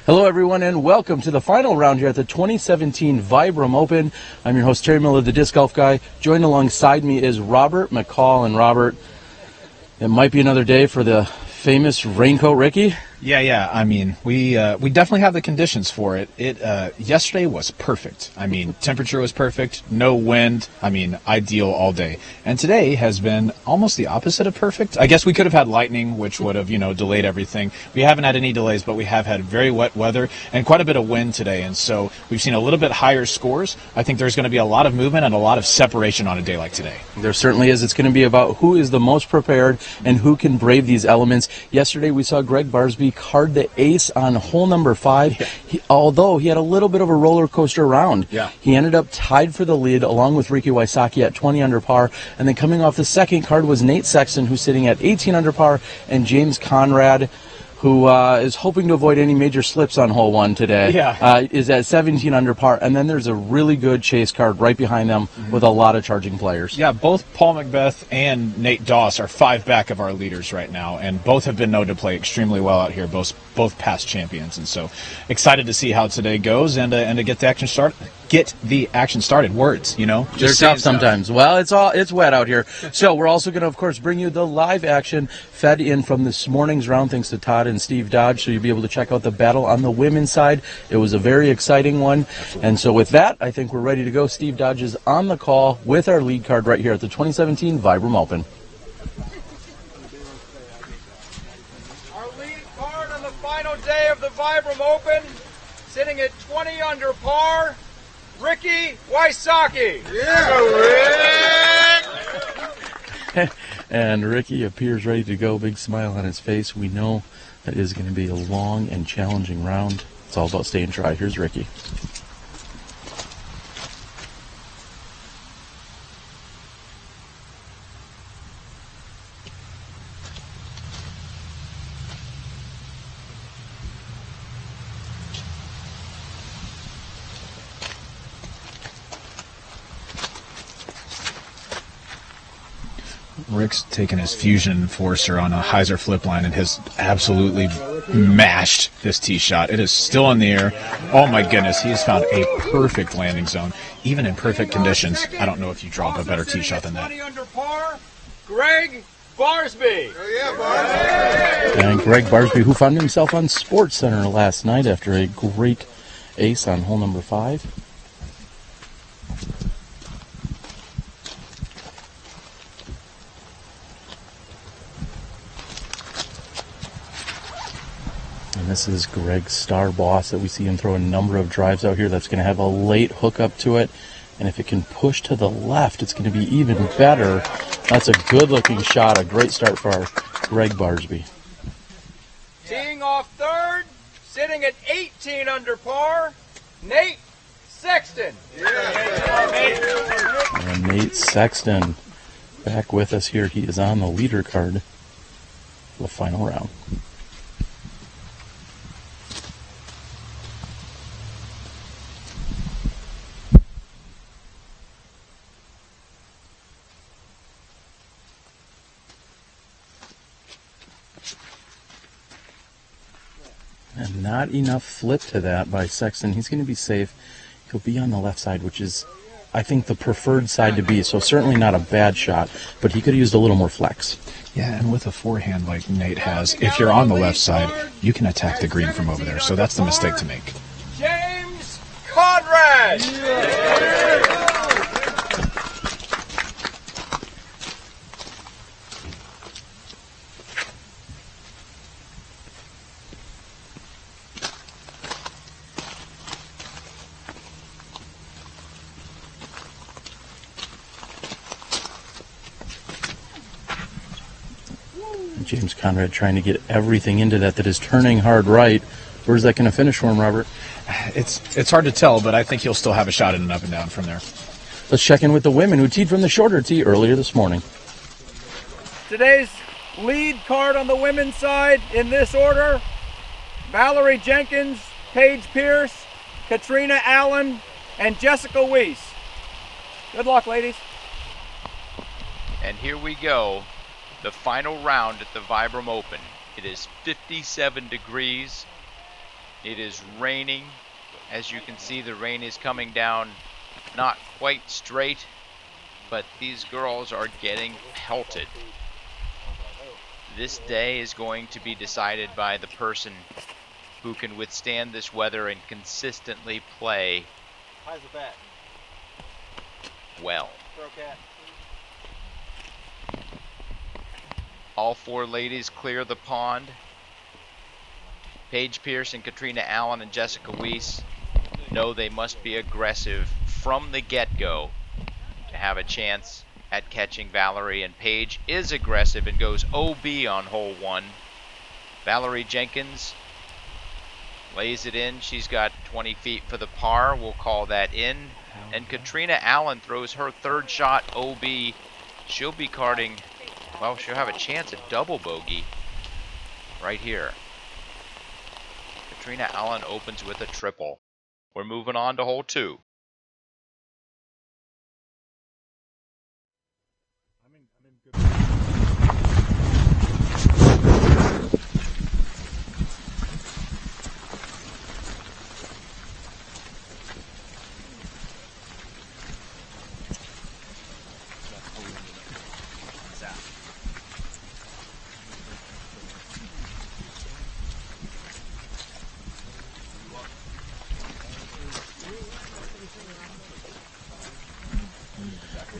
Hello everyone and welcome to the final round here at the 2017 Vibram Open. I'm your host Terry Miller, the Disc Golf Guy. Joined alongside me is Robert McCall. And Robert, it might be another day for the famous Raincoat Ricky. Yeah. I mean, we definitely have the conditions for it. Yesterday was perfect. I mean, temperature was perfect, no wind. I mean, ideal all day. And today has been almost the opposite of perfect. I guess we could have had lightning, which would have, delayed everything. We haven't had any delays, but we have had very wet weather and quite a bit of wind today. And so we've seen a little bit higher scores. I think there's going to be a lot of movement and a lot of separation on a day like today. There certainly is. It's going to be about who is the most prepared and who can brave these elements. Yesterday we saw Gregg Barsby card the ace on hole number 5. Yeah. Although he had a little bit of a roller coaster round. Yeah. He ended up tied for the lead along with Ricky Wysocki at 20 under par. And then coming off the second card was Nate Sexton, who's sitting at 18 under par, and James Conrad, who is hoping to avoid any major slips on hole 1 today, is at 17 under par. And then there's a really good chase card right behind them with a lot of charging players. Yeah, both Paul Macbeth and Nate Doss are 5 back of our leaders right now, and both have been known to play extremely well out here, both past champions. And so excited to see how today goes and to get the action started. Words, They're tough sometimes. Well, it's wet out here. So we're also going to, of course, bring you the live action fed in from this morning's round, thanks to Todd and Steve Dodge. So you'll be able to check out the battle on the women's side. It was a very exciting one. Absolutely. And so with that, I think we're ready to go. Steve Dodge is on the call with our lead card right here at the 2017 Vibram Open. Our lead card on the final day of the Vibram Open, sitting at 20 under par, Ricky Wysocki. Yeah, Rick! And Ricky appears ready to go. Big smile on his face. We know that is going to be a long and challenging round. It's all about staying dry. Here's Ricky. Rick's taken his Fusion Enforcer on a hyzer flip line and has absolutely mashed this tee shot. It is still in the air. Oh my goodness, he has found a perfect landing zone, even in perfect conditions. I don't know if you draw up a better tee shot than that. 20 under par, Gregg Barsby. And Gregg Barsby, who found himself on Sports Center last night after a great ace on hole number 5. And this is Gregg's star boss that we see him throw a number of drives out here. That's going to have a late hookup to it. And if it can push to the left, it's going to be even better. That's a good-looking shot. A great start for our Gregg Barsby. Teeing off third, sitting at 18 under par, Nate Sexton. And Nate Sexton back with us here. He is on the leader card for the final round. And not enough flip to that by Sexton. He's going to be safe. He'll be on the left side, which is, I think, the preferred side to be. So certainly not a bad shot, but he could have used a little more flex. Yeah, and with a forehand like Nate has, if you're on the left side, you can attack the green from over there. So that's the mistake to make. James Conrad. James Conrad trying to get everything into that is turning hard right. Where's that going to finish for him, Robert? It's hard to tell, but I think he'll still have a shot at an up and down from there. Let's check in with the women who teed from the shorter tee earlier this morning. Today's lead card on the women's side in this order: Valerie Jenkins, Paige Pierce, Katrina Allen, and Jessica Weiss. Good luck, ladies. And here we go, the final round at the Vibram Open. It is 57 degrees. It is raining. As you can see, the rain is coming down not quite straight, but these girls are getting pelted. This day is going to be decided by the person who can withstand this weather and consistently play well. All four ladies clear the pond. Paige Pierce and Katrina Allen and Jessica Weiss know they must be aggressive from the get-go to have a chance at catching Valerie, and Paige is aggressive and goes OB on hole 1. Valerie Jenkins lays it in. She's got 20 feet for the par. We'll call that in. And Katrina Allen throws her third shot OB. She'll be carding, well, she'll have a chance at double bogey right here. Katrina Allen opens with a triple. We're moving on to hole 2.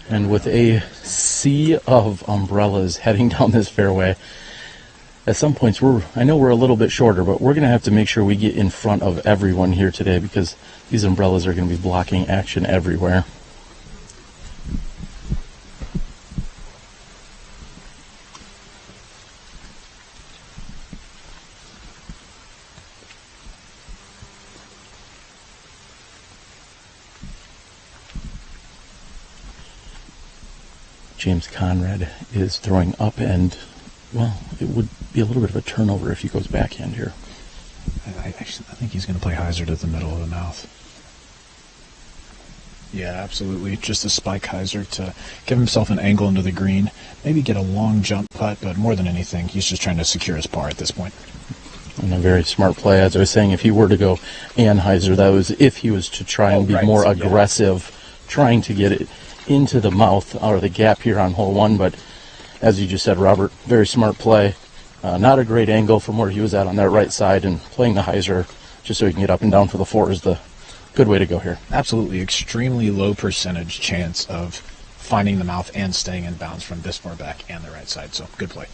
And with a sea of umbrellas heading down this fairway, at some points I know we're a little bit shorter, but we're going to have to make sure we get in front of everyone here today because these umbrellas are going to be blocking action everywhere. James Conrad is throwing up, and, well, it would be a little bit of a turnover if he goes backhand here. I think he's going to play hyzer to the middle of the mouth. Yeah, absolutely. Just a spike hyzer to give himself an angle into the green. Maybe get a long jump putt, but more than anything, he's just trying to secure his par at this point. And a very smart play. As I was saying, if he were to go and hyzer, that was if he was to try and be more aggressive, trying to get it into the mouth or the gap here on hole 1, but as you just said, Robert, very smart play. Not a great angle from where he was at on that right side, and playing the hyzer just so he can get up and down for the 4 is the good way to go here. Absolutely. Extremely low percentage chance of finding the mouth and staying in bounds from this far back and the right side, so good play.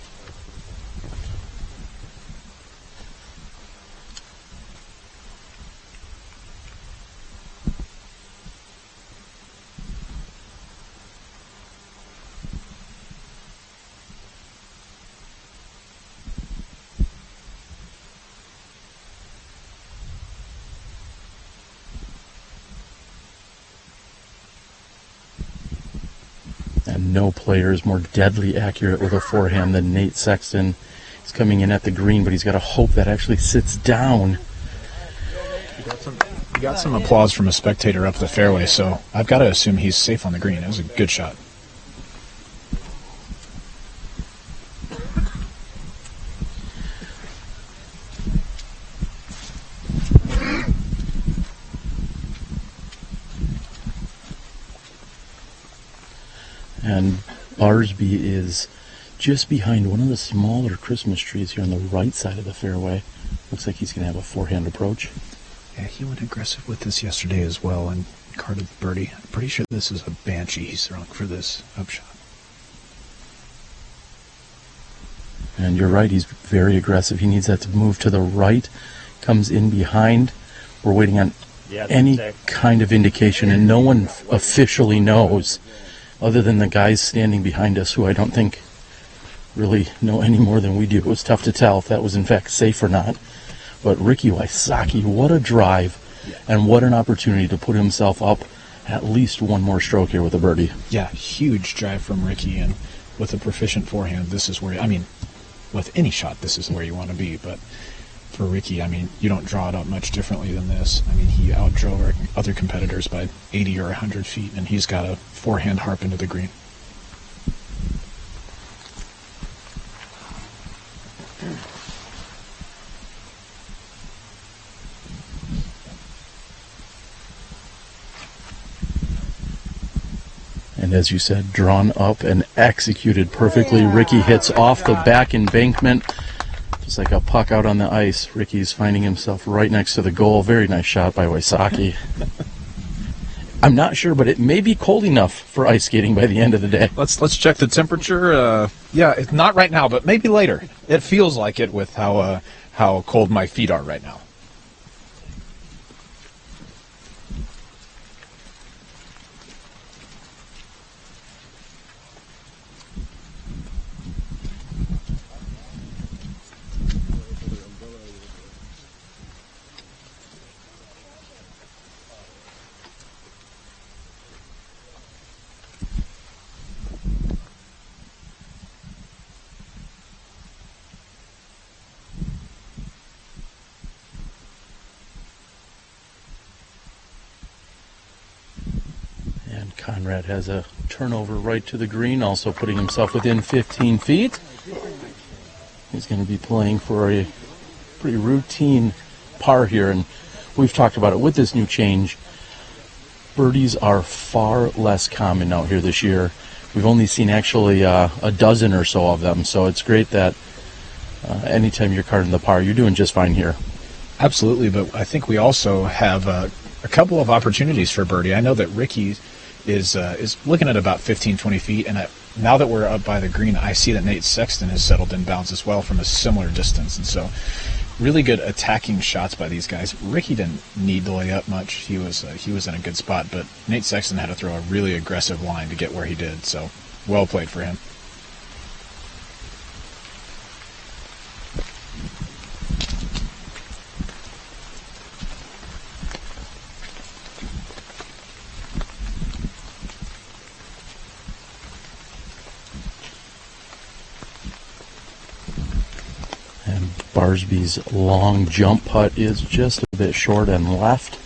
And no player is more deadly accurate with a forehand than Nate Sexton. He's coming in at the green, but he's got to hope that actually sits down. He got some applause from a spectator up the fairway, so I've got to assume he's safe on the green. It was a good shot. And Barsby is just behind one of the smaller Christmas trees here on the right side of the fairway. Looks like he's going to have a forehand approach. Yeah, he went aggressive with this yesterday as well and carded birdie. I'm pretty sure this is a banshee he's throwing for this upshot. And you're right, he's very aggressive. He needs that to move to the right. Comes in behind. We're waiting on any kind of indication, and no one officially knows other than the guys standing behind us, who I don't think really know any more than we do. It was tough to tell if that was in fact safe or not. But Ricky Wysocki, what a drive, and what an opportunity to put himself up at least one more stroke here with a birdie. Yeah, huge drive from Ricky, and with a proficient forehand, this is where, I mean, with any shot, this is where you want to be, but for Ricky, I mean, you don't draw it up much differently than this. I mean, he outdrove our other competitors by 80 or 100 feet, and he's got a forehand harp into the green. And as you said, drawn up and executed perfectly. Ricky hits off the back embankment, just like a puck out on the ice. Ricky's finding himself right next to the goal. Very nice shot by Wysocki. I'm not sure, but it may be cold enough for ice skating by the end of the day. Let's check the temperature. Yeah, it's not right now, but maybe later. It feels like it with how cold my feet are right now. And Conrad has a turnover right to the green, also putting himself within 15 feet. He's going to be playing for a pretty routine par here, and we've talked about it with this new change. Birdies are far less common out here this year. We've only seen actually a dozen or so of them, so it's great that anytime you're carding the par, you're doing just fine here. Absolutely, but I think we also have a couple of opportunities for birdie. I know that Ricky is looking at about 15, 20 feet, and now that we're up by the green, I see that Nate Sexton has settled in bounds as well from a similar distance, and so really good attacking shots by these guys. Ricky didn't need to lay up much. He was in a good spot, but Nate Sexton had to throw a really aggressive line to get where he did, so well played for him. Barsby's long jump putt is just a bit short and left.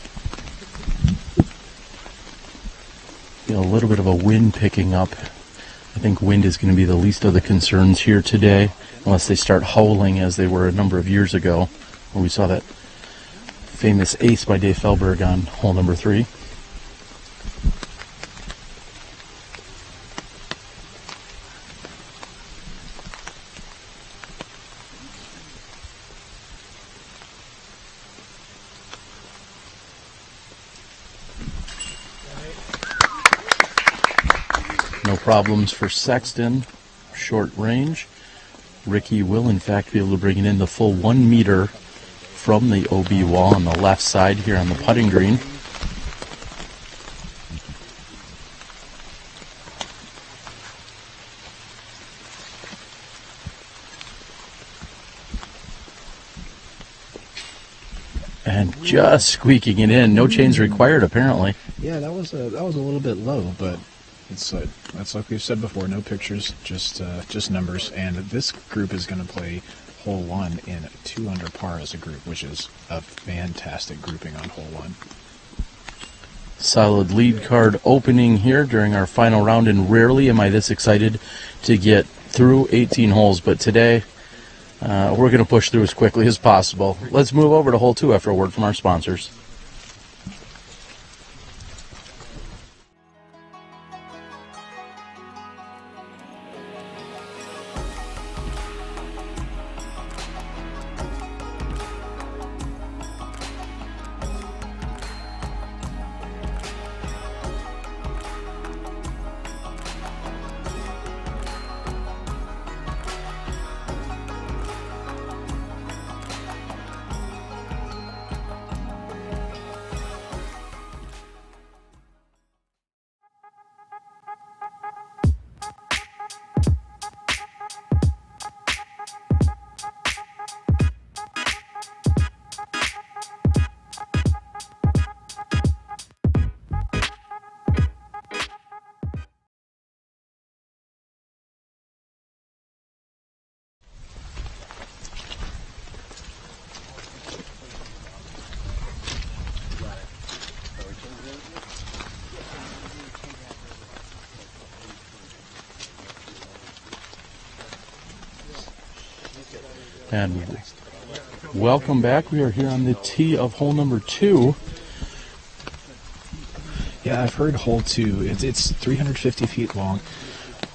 Feel a little bit of a wind picking up. I think wind is going to be the least of the concerns here today, unless they start howling as they were a number of years ago, where we saw that famous ace by Dave Felberg on hole number 3. No problems for Sexton, short range. Ricky will in fact be able to bring it in the full 1 meter from the OB wall on the left side here on the putting green. And just squeaking it in. No chains required apparently. Yeah, that was a little bit low, but it's that's like we've said before. No pictures, just numbers. And this group is going to play hole 1 in 2 under par as a group, which is a fantastic grouping on hole 1. Solid lead card opening here during our final round, and rarely am I this excited to get through 18 holes, but today we're going to push through as quickly as possible. Let's move over to hole 2 after a word from our sponsors. And welcome back. We are here on the tee of hole number 2. Yeah, I've heard hole 2. It's 350 feet long.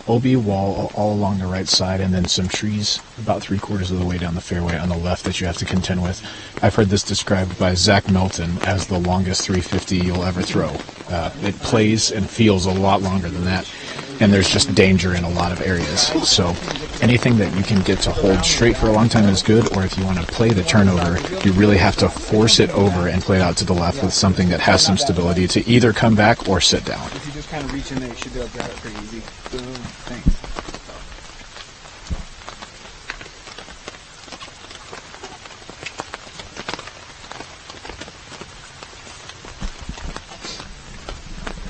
OB wall all along the right side, and then some trees about 3/4 of the way down the fairway on the left that you have to contend with. I've heard this described by Zach Milton as the longest 350 you'll ever throw. It plays and feels a lot longer than that, and there's just danger in a lot of areas. So anything that you can get to hold straight for a long time is good, or if you want to play the turnover, you really have to force it over and play it out to the left with something that has some stability to either come back or sit down. If you just kind of reach in there, you should be able to grab it pretty easy. Boom. Thanks.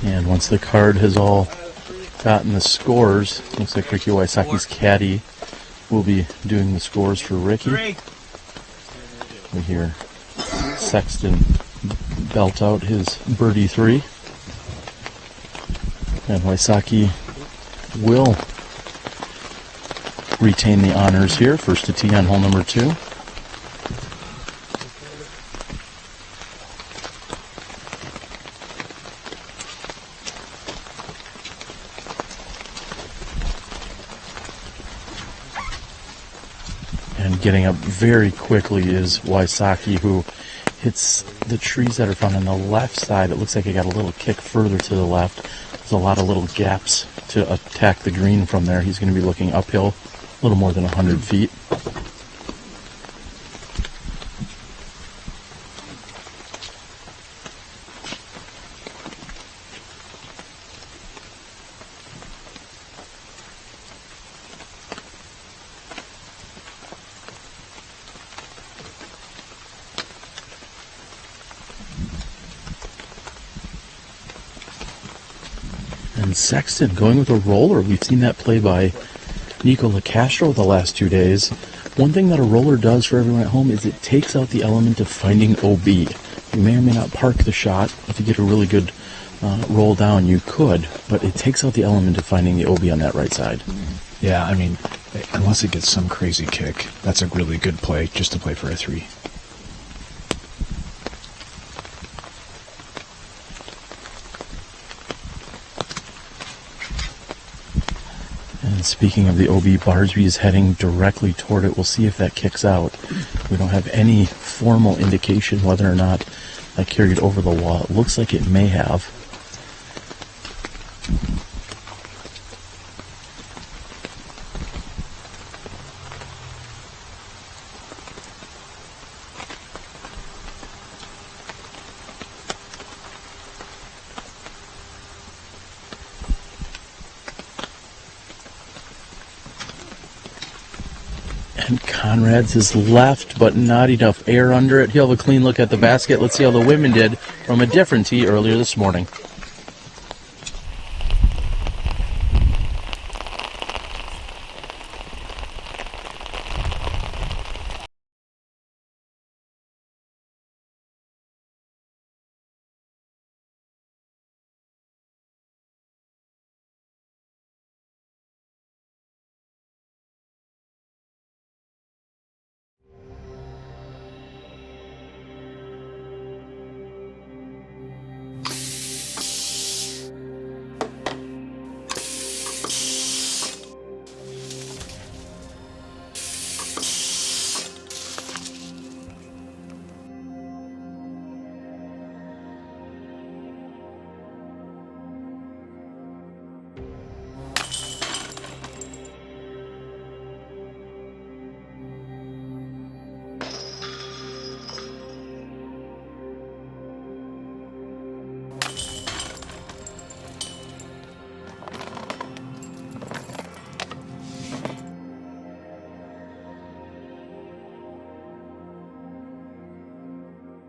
And once the card has all gotten the scores, looks like Ricky Wysocki's caddy will be doing the scores for Ricky. We hear Sexton belt out his birdie 3. And Wysocki will retain the honors here. First to tee on hole number 2. And getting up very quickly is Wysocki, who hits the trees that are found on the left side. It looks like it got a little kick further to the left. There's a lot of little gaps to attack the green from there. He's going to be looking uphill a little more than 100 feet. And Sexton going with a roller. We've seen that play by Nico LaCastro the last 2 days. One thing that a roller does for everyone at home is it takes out the element of finding OB. You may or may not park the shot. If you get a really good roll down, you could, but it takes out the element of finding the OB on that right side. Yeah, I mean, unless it gets some crazy kick, that's a really good play just to play for a 3. And speaking of the OB, Barsby is heading directly toward it. We'll see if that kicks out. We don't have any formal indication whether or not that carried over the wall. It looks like it may have. And Conrad's is left, but not enough air under it. He'll have a clean look at the basket. Let's see how the women did from a different tee earlier this morning.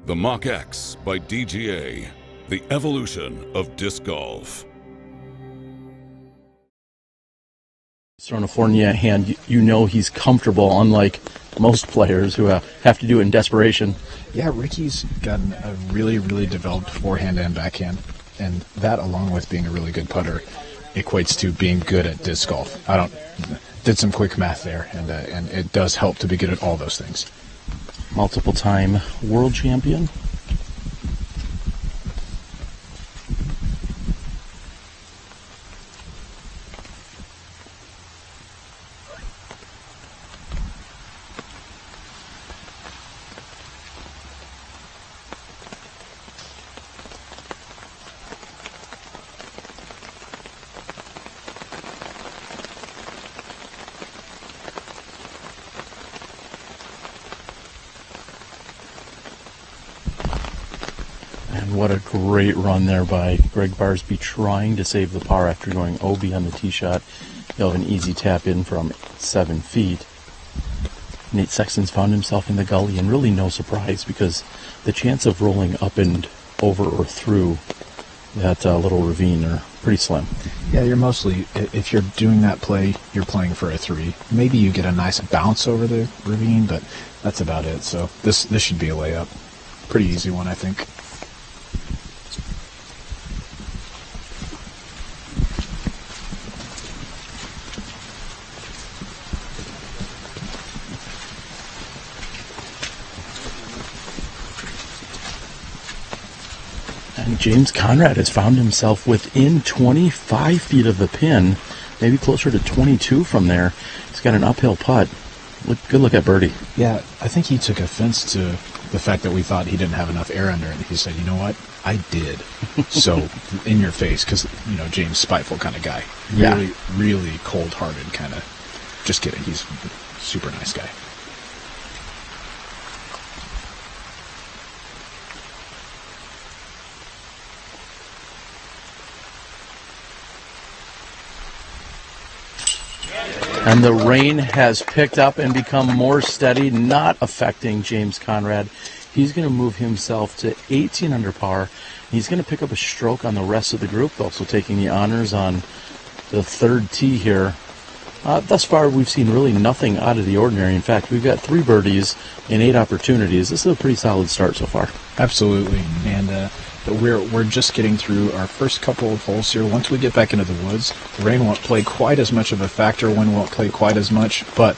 The Mach X by DGA, the evolution of disc golf. He's thrown a 4 in the hand. You know he's comfortable, unlike most players who have to do it in desperation. Yeah, Ricky's gotten a really, really developed forehand and backhand, and that along with being a really good putter equates to being good at disc golf. Did some quick math there, and it does help to be good at all those things. Multiple time world champion. And what a great run there by Greg Barsby, trying to save the par after going OB on the tee shot. He'll have an easy tap in from 7 feet. Nate Sexton's found himself in the gully, and really no surprise, because the chance of rolling up and over or through that little ravine are pretty slim. Yeah, you're mostly, if you're doing that play, you're playing for a 3. Maybe you get a nice bounce over the ravine, but that's about it. So this should be a layup. Pretty easy one, I think. And James Conrad has found himself within 25 feet of the pin, maybe closer to 22 from there. He's got an uphill putt. Good look at birdie. Yeah, I think he took offense to the fact that we thought he didn't have enough air under it. He said, you know what? I did. So, in your face, because, James, spiteful kind of guy. Really, Yeah. really cold-hearted kind of. Just kidding. He's a super nice guy. And the rain has picked up and become more steady, not affecting James Conrad. He's going to move himself to 18 under par. He's going to pick up a stroke on the rest of the group, also taking the honors on the 3rd tee here. Thus far, we've seen really nothing out of the ordinary. In fact, we've got 3 birdies in 8 opportunities. This is a pretty solid start so far. Absolutely. And we're just getting through our first couple of holes here. Once we get back into the woods, the rain won't play quite as much of a factor. Wind won't play quite as much. But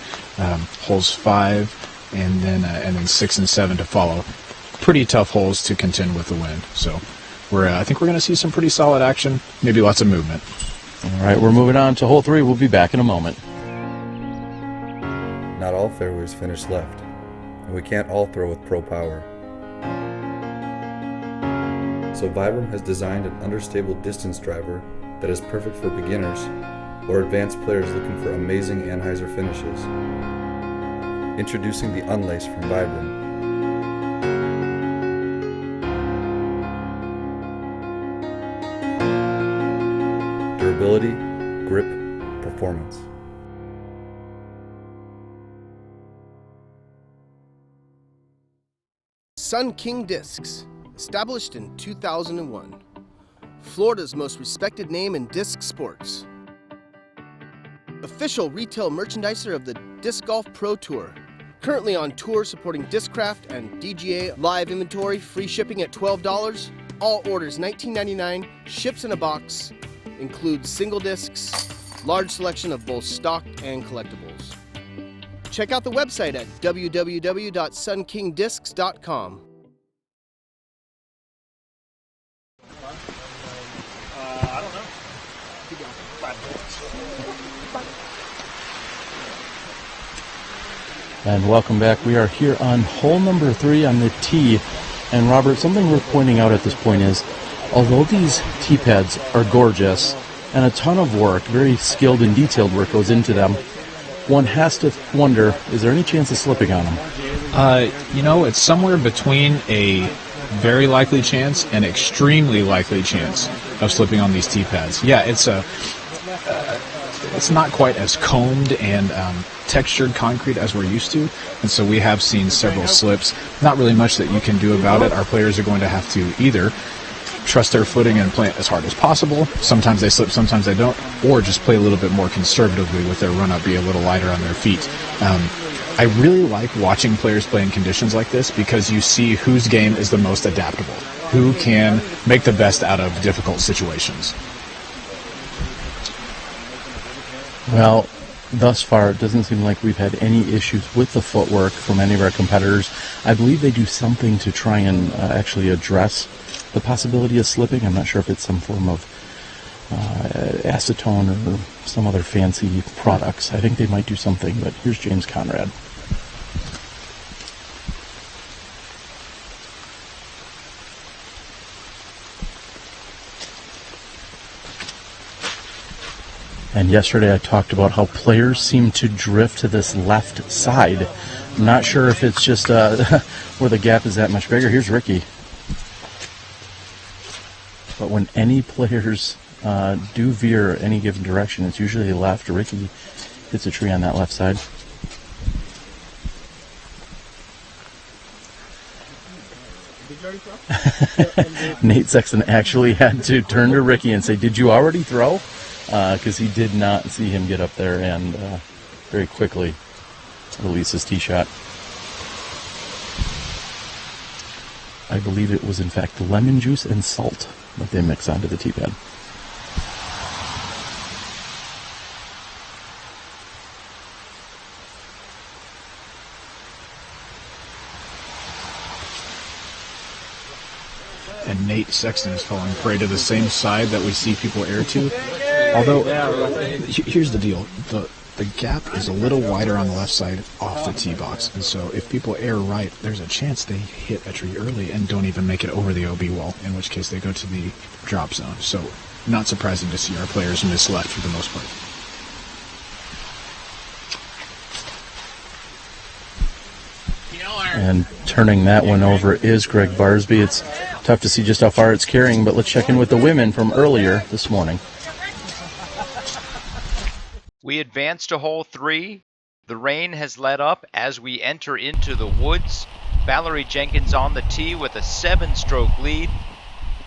holes 5 and then 6 and 7 to follow. Pretty tough holes to contend with the wind. So I think we're going to see some pretty solid action. Maybe lots of movement. All right, we're moving on to hole 3. We'll be back in a moment. Not all fairways finish left, and we can't all throw with pro power. So Vibram has designed an understable distance driver that is perfect for beginners or advanced players looking for amazing anhyzer finishes. Introducing the Unlace from Vibram. Durability, grip, performance. Sun King Discs, established in 2001. Florida's most respected name in disc sports. Official retail merchandiser of the Disc Golf Pro Tour. Currently on tour supporting Discraft and DGA live inventory, free shipping at $12. All orders $19.99, ships in a box, includes single discs, large selection of both stock and collectibles. Check out the website at www.sunkingdiscs.com. I don't know. And welcome back. We are here on hole number 3 on the tee. And Robert, something worth pointing out at this point is, although these tee pads are gorgeous and a ton of work, very skilled and detailed work goes into them, one has to wonder, is there any chance of slipping on them? It's somewhere between a very likely chance and extremely likely chance of slipping on these tee pads. Yeah, it's not quite as combed and textured concrete as we're used to, and so we have seen several slips. Not really much that you can do about it. Our players are going to have to either trust their footing and play it as hard as possible. Sometimes they slip, sometimes they don't, or just play a little bit more conservatively with their run-up, be a little lighter on their feet. I really like watching players play in conditions like this because you see whose game is the most adaptable, who can make the best out of difficult situations. Well, thus far, it doesn't seem like we've had any issues with the footwork from any of our competitors. I believe they do something to try and actually address the possibility of slipping. I'm not sure if it's some form of acetone or some other fancy products. I think they might do something, but here's James Conrad. And yesterday I talked about how players seem to drift to this left side. I'm not sure if it's just where the gap is that much bigger. Here's Ricky. But when any players do veer any given direction, it's usually left. Ricky hits a tree on that left side. Nate Sexton actually had to turn to Ricky and say, "Did you already throw?" Because he did not see him get up there and very quickly release his tee shot. I believe it was in fact lemon juice and salt that they mix onto the tee pad. And Nate Sexton is falling prey to the same side that we see people air to. Although, here's the deal. The gap is a little wider on the left side off the tee box. And so if people air right, there's a chance they hit a tree early and don't even make it over the OB wall, in which case they go to the drop zone. So not surprising to see our players miss left for the most part. And turning that one over is Gregg Barsby. It's tough to see just how far it's carrying, but let's check in with the women from earlier this morning. We advance to hole 3. The rain has let up as we enter into the woods. Valerie Jenkins on the tee with a 7-stroke lead.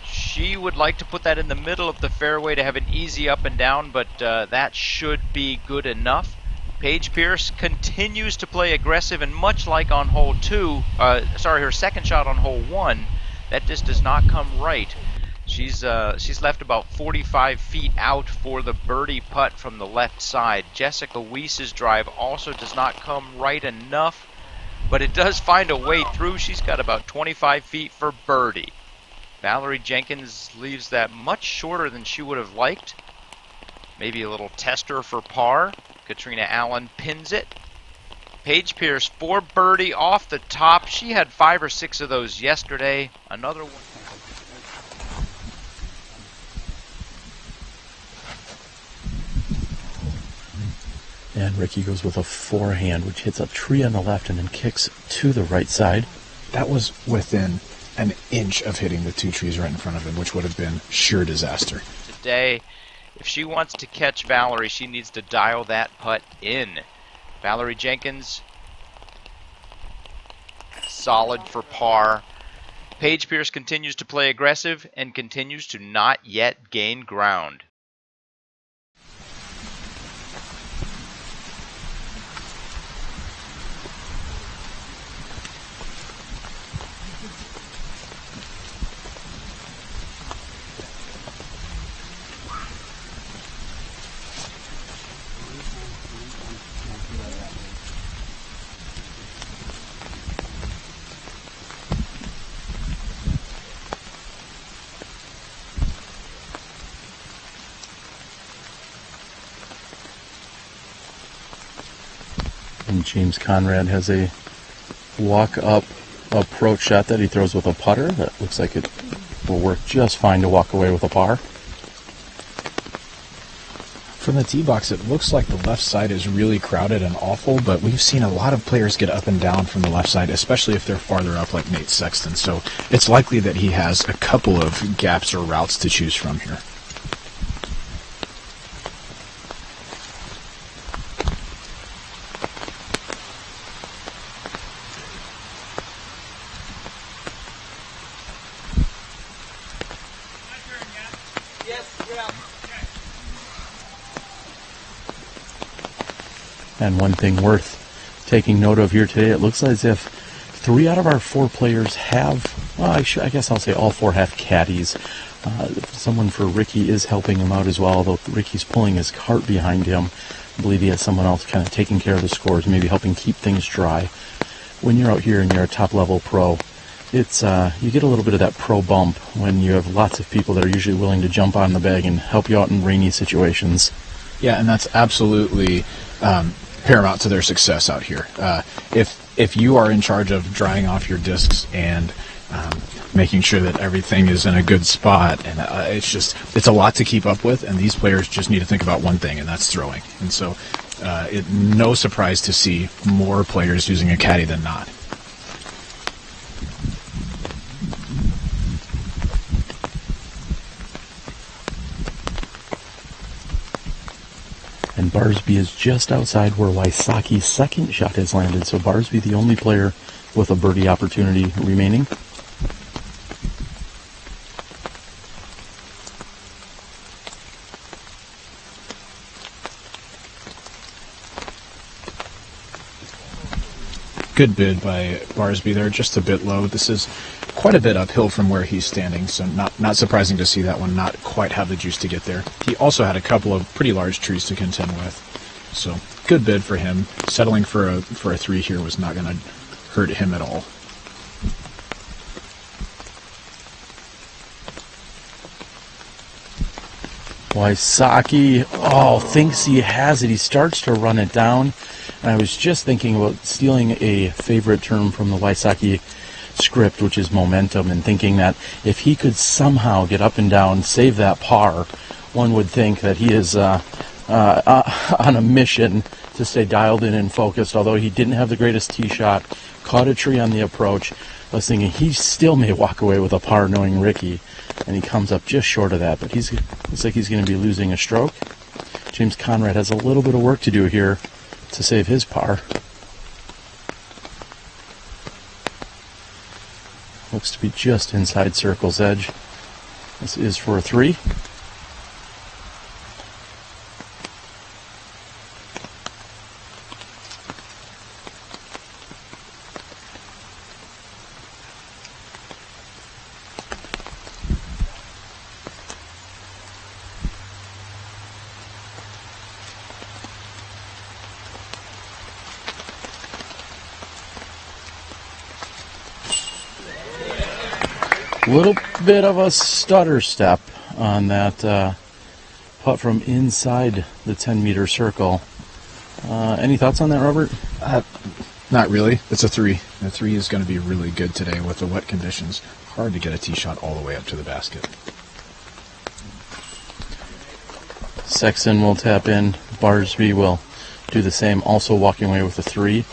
She would like to put that in the middle of the fairway to have an easy up and down, but that should be good enough. Paige Pierce continues to play aggressive, and much like on hole 2, her second shot on hole 1, that just does not come right. She's left about 45 feet out for the birdie putt from the left side. Jessica Weiss's drive also does not come right enough, but it does find a way through. She's got about 25 feet for birdie. Valerie Jenkins leaves that much shorter than she would have liked. Maybe a little tester for par. Katrina Allen pins it. Paige Pierce for birdie off the top. She had 5 or 6 of those yesterday. Another one. And Ricky goes with a forehand, which hits a tree on the left and then kicks to the right side. That was within an inch of hitting the 2 trees right in front of him, which would have been sheer disaster. Today, if she wants to catch Valerie, she needs to dial that putt in. Valerie Jenkins, solid for par. Paige Pierce continues to play aggressive and continues to not yet gain ground. And James Conrad has a walk-up approach shot that he throws with a putter. That looks like it will work just fine to walk away with a par. From the tee box, it looks like the left side is really crowded and awful, but we've seen a lot of players get up and down from the left side, especially if they're farther up like Nate Sexton. So it's likely that he has a couple of gaps or routes to choose from here. And one thing worth taking note of here today, it looks as if 3 out of our 4 players have, well, I guess I'll say all 4 have caddies. Someone for Ricky is helping him out as well, although Ricky's pulling his cart behind him. I believe he has someone else kind of taking care of the scores, maybe helping keep things dry. When you're out here and you're a top-level pro, it's you get a little bit of that pro bump when you have lots of people that are usually willing to jump on the bag and help you out in rainy situations. Yeah, and that's absolutely paramount to their success out here. If you are in charge of drying off your discs and making sure that everything is in a good spot, and it's a lot to keep up with, and these players just need to think about one thing, and that's throwing. And so no surprise to see more players using a caddy than not. And Barsby is just outside where Wysocki's second shot has landed, so Barsby the only player with a birdie opportunity remaining. Good bid by Barsby there, just a bit low. This is quite a bit uphill from where he's standing, so not surprising to see that one not quite have the juice to get there. He also had a couple of pretty large trees to contend with, so good bid for him. Settling for a 3 here was not going to hurt him at all. Wysocki, thinks he has it. He starts to run it down. And I was just thinking about stealing a favorite term from the Wysocki script, which is momentum, and thinking that if he could somehow get up and down, save that par, one would think that he is on a mission to stay dialed in and focused, although he didn't have the greatest tee shot, caught a tree on the approach. I was thinking he still may walk away with a par knowing Ricky, and he comes up just short of that, but looks like he's going to be losing a stroke. James Conrad has a little bit of work to do here to save his par. Looks to be just inside circle's edge. This is for a 3. Little bit of a stutter step on that putt from inside the 10-meter circle. Any thoughts on that, Robert? Not really. It's a 3. The 3 is going to be really good today with the wet conditions. Hard to get a tee shot all the way up to the basket. Sexton will tap in. Barsby will do the same, also walking away with a 3.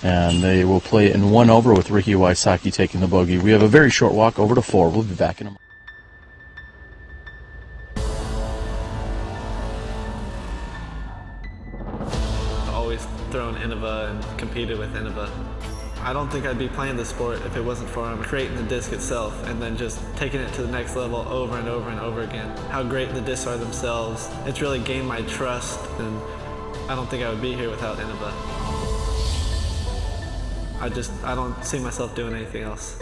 And they will play in 1 over with Ricky Wysocki taking the bogey. We have a very short walk over to 4. We'll be back in a moment. Always thrown Innova and competed with Innova. I don't think I'd be playing the sport if it wasn't for creating the disc itself and then just taking it to the next level over and over and over again. How great the discs are themselves. It's really gained my trust, and I don't think I would be here without Innova. I don't see myself doing anything else.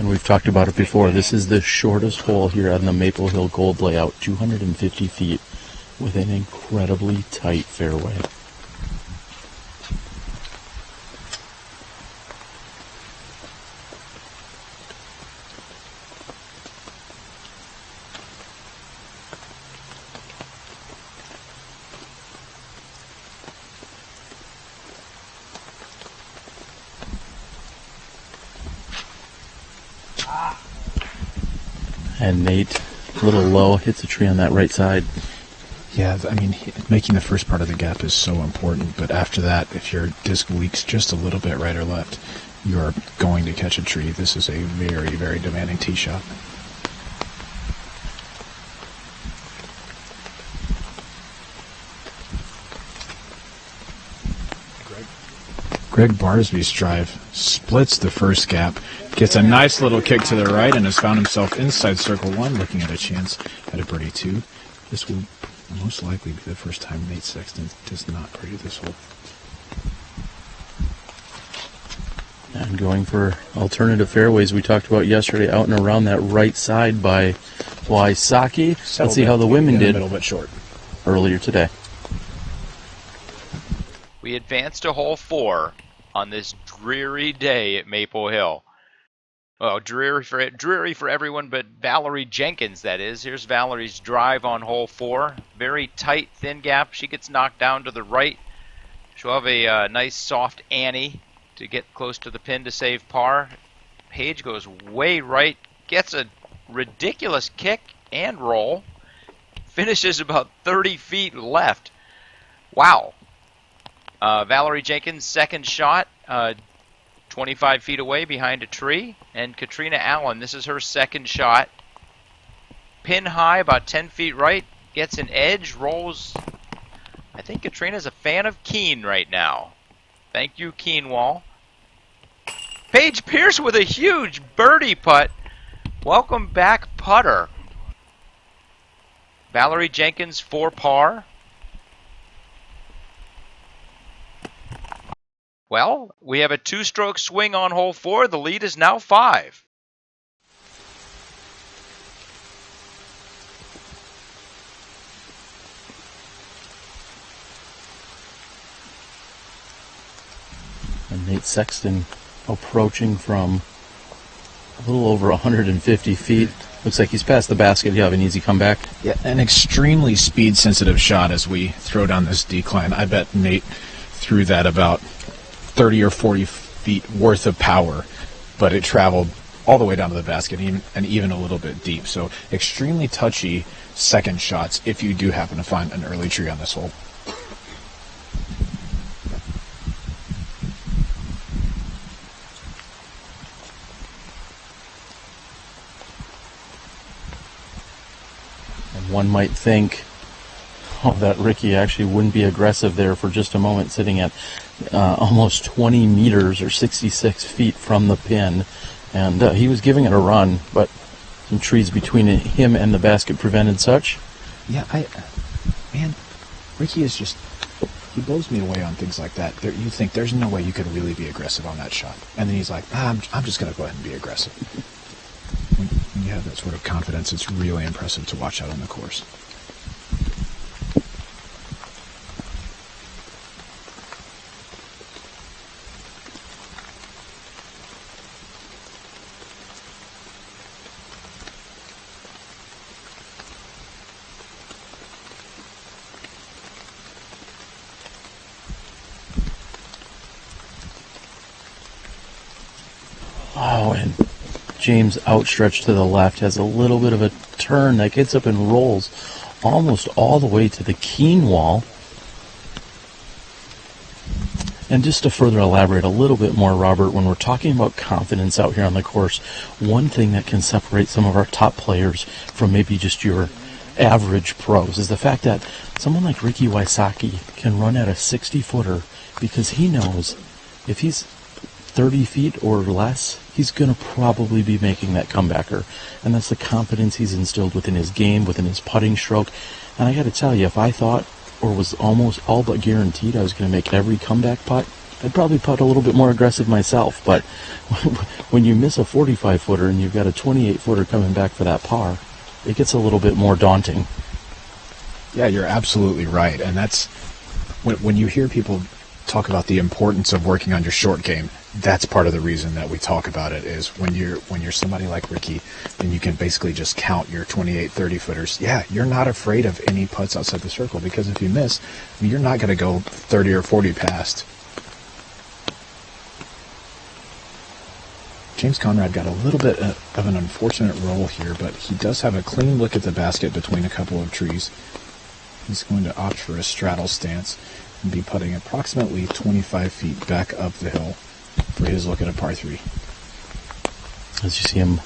And we've talked about it before. This is the shortest hole here on the Maple Hill Gold layout, 250 feet with an incredibly tight fairway. And Nate, a little low, hits a tree on that right side. Yeah, I mean, making the first part of the gap is so important, but after that, if your disc leaks just a little bit right or left, you are going to catch a tree. This is a very, very demanding tee shot. Greg Barsby's drive splits the first gap, gets a nice little kick to the right, and has found himself inside circle one, looking at a chance at a birdie two. This will most likely be the first time Nate Sexton does not birdie this hole. And going for alternative fairways we talked about yesterday, out and around that right side by Wysocki. Let's see how the women did A little bit short earlier today. We advanced to hole 4 on this dreary day at Maple Hill. Well, dreary for everyone but Valerie Jenkins, that is. Here's Valerie's drive on hole 4. Very tight, thin gap. She gets knocked down to the right. She'll have a nice soft Annie to get close to the pin to save par. Paige goes way right, gets a ridiculous kick and roll. Finishes about 30 feet left. Wow. Valerie Jenkins' second shot, 25 feet away behind a tree. And Katrina Allen, this is her second shot. Pin high, about 10 feet right. Gets an edge, rolls. I think Katrina's a fan of Keen right now. Thank you, Keenwall. Paige Pierce with a huge birdie putt. Welcome back, putter. Valerie Jenkins for par. Well, we have a 2-stroke swing on hole 4. The lead is now 5. And Nate Sexton approaching from a little over 150 feet. Looks like he's past the basket. He'll have an easy comeback. Yeah, an extremely speed-sensitive shot as we throw down this decline. I bet Nate threw that about 30 or 40 feet worth of power, but it traveled all the way down to the basket and even a little bit deep. So extremely touchy second shots if you do happen to find an early tree on this hole. And one might think, that Ricky actually wouldn't be aggressive there for just a moment, sitting at almost 20 meters or 66 feet from the pin. And he was giving it a run, but some trees between him and the basket prevented such. Yeah, man, Ricky is just, he blows me away on things like that. You think there's no way you could really be aggressive on that shot. And then he's like, I'm just going to go ahead and be aggressive. When you have that sort of confidence, it's really impressive to watch out on the course. Oh, and James outstretched to the left has a little bit of a turn that gets up and rolls almost all the way to the Keen wall. And just to further elaborate a little bit more, Robert, when we're talking about confidence out here on the course, one thing that can separate some of our top players from maybe just your average pros is the fact that someone like Ricky Wysocki can run at a 60-footer because he knows if he's 30 feet or less, he's going to probably be making that comebacker. And that's the confidence he's instilled within his game, within his putting stroke. And I got to tell you, if I thought or was almost all but guaranteed I was going to make every comeback putt, I'd probably putt a little bit more aggressive myself, but when you miss a 45-footer and you've got a 28-footer coming back for that par, it gets a little bit more daunting. Yeah, you're absolutely right. And that's when you hear people talk about the importance of working on your short game, that's part of the reason that we talk about it, is when you're somebody like Ricky, and you can basically just count your 28, 30-footers. Yeah, you're not afraid of any putts outside the circle, because if you miss, you're not going to go 30 or 40 past. James Conrad got a little bit of an unfortunate roll here, but he does have a clean look at the basket between a couple of trees. He's going to opt for a straddle stance and be putting approximately 25 feet back up the hill for his look at a par 3. As you see him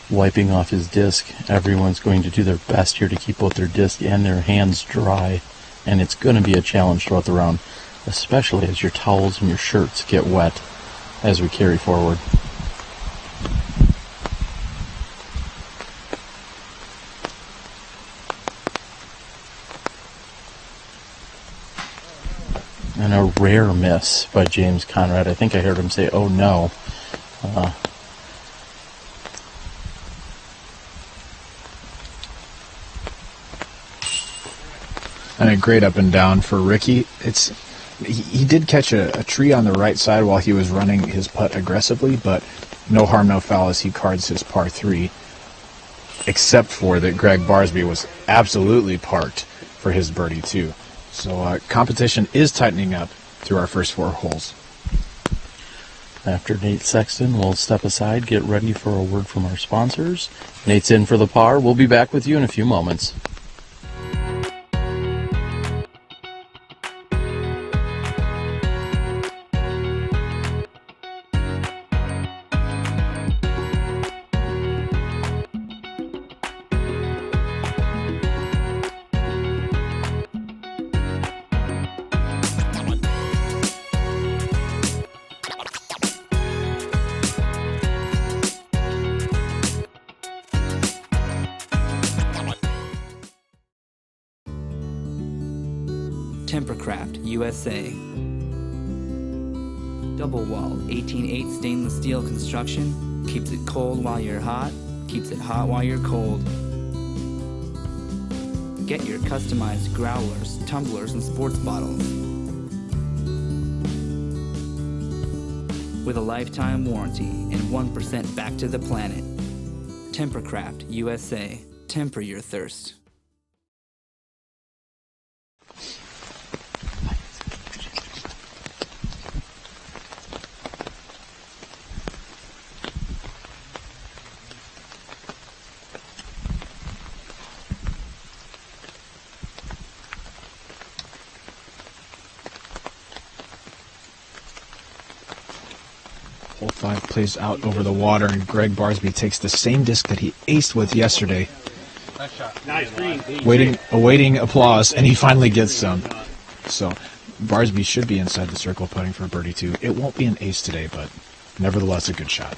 wiping off his disc, everyone's going to do their best here to keep both their disc and their hands dry, and it's going to be a challenge throughout the round, especially as your towels and your shirts get wet as we carry forward. And a rare miss by James Conrad. I think I heard him say, "Oh no." And a great up and down for Ricky. He did catch a tree on the right side while he was running his putt aggressively, but no harm, no foul as he cards his par 3, except for that Gregg Barsby was absolutely parked for his birdie too. So competition is tightening up through our first 4 holes. After Nate Sexton, we'll step aside, get ready for a word from our sponsors. Nate's in for the par. We'll be back with you in a few moments. Tempercraft USA. Double-walled 18/8 stainless steel construction keeps it cold while you're hot, keeps it hot while you're cold. Get your customized growlers, tumblers, and sports bottles with a lifetime warranty and 1% back to the planet. Tempercraft USA. Temper your thirst. Hole 5 plays out over the water, and Gregg Barsby takes the same disc that he aced with yesterday. Nice green. Awaiting applause, and he finally gets some. So Barsby should be inside the circle putting for birdie 2. It won't be an ace today, but nevertheless a good shot.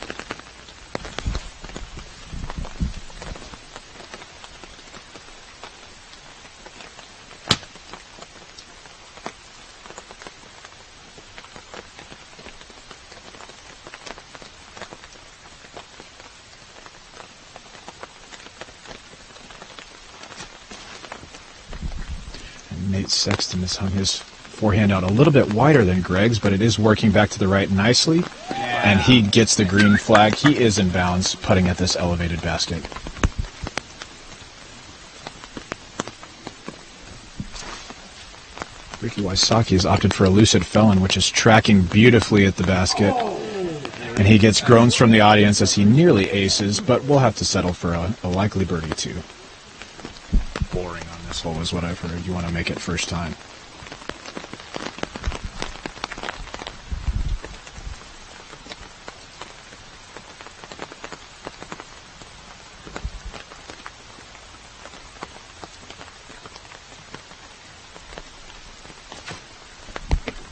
Nate Sexton has hung his forehand out a little bit wider than Gregg's, but it is working back to the right nicely, and he gets the green flag. He is in bounds, putting at this elevated basket. Ricky Wysocki has opted for a lucid felon, which is tracking beautifully at the basket, and he gets groans from the audience as he nearly aces, but we'll have to settle for a likely birdie 2. Boring on this hole is what I've heard. You want to make it first time.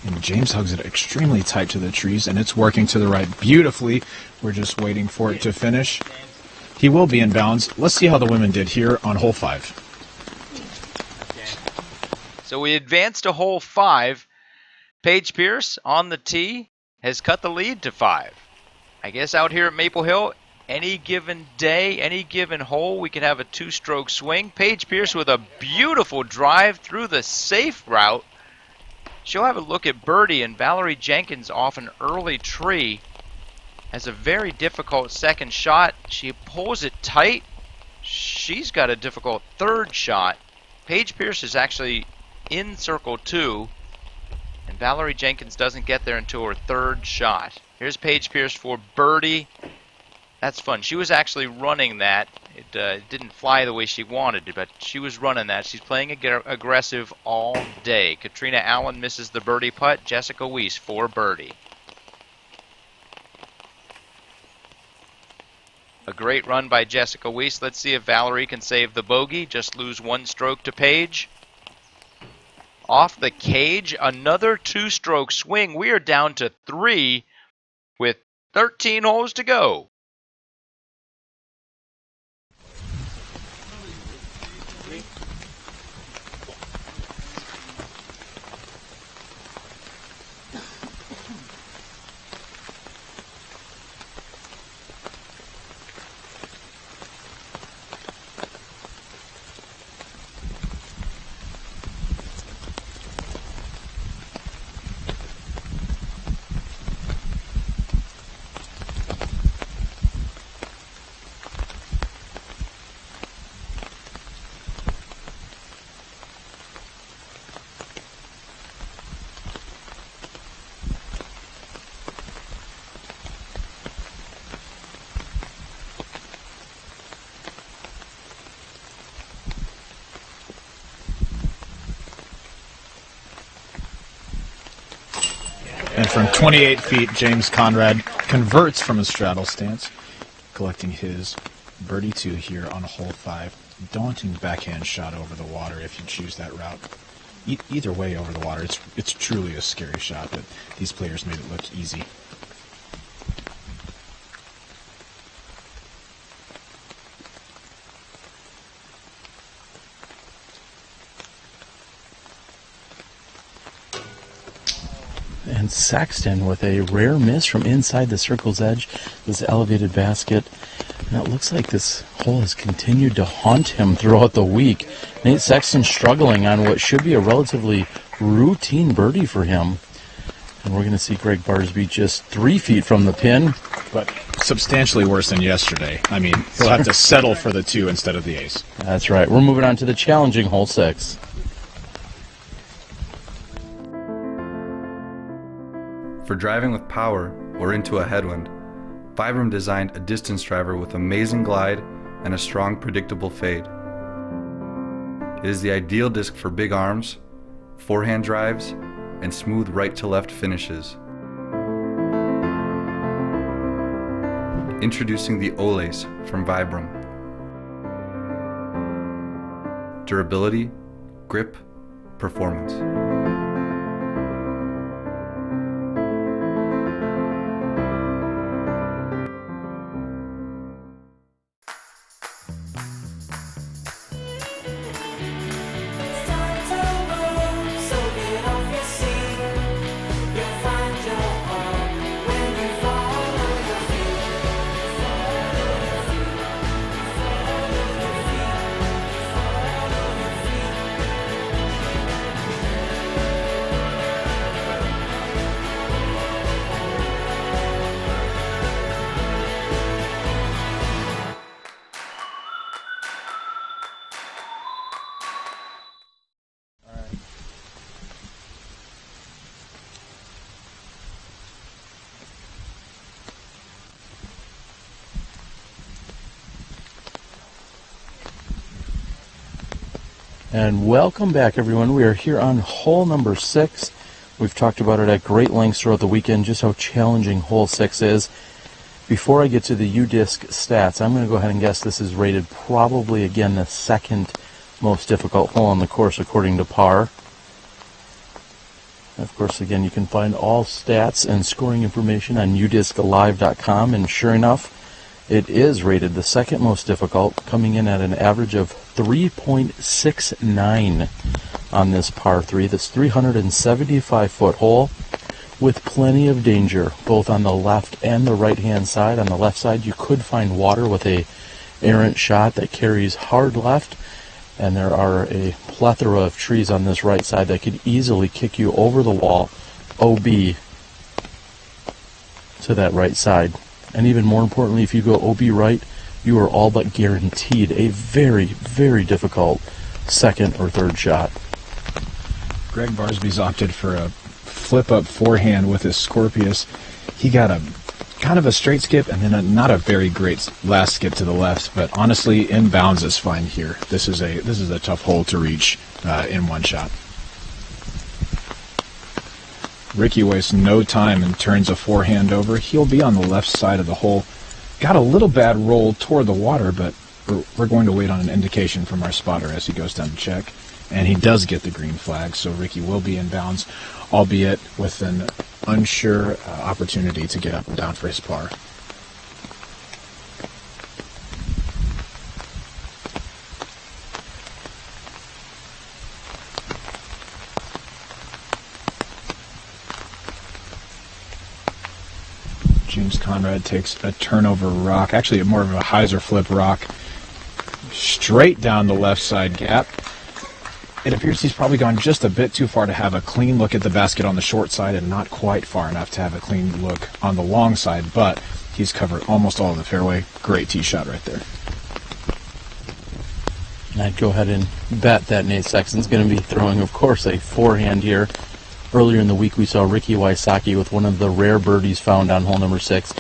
And James hugs it extremely tight to the trees, and it's working to the right beautifully. We're just waiting for it to finish. He will be in bounds. Let's see how the women did here on hole 5. So we advanced to hole 5. Paige Pierce on the tee has cut the lead to 5. I guess out here at Maple Hill, any given day, any given hole, we can have a 2-stroke swing. Paige Pierce with a beautiful drive through the safe route. She'll have a look at birdie, and Valerie Jenkins off an early tree has a very difficult second shot. She pulls it tight. She's got a difficult third shot. Paige Pierce is actually in circle 2, and Valerie Jenkins doesn't get there until her third shot. Here's Paige Pierce for birdie. That's fun. She was actually running that. It didn't fly the way she wanted it, but she was running that. She's playing aggressive all day. Katrina Allen misses the birdie putt. Jessica Weiss for birdie. A great run by Jessica Weiss. Let's see if Valerie can save the bogey. Just lose 1 stroke to Paige. Off the cage, another 2-stroke swing. We are down to 3 with 13 holes to go. And from 28 feet, James Conrad converts from his straddle stance, collecting his birdie 2 here on hole 5. Daunting backhand shot over the water if you choose that route. Either way over the water, it's truly a scary shot, but these players made it look easy. And Sexton with a rare miss from inside the circle's edge, this elevated basket. And it looks like this hole has continued to haunt him throughout the week. Nate Sexton struggling on what should be a relatively routine birdie for him. And we're going to see Gregg Barsby just 3 feet from the pin. But substantially worse than yesterday. I mean, he'll have to settle for the 2 instead of the ace. That's right. We're moving on to the challenging hole 6. For driving with power or into a headwind, Vibram designed a distance driver with amazing glide and a strong, predictable fade. It is the ideal disc for big arms, forehand drives, and smooth right-to-left finishes. Introducing the Olace from Vibram. Durability, grip, performance. And welcome back, everyone. We are here on hole number 6. We've talked about it at great lengths throughout the weekend, just how challenging hole 6 is. Before I get to the UDisc stats, I'm going to go ahead and guess this is rated probably, again, the 2nd most difficult hole on the course according to par. Of course, again, you can find all stats and scoring information on udisclive.com, and sure enough, it is rated the 2nd most difficult, coming in at an average of 3.69. on this par 3. This 375-foot hole with plenty of danger, both on the left and the right-hand side. On the left side, you could find water with a errant shot that carries hard left, and there are a plethora of trees on this right side that could easily kick you over the wall, OB, to that right side. And even more importantly, if you go OB right, you are all but guaranteed a very, very difficult second or third shot. Greg Barsby's opted for a flip-up forehand with his Scorpius. He got a kind of a straight skip and then not a very great last skip to the left, but honestly, inbounds is fine here. This is a tough hole to reach in one shot. Ricky wastes no time and turns a forehand over. He'll be on the left side of the hole. Got a little bad roll toward the water, but we're going to wait on an indication from our spotter as he goes down to check. And he does get the green flag, so Ricky will be in bounds, albeit with an unsure opportunity to get up and down for his par. James Conrad takes a turnover rock, actually more of a hyzer flip rock, straight down the left side gap. It appears he's probably gone just a bit too far to have a clean look at the basket on the short side and not quite far enough to have a clean look on the long side, but he's covered almost all of the fairway. Great tee shot right there. I'd go ahead and bet that Nate Sexton's going to be throwing, of course, a forehand here. Earlier in the week, we saw Ricky Wysocki with one of the rare birdies found on hole number 6.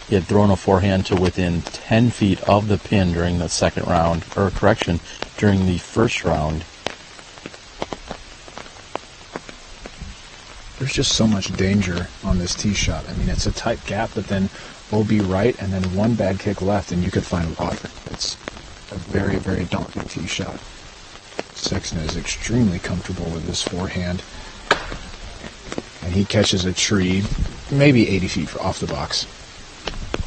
He had thrown a forehand to within 10 feet of the pin during the second round, or correction, during the first round. There's just so much danger on this tee shot. I mean, it's a tight gap, but then OB right and then one bad kick left, and you could find water. It's a very, very daunting tee shot. Sexton is extremely comfortable with this forehand, and he catches a tree maybe 80 feet off the box.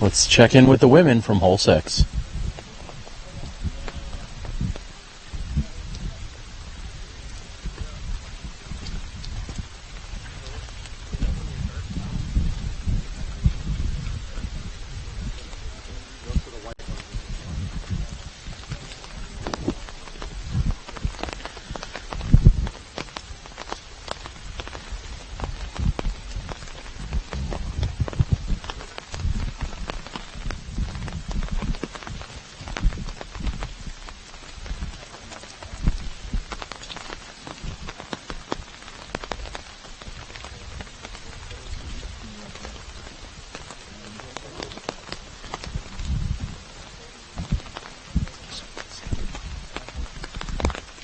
Let's check in with the women from hole 6.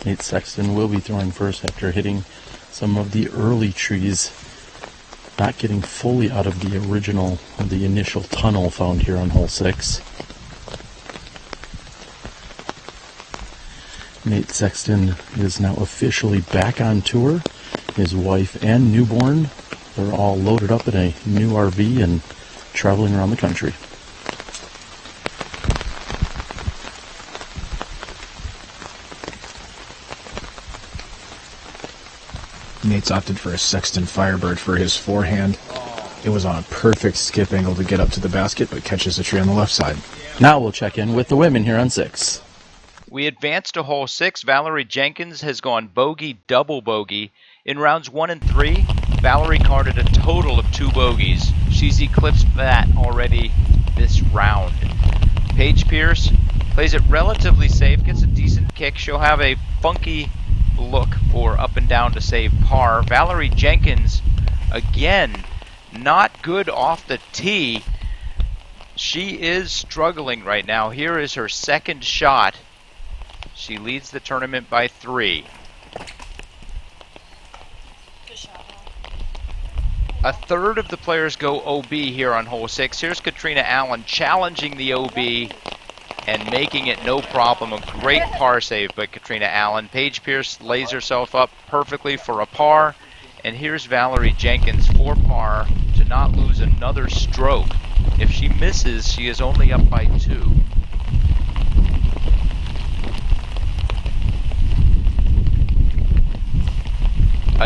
Nate Sexton will be throwing first after hitting some of the early trees, not getting fully out of the initial tunnel found here on hole 6. Nate Sexton is now officially back on tour. His wife and newborn, they're all loaded up in a new RV and traveling around the country. Nate's opted for a Sexton Firebird for his forehand. It was on a perfect skip angle to get up to the basket, but catches the tree on the left side. Now we'll check in with the women here on 6. We advance to hole 6. Valerie Jenkins has gone bogey, double bogey. In rounds 1 and 3, Valerie carded a total of 2 bogeys. She's eclipsed that already this round. Paige Pierce plays it relatively safe, gets a decent kick. She'll have a funky look for up and down to save par. Valerie Jenkins, again, not good off the tee. She is struggling right now. Here is her second shot. She leads the tournament by 3. A third of the players go OB here on hole 6. Here's Katrina Allen challenging the OB and making it no problem. A great par save by Katrina Allen. Paige Pierce lays herself up perfectly for a par. And here's Valerie Jenkins for par to not lose another stroke. If she misses, she is only up by 2.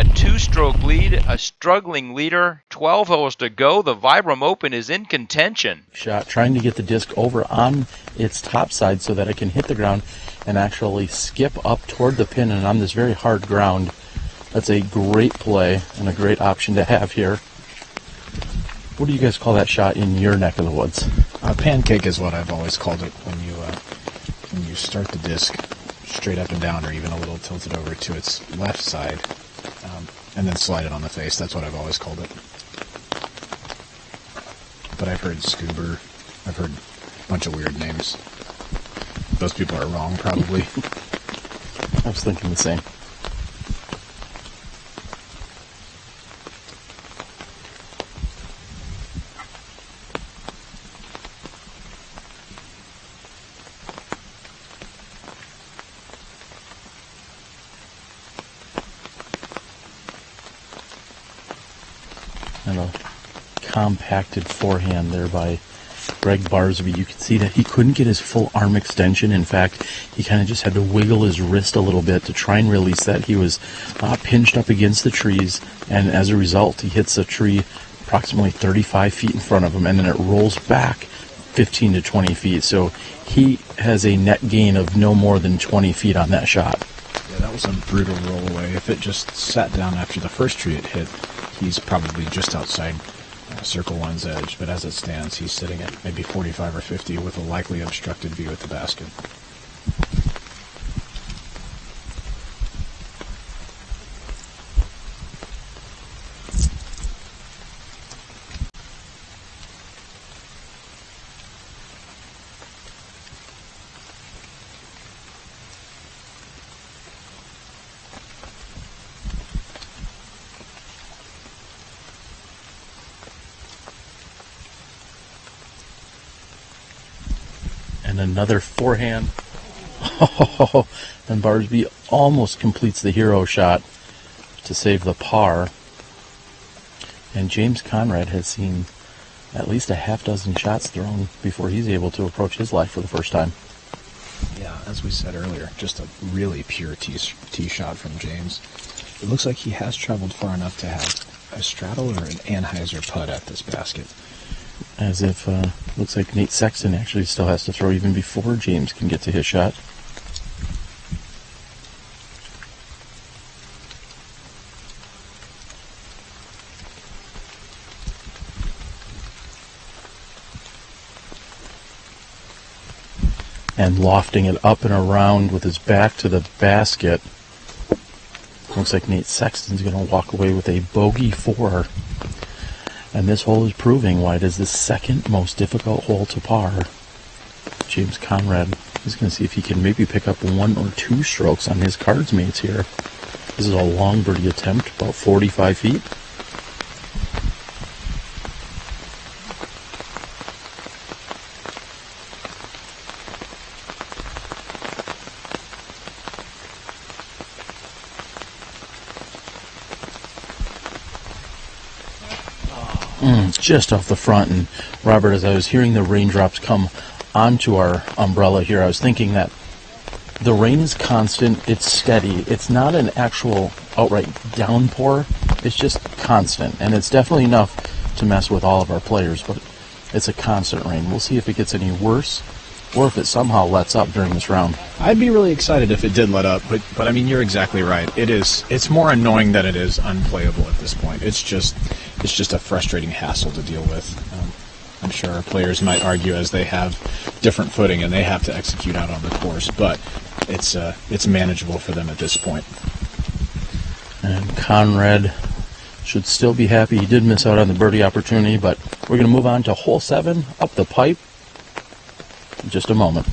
a 2-stroke lead, a struggling leader. 12 holes to go. The Vibram Open is in contention. Shot trying to get the disc over on its top side so that it can hit the ground and actually skip up toward the pin and on this very hard ground. That's a great play and a great option to have here. What do you guys call that shot in your neck of the woods? Pancake is what I've always called it when you start the disc straight up and down or even a little tilted over to its left side and then slide it on the face. That's what I've always called it. But I've heard scuba, I've heard a bunch of weird names. Those people are wrong, probably. I was thinking the same. And a compacted forehand there by Gregg Barsby. You can see that he couldn't get his full arm extension. In fact, he kind of just had to wiggle his wrist a little bit to try and release that. He was pinched up against the trees, and as a result, he hits a tree approximately 35 feet in front of him, and then it rolls back 15 to 20 feet. So he has a net gain of no more than 20 feet on that shot. Yeah, that was a brutal roll away. If it just sat down after the first tree it hit, he's probably just outside circle one's edge, but as it stands, he's sitting at maybe 45 or 50 with a likely obstructed view at the basket. And another forehand. Oh, and Barsby almost completes the hero shot to save the par. And James Conrad has seen at least a half dozen shots thrown before he's able to approach his life for the first time. Yeah, as we said earlier, just a really pure tee shot from James. It looks like he has traveled far enough to have a straddle or an Anheuser putt at this basket. As if, looks like Nate Sexton actually still has to throw even before James can get to his shot. And lofting it up and around with his back to the basket. Looks like Nate Sexton's going to walk away with a bogey 4. And this hole is proving why it is the second most difficult hole to par. James Conrad is going to see if he can maybe pick up 1 or 2 strokes on his cards mates here. This is a long birdie attempt, about 45 feet. Just off the front. And Robert, as I was hearing the raindrops come onto our umbrella here, I was thinking that the rain is constant, it's steady, it's not an actual outright downpour, it's just constant, and it's definitely enough to mess with all of our players, but it's a constant rain. We'll see if it gets any worse or if it somehow lets up during this round. I'd be really excited if it did let up, but I mean, you're exactly right. It's more annoying than it is unplayable at this point. It's just a frustrating hassle to deal with. I'm sure our players might argue as they have different footing and they have to execute out on the course, but it's manageable for them at this point. And Conrad should still be happy he did miss out on the birdie opportunity, but we're going to move on to hole 7 up the pipe in just a moment.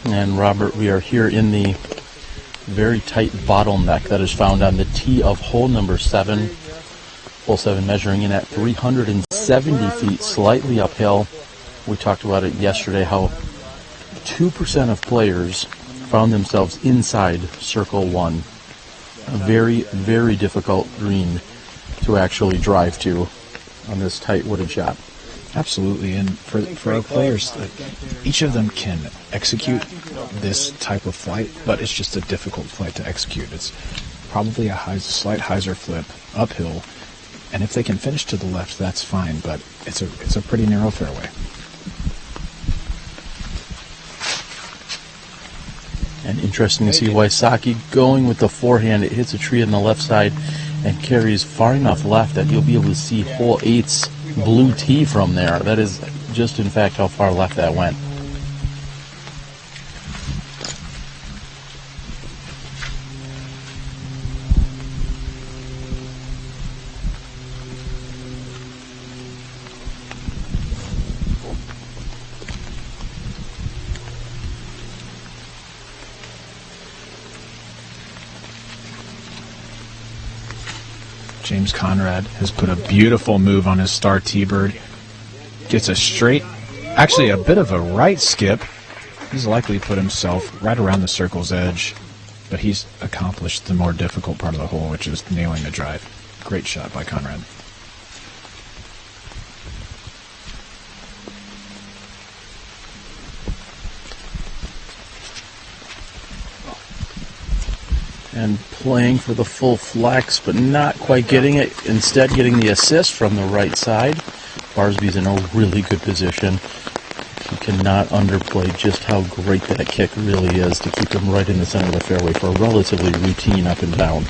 And Robert, we are here in the very tight bottleneck that is found on the tee of hole number 7. Hole 7 measuring in at 370 feet, slightly uphill. We talked about it yesterday, how 2% of players found themselves inside Circle 1. A very, very difficult green to actually drive to on this tight wooded shot. Absolutely, and for our players, each of them can execute this type of flight, but it's just a difficult flight to execute. It's probably a slight hyzer flip uphill, and if they can finish to the left, that's fine, but it's a pretty narrow fairway. And interesting to see Wysocki going with the forehand. It hits a tree on the left side and carries far enough left that you'll be able to see hole 8's blue tee from there. That is just in fact how far left that went. James Conrad has put a beautiful move on his star T-bird. Gets a straight, actually a bit of a right skip. He's likely put himself right around the circle's edge, but he's accomplished the more difficult part of the hole, which is nailing the drive. Great shot by Conrad. And playing for the full flex, but not quite getting it. Instead, getting the assist from the right side. Barsby's in a really good position. You cannot underplay just how great that kick really is to keep him right in the center of the fairway for a relatively routine up and down.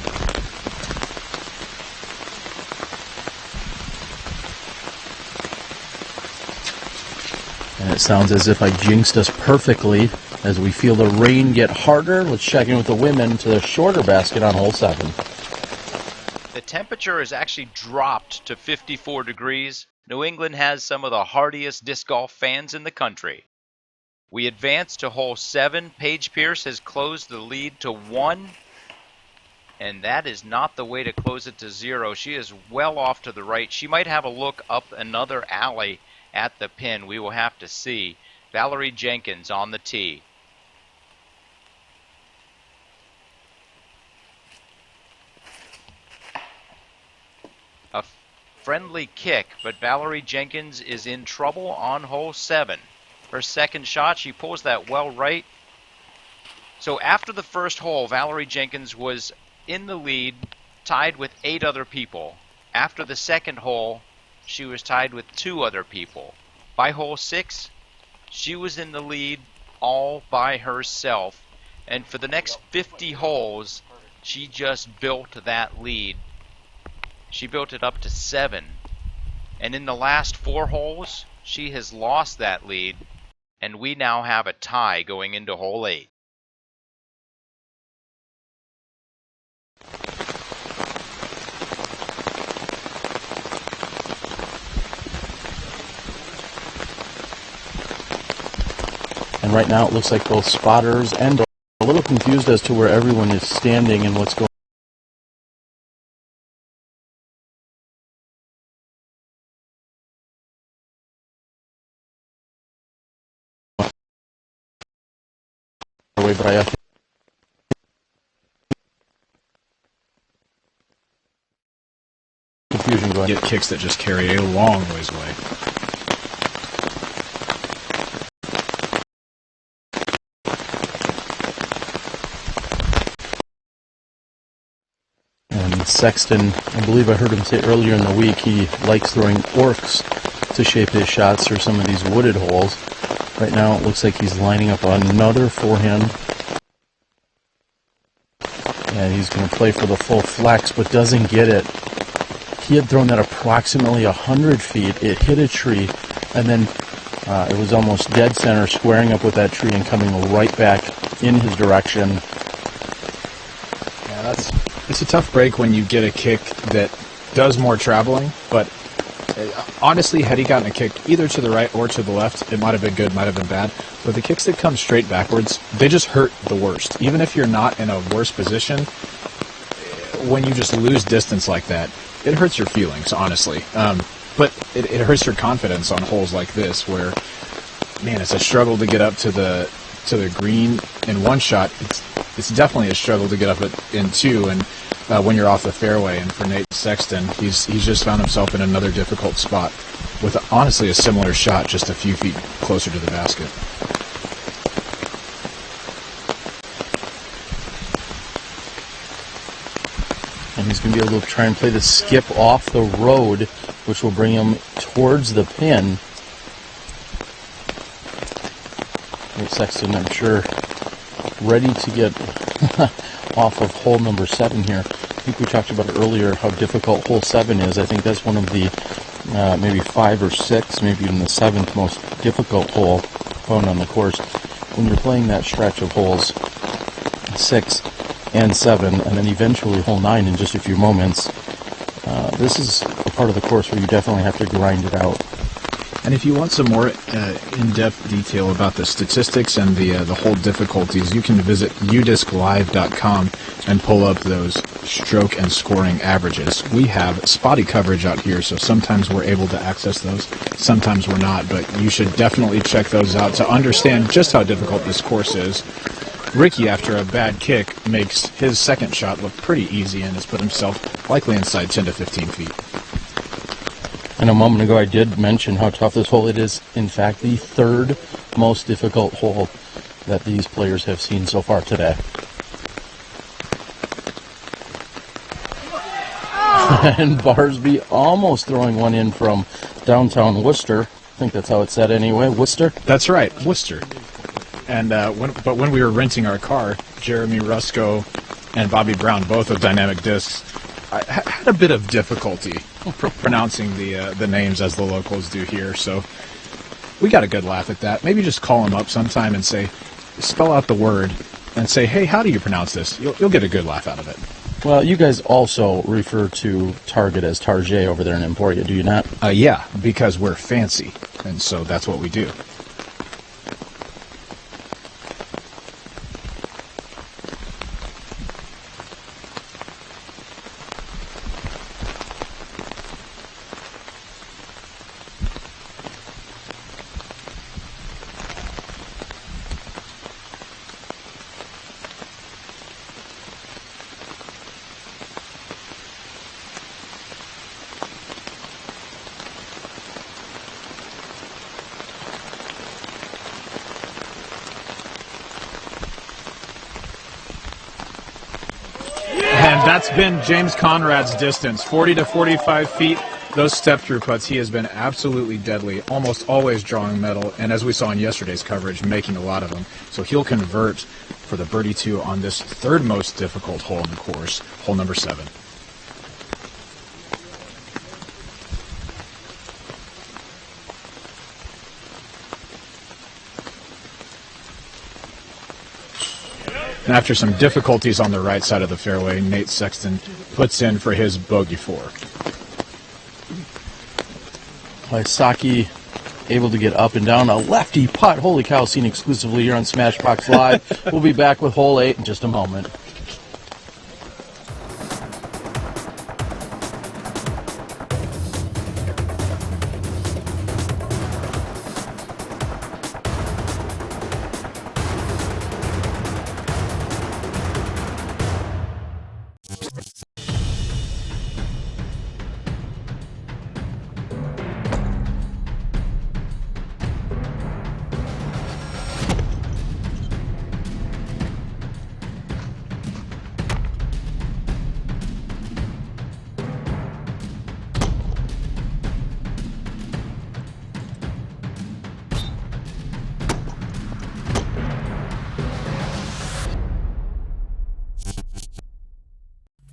And it sounds as if I jinxed us perfectly. As we feel the rain get harder, let's check in with the women to the shorter basket on hole 7. The temperature has actually dropped to 54 degrees. New England has some of the hardiest disc golf fans in the country. We advance to hole 7. Paige Pierce has closed the lead to 1. And that is not the way to close it to 0. She is well off to the right. She might have a look up another alley at the pin. We will have to see. Valerie Jenkins on the tee. A friendly kick, but Valerie Jenkins is in trouble on hole 7. Her second shot, she pulls that well right. So after the first hole, Valerie Jenkins was in the lead, tied with 8 other people. After the second hole, she was tied with 2 other people. By hole 6, she was in the lead all by herself. And for the next 50 holes, she just built that lead. She built it up to 7. And in the last 4 holes, she has lost that lead. And we now have a tie going into hole 8. And right now it looks like both spotters and a little confused as to where everyone is standing and what's going on. But I confusion going. Get kicks that just carry a long ways away. Sexton, I believe I heard him say earlier in the week, he likes throwing orcs to shape his shots through some of these wooded holes. Right now it looks like he's lining up another forehand. And he's going to play for the full flex, but doesn't get it. He had thrown that approximately 100 feet. It hit a tree, and then it was almost dead center, squaring up with that tree and coming right back in his direction. Yeah, it's a tough break when you get a kick that does more traveling, but Honestly, had he gotten a kick either to the right or to the left, it might have been good, might have been bad. But the kicks that come straight backwards, they just hurt the worst. Even if you're not in a worse position, when you just lose distance like that, it hurts your feelings, honestly. But it hurts your confidence on holes like this, where, man, it's a struggle to get up to the green in one shot. It's definitely a struggle to get up in two, and when you're off the fairway. And for Nate Sexton, he's just found himself in another difficult spot with honestly a similar shot, just a few feet closer to the basket. And he's going to be able to try and play the skip off the road, which will bring him towards the pin. Nate Sexton, I'm sure, ready to get off of hole number 7 here. I think we talked about it earlier, how difficult hole 7 is. I think that's one of the maybe 5 or 6, maybe even the 7th most difficult hole found on the course. When you're playing that stretch of holes 6 and 7, and then eventually hole 9 in just a few moments, this is a part of the course where you definitely have to grind it out. And if you want some more in-depth detail about the statistics and the hole difficulties, you can visit udisclive.com and pull up those stroke and scoring averages. We have spotty coverage out here, so sometimes we're able to access those, sometimes we're not, but you should definitely check those out to understand just how difficult this course is. Ricky, after a bad kick, makes his second shot look pretty easy and has put himself likely inside 10 to 15 feet. And a moment ago I did mention how tough this hole it is. In fact, the 3rd most difficult hole that these players have seen so far today. And Barsby almost throwing one in from downtown Worcester. I think that's how it's said anyway. Worcester? That's right, Worcester. And when we were renting our car, Jeremy Rusko and Bobby Brown, both of Dynamic Discs, I had a bit of difficulty pronouncing the names as the locals do here, so we got a good laugh at that. Maybe just call them up sometime and say, spell out the word, and say, hey, how do you pronounce this? You'll get a good laugh out of it. Well, you guys also refer to Target as Target over there in Emporia, do you not? Yeah, because we're fancy, and so that's what we do. And that's been James Conrad's distance, 40 to 45 feet. Those step-through putts, he has been absolutely deadly, almost always drawing metal, and as we saw in yesterday's coverage, making a lot of them. So he'll convert for the birdie 2 on this 3rd most difficult hole in the course, hole number 7. And after some difficulties on the right side of the fairway, Nate Sexton puts in for his bogey 4. Wysocki able to get up and down a lefty putt. Holy cow, seen exclusively here on Smashbox Live. We'll be back with hole 8 in just a moment.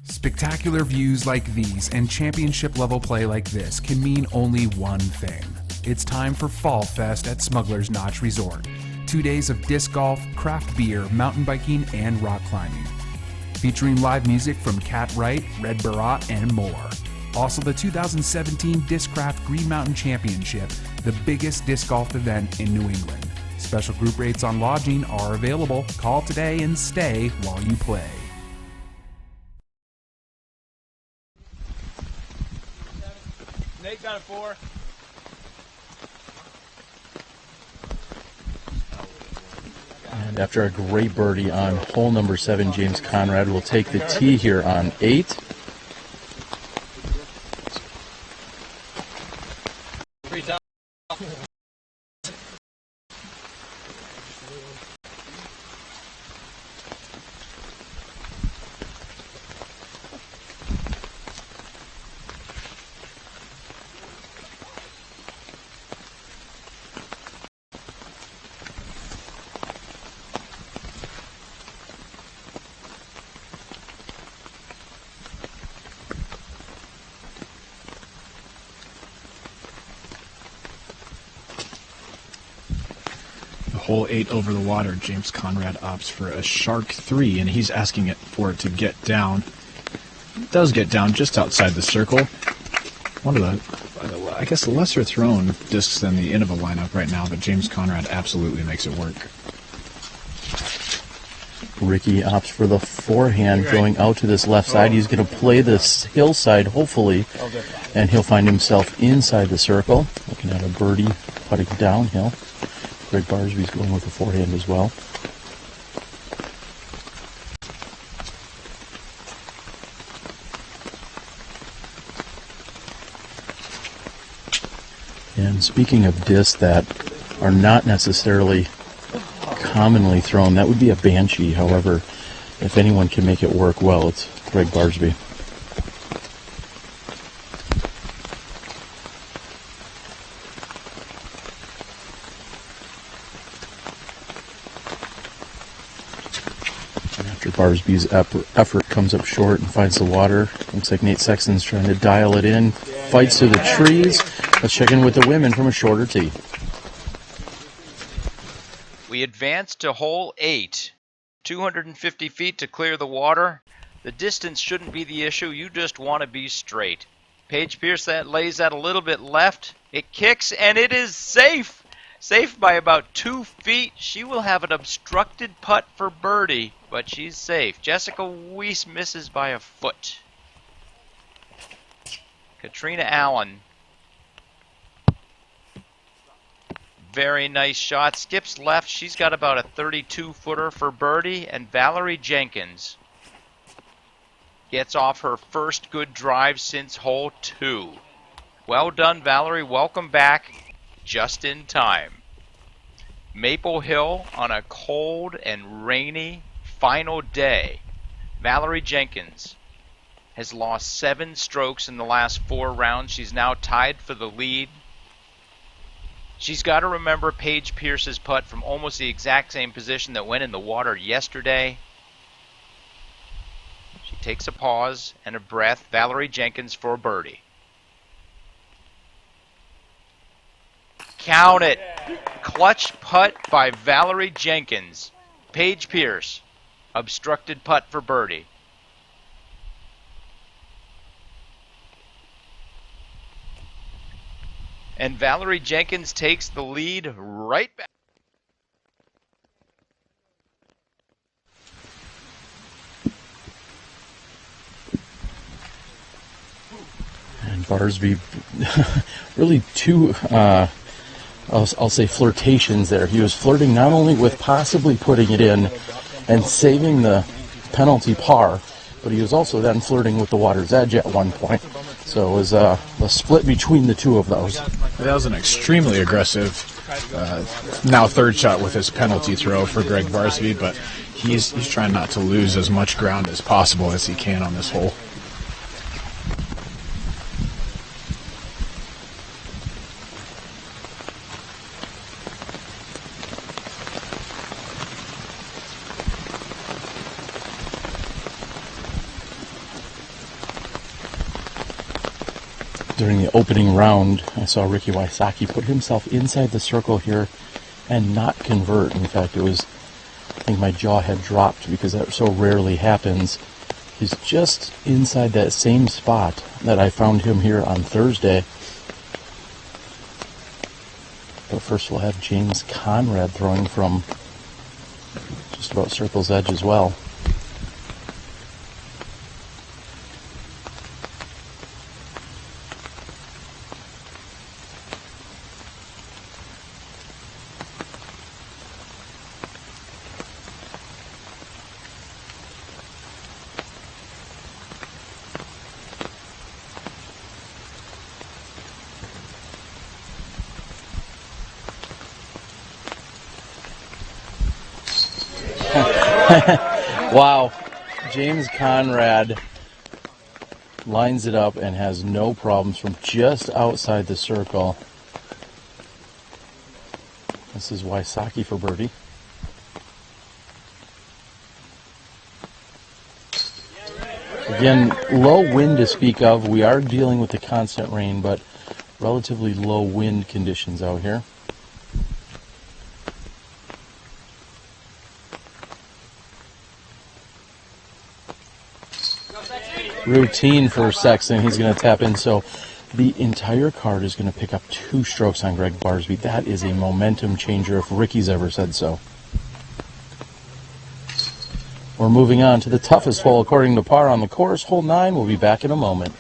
Spectacular views like these and championship-level play like this can mean only one thing. It's time for Fall Fest at Smuggler's Notch Resort. 2 days of disc golf, craft beer, mountain biking, and rock climbing. Featuring live music from Cat Wright, Red Barat, and more. Also the 2017 Discraft Green Mountain Championship, the biggest disc golf event in New England. Special group rates on lodging are available. Call today and stay while you play. Nate got a 4. And after a great birdie on hole number 7, James Conrad will take the tee here on 8. Hole 8 over the water, James Conrad opts for a shark 3, and he's asking it for it to get down. It does get down just outside the circle. One of the, I guess, lesser thrown discs than the Innova lineup right now, but James Conrad absolutely makes it work. Ricky opts for the forehand going out to this left side. He's going to play this hillside, hopefully, and he'll find himself inside the circle. Looking at a birdie putting downhill. Gregg Barsby's going with the forehand as well. And speaking of discs that are not necessarily commonly thrown, that would be a Banshee. However, if anyone can make it work well, it's Gregg Barsby. Barsby's effort comes up short and finds the water. Looks like Nate Sexton's trying to dial it in. Fights to the trees. Let's check in with the women from a shorter tee. We advance to hole 8. 250 feet to clear the water. The distance shouldn't be the issue. You just want to be straight. Paige Pierce lays that a little bit left. It kicks and it is safe. Safe by about 2 feet. She will have an obstructed putt for birdie, but she's safe. Jessica Weiss misses by a foot. Katrina Allen. Very nice shot. Skips left. She's got about a 32-footer for birdie. And Valerie Jenkins gets off her first good drive since hole 2. Well done, Valerie. Welcome back. Just in time. Maple Hill on a cold and rainy final day. Valerie Jenkins has lost 7 strokes in the last 4 rounds. She's now tied for the lead. She's got to remember Paige Pierce's putt from almost the exact same position that went in the water yesterday. She takes a pause and a breath. Valerie Jenkins for birdie. Count it. Clutch putt by Valerie Jenkins. Paige Pierce. Obstructed putt for birdie. And Valerie Jenkins takes the lead right back. And Barsby, really two, I'll say flirtations there. He was flirting not only with possibly putting it in and saving the penalty par, but he was also then flirting with the water's edge at one point. So it was a split between the two of those. That was an extremely aggressive, now third shot with his penalty throw for Gregg Barsby, but he's trying not to lose as much ground as possible as he can on this hole. During the opening round, I saw Ricky Wysocki put himself inside the circle here and not convert. In fact, I think my jaw had dropped because that so rarely happens. He's just inside that same spot that I found him here on Thursday. But first we'll have James Conrad throwing from just about circle's edge as well. Wow, James Conrad lines it up and has no problems from just outside the circle. This is Wysocki for birdie. Again, low wind to speak of. We are dealing with the constant rain, but relatively low wind conditions out here. Routine for Sexton. He's going to tap in, so the entire card is going to pick up 2 strokes on Gregg Barsby. That is a momentum changer if Ricky's ever said so. We're moving on to the toughest hole according to par on the course, hole 9. We'll be back in a moment.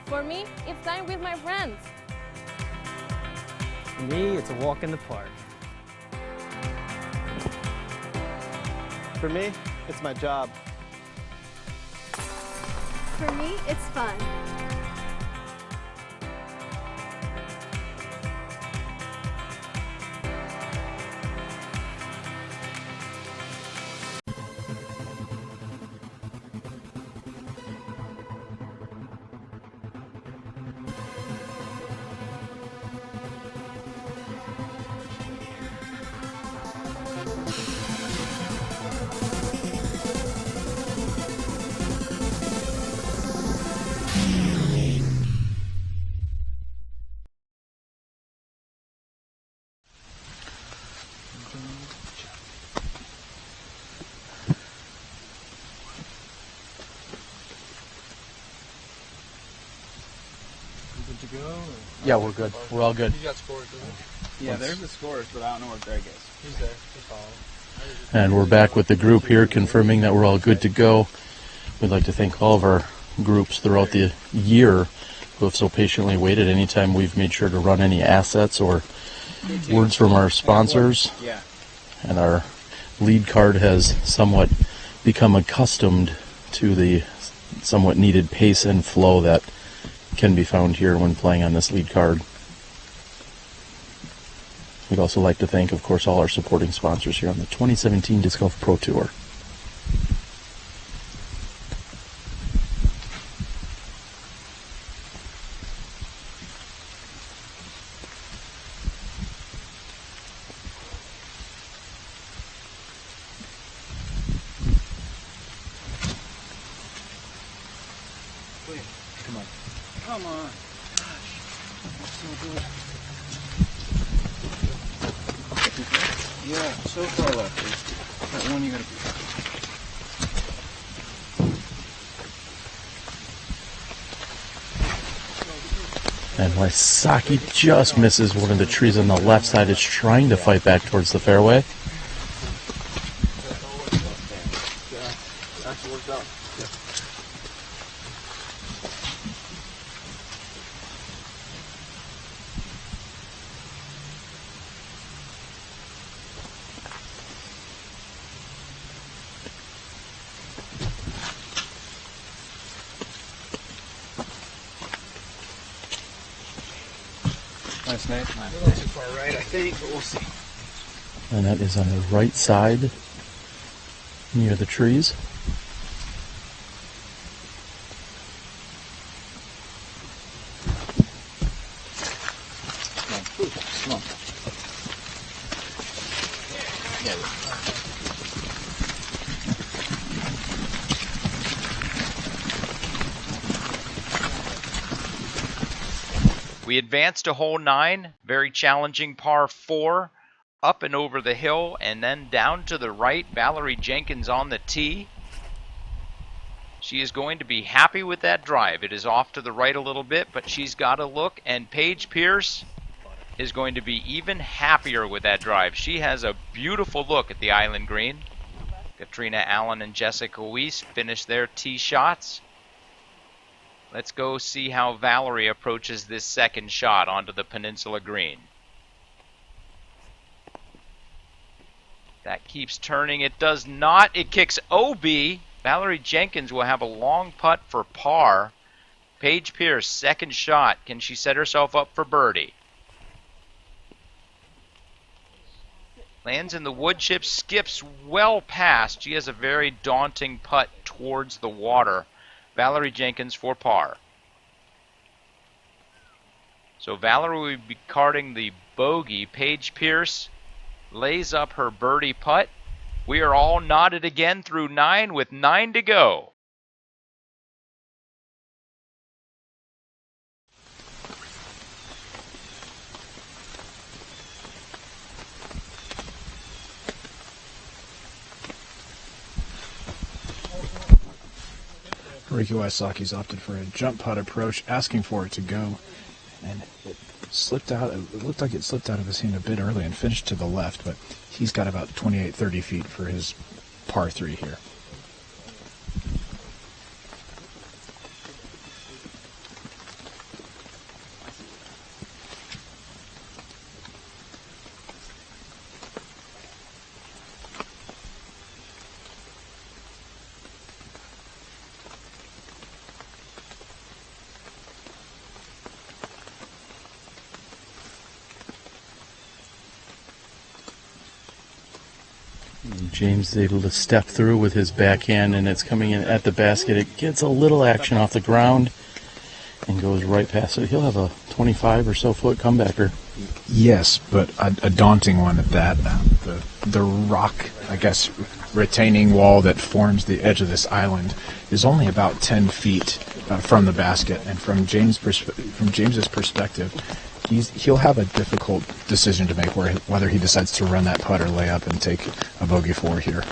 For me, it's time with my friends. For me, it's a walk in the park. For me, it's my job. For me, it's fun. To go? Yeah, we're good. We're all good. You got scores, doesn't he? Yeah, there's the scores, but I don't know where Gregg is. He's there. Just follow. And we're back with the group here, confirming that we're all good to go. We'd like to thank all of our groups throughout the year who have so patiently waited anytime we've made sure to run any assets or words from our sponsors. Yeah. And our lead card has somewhat become accustomed to the somewhat needed pace and flow that can be found here when playing on this lead card. We'd also like to thank, of course, all our supporting sponsors here on the 2017 Disc Golf Pro Tour. Come on. Come on. Gosh. That's so good. Yeah, so far left. That one you gotta And Wysocki just misses one of the trees on the left side. It's trying to fight back towards the fairway. actually worked out. Yeah. Nice, Nate. A little too far right, I think, but we'll see. And that is on the right side, near the trees. Come on. We advanced to hole 9, very challenging par 4. up and over the hill, and then down to the right. Valerie Jenkins on the tee. She is going to be happy with that drive. It is off to the right a little bit, but she's got to look, and Paige Pierce is going to be even happier with that drive. She has a beautiful look at the island green. Katrina Allen and Jessica Weiss finish their tee shots. Let's go see how Valerie approaches this second shot onto the Peninsula green. That keeps turning. It does not. It kicks OB. Valerie Jenkins will have a long putt for par. Paige Pierce, second shot. Can she set herself up for birdie? Lands in the wood chip, skips well past. She has a very daunting putt towards the water. Valerie Jenkins for par. So Valerie will be carding the bogey. Paige Pierce lays up her birdie putt. We are all knotted again through 9 with 9 to go. Ricky Wysocki's opted for a jump putt approach, asking for it to go, and it slipped out. It looked like it slipped out of his hand a bit early and finished to the left, but he's got about 28-30 feet for his par 3 here. James is able to step through with his backhand, and it's coming in at the basket. It gets a little action off the ground and goes right past it. He'll have a 25 or so foot comebacker. Yes, but a daunting one at that. The rock, I guess, retaining wall that forms the edge of this island is only about 10 feet from the basket, and from James's perspective, he'll have a difficult decision to make whether he decides to run that putt or lay up and take a bogey 4 here.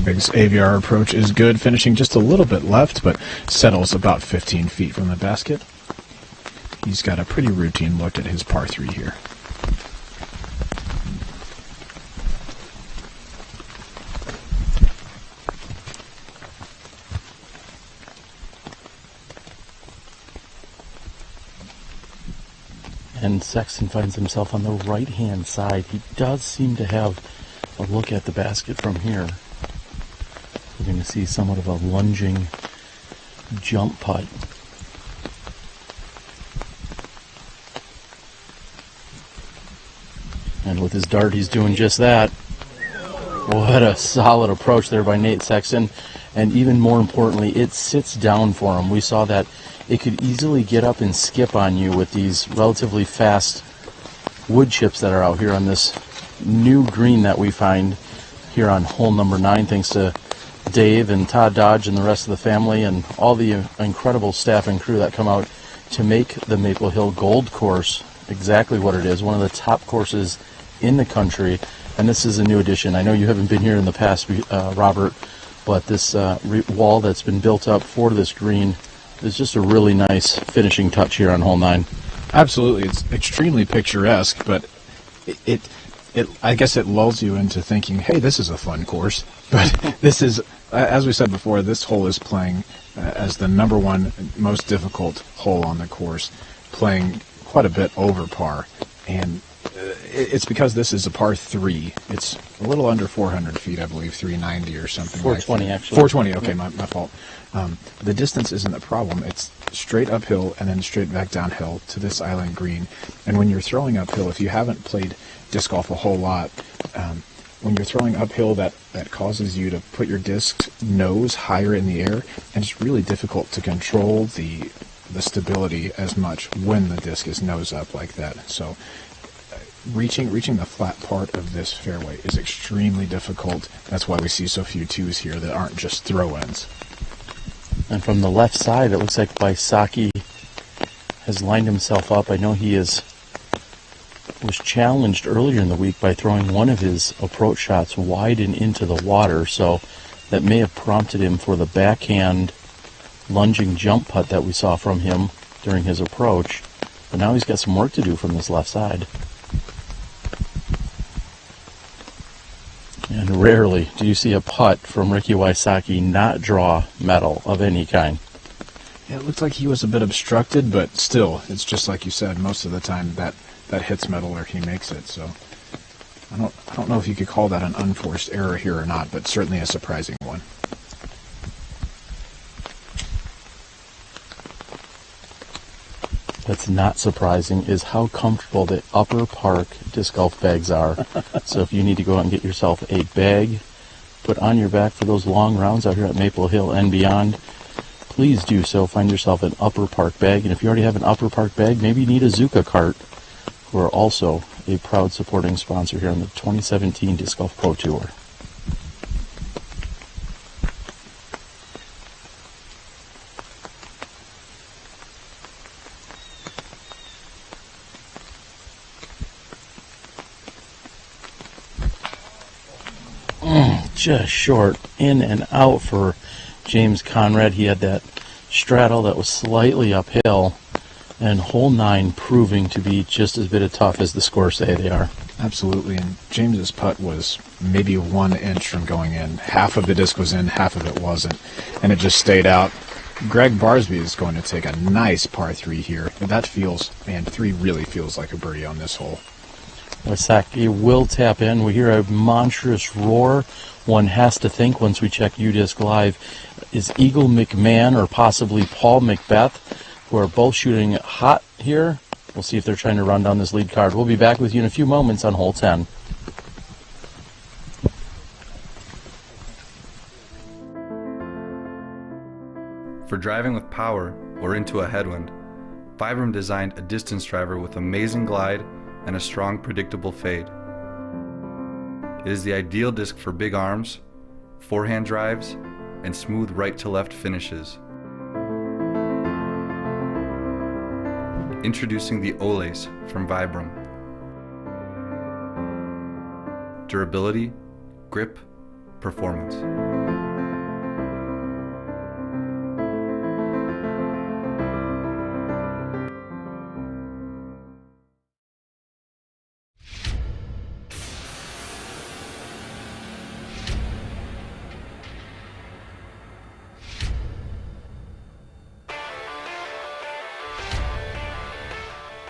Gregg's AVR approach is good, finishing just a little bit left, but settles about 15 feet from the basket. He's got a pretty routine look at his par 3 here. And Sexton finds himself on the right-hand side. He does seem to have a look at the basket from here. We're going to see somewhat of a lunging jump putt. And with his dart, he's doing just that. What a solid approach there by Nate Sexton. And even more importantly, it sits down for him. We saw that it could easily get up and skip on you with these relatively fast wood chips that are out here on this new green that we find here on hole number 9, thanks to Dave and Todd Dodge and the rest of the family and all the incredible staff and crew that come out to make the Maple Hill Gold Course exactly what it is, one of the top courses in the country. And this is a new addition. I know you haven't been here in the past, Robert, but this wall that's been built up for this green is just a really nice finishing touch here on hole 9. Absolutely. It's extremely picturesque, but I guess it lulls you into thinking, hey, this is a fun course. But this is, as we said before, this hole is playing as the number 1 most difficult hole on the course, playing quite a bit over par. And it's because this is a par 3. It's a little under 400 feet, I believe, 390 or something. 420, actually. 420, okay, my fault. The distance isn't a problem. It's straight uphill and then straight back downhill to this island green. And when you're throwing uphill, if you haven't played disc golf a whole lot, when you're throwing uphill, that causes you to put your disc nose higher in the air, and it's really difficult to control the stability as much when the disc is nose up like that. So reaching the flat part of this fairway is extremely difficult. That's why we see so few twos here that aren't just throw-ins. And from the left side, it looks like Wysocki has lined himself up. I know he was challenged earlier in the week by throwing one of his approach shots wide and into the water, so that may have prompted him for the backhand lunging jump putt that we saw from him during his approach. But now he's got some work to do from this left side. And rarely do you see a putt from Ricky Wysocki not draw metal of any kind. Yeah, it looked like he was a bit obstructed, but still, it's just like you said, most of the time that hits metal where he makes it. So I don't know if you could call that an unforced error here or not, but certainly a surprising one. What's not surprising is how comfortable the upper park disc golf bags are. So if you need to go out and get yourself a bag, put on your back for those long rounds out here at Maple Hill and beyond, please do so. Find yourself an upper park bag. And if you already have an upper park bag, maybe you need a Zuka cart, who are also a proud supporting sponsor here on the 2017 Disc Golf Pro Tour. Just short, in and out for James Conrad. He had that straddle that was slightly uphill, and hole 9 proving to be just as bit of tough as the scores say they are. Absolutely, and James's putt was maybe 1 inch from going in. Half of the disc was in, half of it wasn't, and it just stayed out. Gregg Barsby is going to take a nice par 3 here. That feels, man, 3 really feels like a birdie on this hole. Wysocki will tap in. We hear a monstrous roar. One has to think once we check UDisc Live, is Eagle McMahon or possibly Paul Macbeth, who are both shooting hot here. We'll see if they're trying to run down this lead card. We'll be back with you in a few moments on hole 10. For driving with power or into a headwind, Vibram designed a distance driver with amazing glide and a strong, predictable fade. It is the ideal disc for big arms, forehand drives, and smooth right-to-left finishes. Introducing the Olace from Vibram. Durability, grip, performance.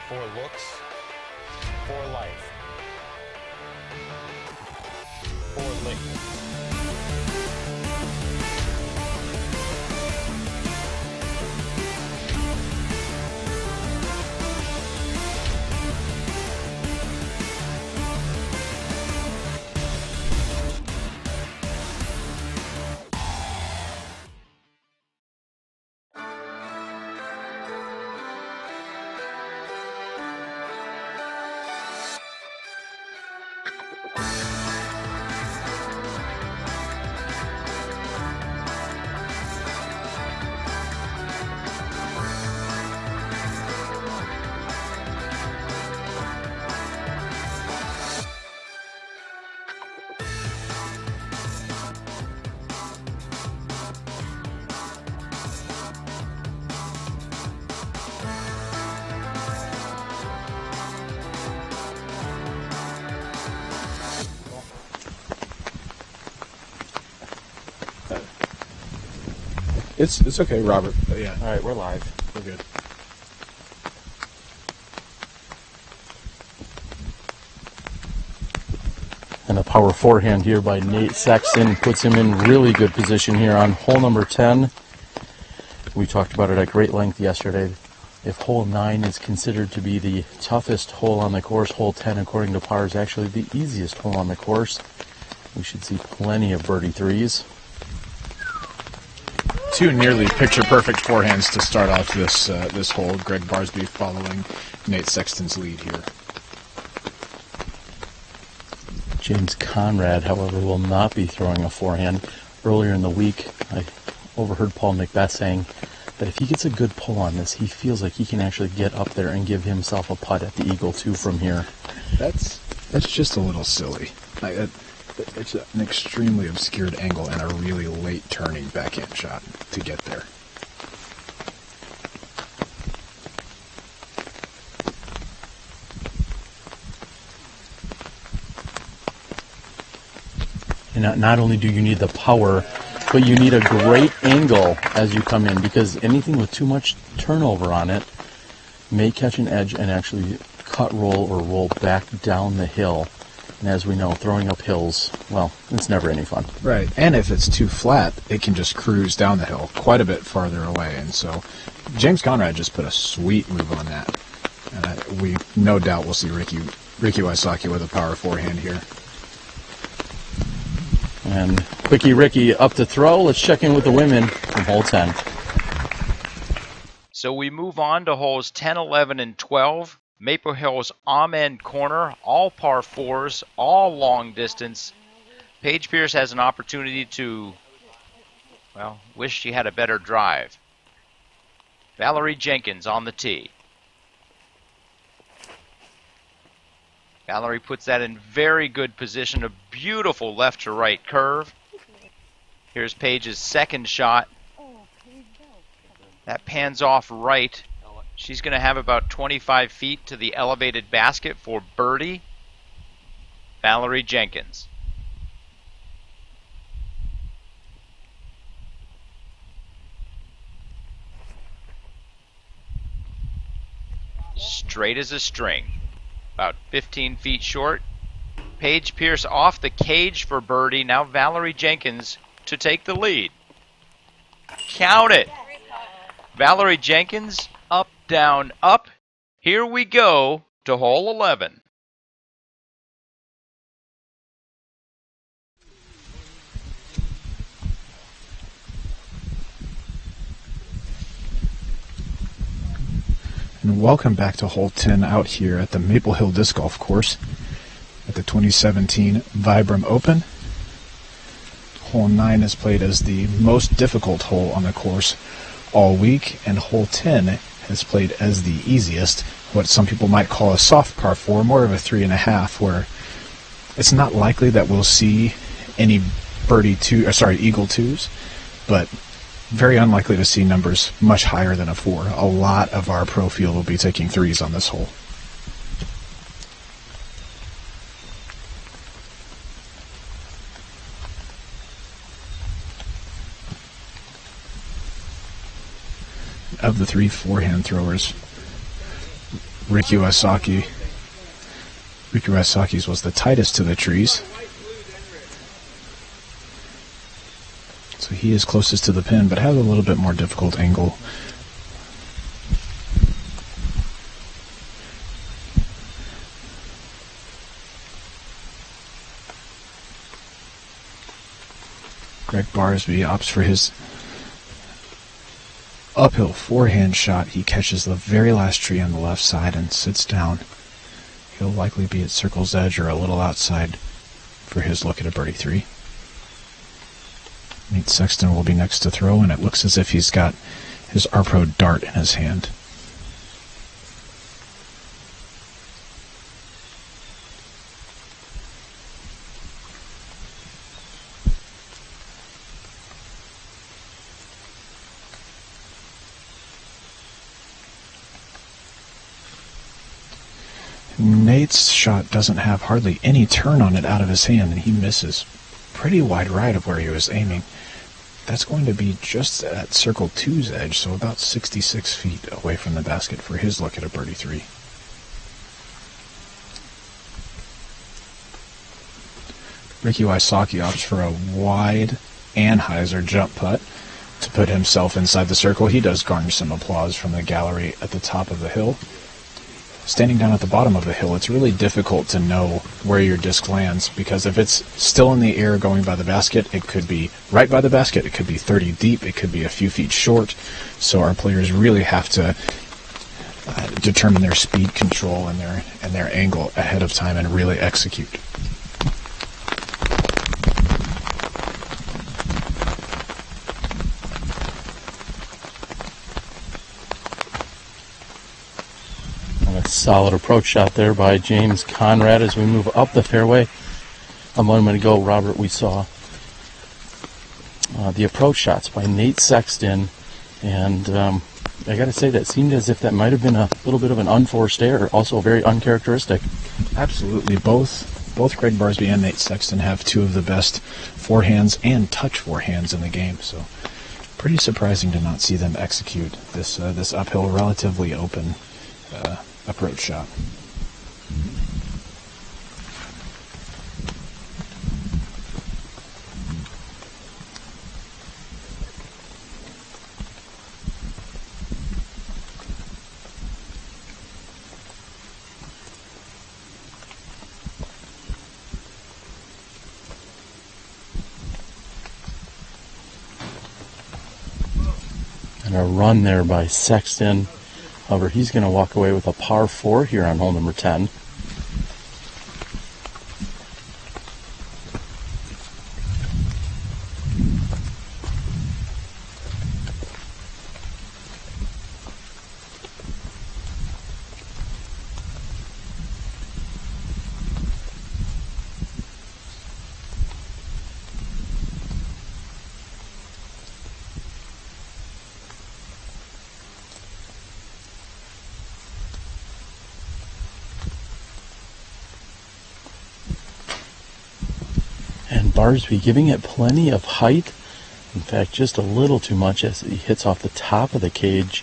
For looks, for life, for length. It's okay, Robert. Yeah. All right, we're live. We're good. And a power forehand here by Nate Sexton puts him in really good position here on hole number 10. We talked about it at great length yesterday. If hole 9 is considered to be the toughest hole on the course, hole 10, according to par, is actually the easiest hole on the course. We should see plenty of birdie threes. Two nearly picture-perfect forehands to start off this hole. Gregg Barsby following Nate Sexton's lead here. James Conrad, however, will not be throwing a forehand. Earlier in the week, I overheard Paul Macbeth saying that if he gets a good pull on this, he feels like he can actually get up there and give himself a putt at the Eagle 2 from here. That's just a little silly. It's an extremely obscured angle and a really late turning backhand shot to get there. And not only do you need the power, but you need a great angle as you come in, because anything with too much turnover on it may catch an edge and actually cut roll or roll back down the hill. And as we know, throwing up hills, well, it's never any fun. Right, and if it's too flat, it can just cruise down the hill quite a bit farther away. And so James Conrad just put a sweet move on that. And we no doubt will see Ricky Wysocki with a power forehand here. And Quickie Ricky up to throw. Let's check in with the women from hole 10. So we move on to holes 10, 11, and 12. Maple Hill's Amen Corner, all par 4s, all long distance. Paige Pierce has an opportunity to, well, wish she had a better drive. Valerie Jenkins on the tee. Valerie puts that in very good position, a beautiful left to right curve. Here's Paige's second shot. That pans off right. She's going to have about 25 feet to the elevated basket for birdie. Valerie Jenkins. Straight as a string. About 15 feet short. Paige Pierce off the cage for birdie. Now Valerie Jenkins to take the lead. Count it. Valerie Jenkins, up, down, up. Here we go to hole 11. And welcome back to hole 10 out here at the Maple Hill Disc Golf Course at the 2017 Vibram Open. Hole 9 is played as the most difficult hole on the course all week, and hole 10 has played as the easiest, what some people might call a soft par 4, more of a 3.5, where it's not likely that we'll see any Eagle 2s, but very unlikely to see numbers much higher than a 4. A lot of our pro field will be taking 3s on this hole. Of the 3 forehand throwers, Ricky Wysocki's was the tightest to the trees. So he is closest to the pin, but has a little bit more difficult angle. Gregg Barsby opts for his uphill forehand shot. He catches the very last tree on the left side and sits down. He'll likely be at circle's edge or a little outside for his look at a birdie 3. Nate Sexton will be next to throw, and it looks as if he's got his R-Pro dart in his hand. Nate's shot doesn't have hardly any turn on it out of his hand, and he misses pretty wide right of where he was aiming. That's going to be just at circle 2's edge, so about 66 feet away from the basket for his look at a birdie 3. Ricky Wysocki opts for a wide Anheuser jump putt. to put himself inside the circle. He does garner some applause from the gallery at the top of the hill. Standing down at the bottom of the hill, it's really difficult to know where your disc lands, because if it's still in the air going by the basket, it could be right by the basket, it could be 30 deep, it could be a few feet short. So our players really have to determine their speed control and their angle ahead of time and really execute. Solid approach shot there by James Conrad as we move up the fairway. A moment ago, Robert, we saw the approach shots by Nate Sexton, and I got to say that seemed as if that might have been a little bit of an unforced error, also very uncharacteristic. Absolutely. Both Gregg Barsby and Nate Sexton have two of the best forehands and touch forehands in the game, so pretty surprising to not see them execute this uphill, relatively open approach shot. And a run there by Sexton. However, he's going to walk away with a par 4 here on hole number 10. Barsby giving it plenty of height. In fact, just a little too much as he hits off the top of the cage.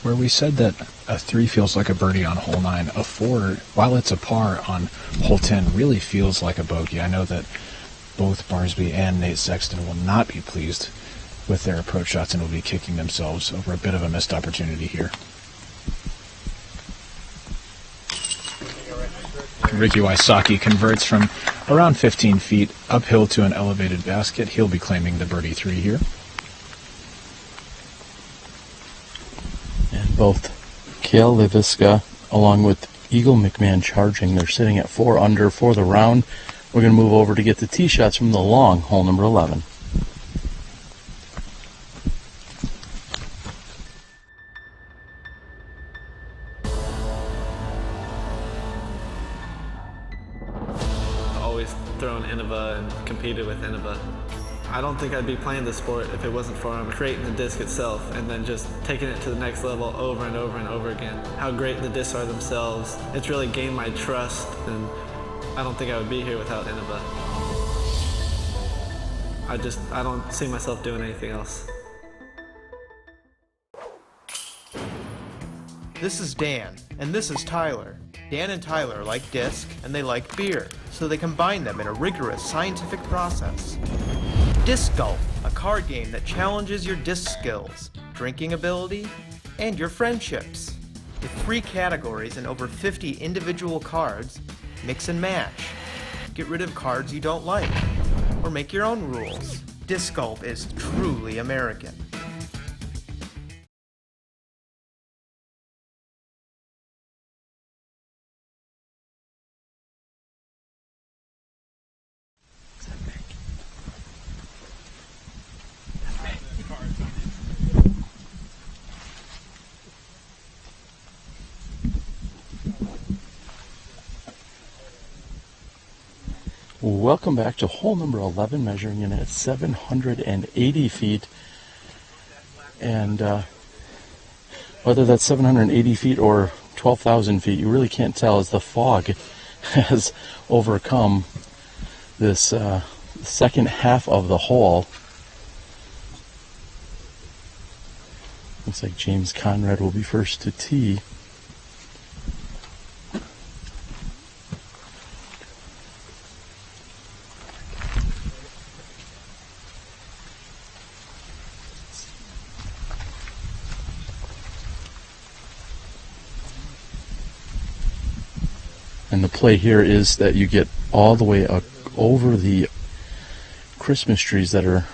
Where we said that a 3 feels like a birdie on hole 9, a 4, while it's a par on hole 10, really feels like a bogey. I know that both Barsby and Nate Sexton will not be pleased with their approach shots and will be kicking themselves over a bit of a missed opportunity here. Ricky Wysocki converts from around 15 feet uphill to an elevated basket. He'll be claiming the birdie 3 here. And both Kale Leviska along with Eagle McMahon charging. They're sitting at 4 under for the round. We're going to move over to get the tee shots from the long, hole number 11. Thrown Innova and competed with Innova. I don't think I'd be playing the sport if it wasn't for creating the disc itself and then just taking it to the next level over and over and over again. How great the discs are themselves. It's really gained my trust, and I don't think I would be here without Innova. I don't see myself doing anything else. This is Dan, and this is Tyler. Dan and Tyler like disc, and they like beer, so they combine them in a rigorous scientific process. Disc Golf, a card game that challenges your disc skills, drinking ability, and your friendships. With 3 categories and over 50 individual cards, mix and match. Get rid of cards you don't like, or make your own rules. Disc Golf is truly American. Welcome back to hole number 11, measuring in at 780 feet. And whether that's 780 feet or 12,000 feet, you really can't tell as the fog has overcome this second half of the hole. Looks like James Conrad will be first to tee. And the play here is that you get all the way over the Christmas trees that are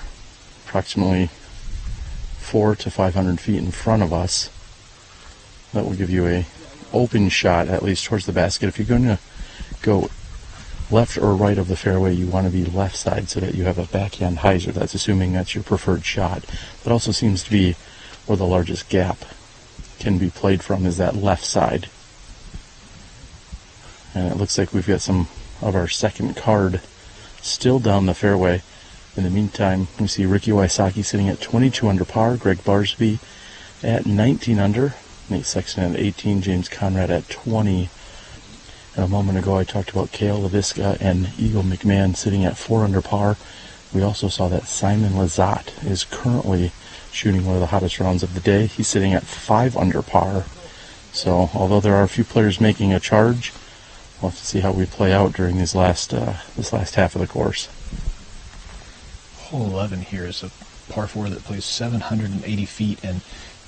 approximately 400 to 500 feet in front of us. That will give you a open shot, at least towards the basket. If you're going to go left or right of the fairway, you want to be left side so that you have a backhand hyzer. That's assuming that's your preferred shot. That also seems to be where the largest gap can be played from, is that left side. And it looks like we've got some of our second card still down the fairway. In the meantime, we see Ricky Wysocki sitting at 22 under par, Greg Barsby at 19 under, Nate Sexton at 18, James Conrad at 20. And a moment ago I talked about Cale LaVisca and Eagle McMahon sitting at 4 under par. We also saw that Simon Lizotte is currently shooting one of the hottest rounds of the day. He's sitting at 5 under par. So although there are a few players making a charge, we'll have to see how we play out during this last half of the course. Hole 11 here is a par 4 that plays 780 feet, and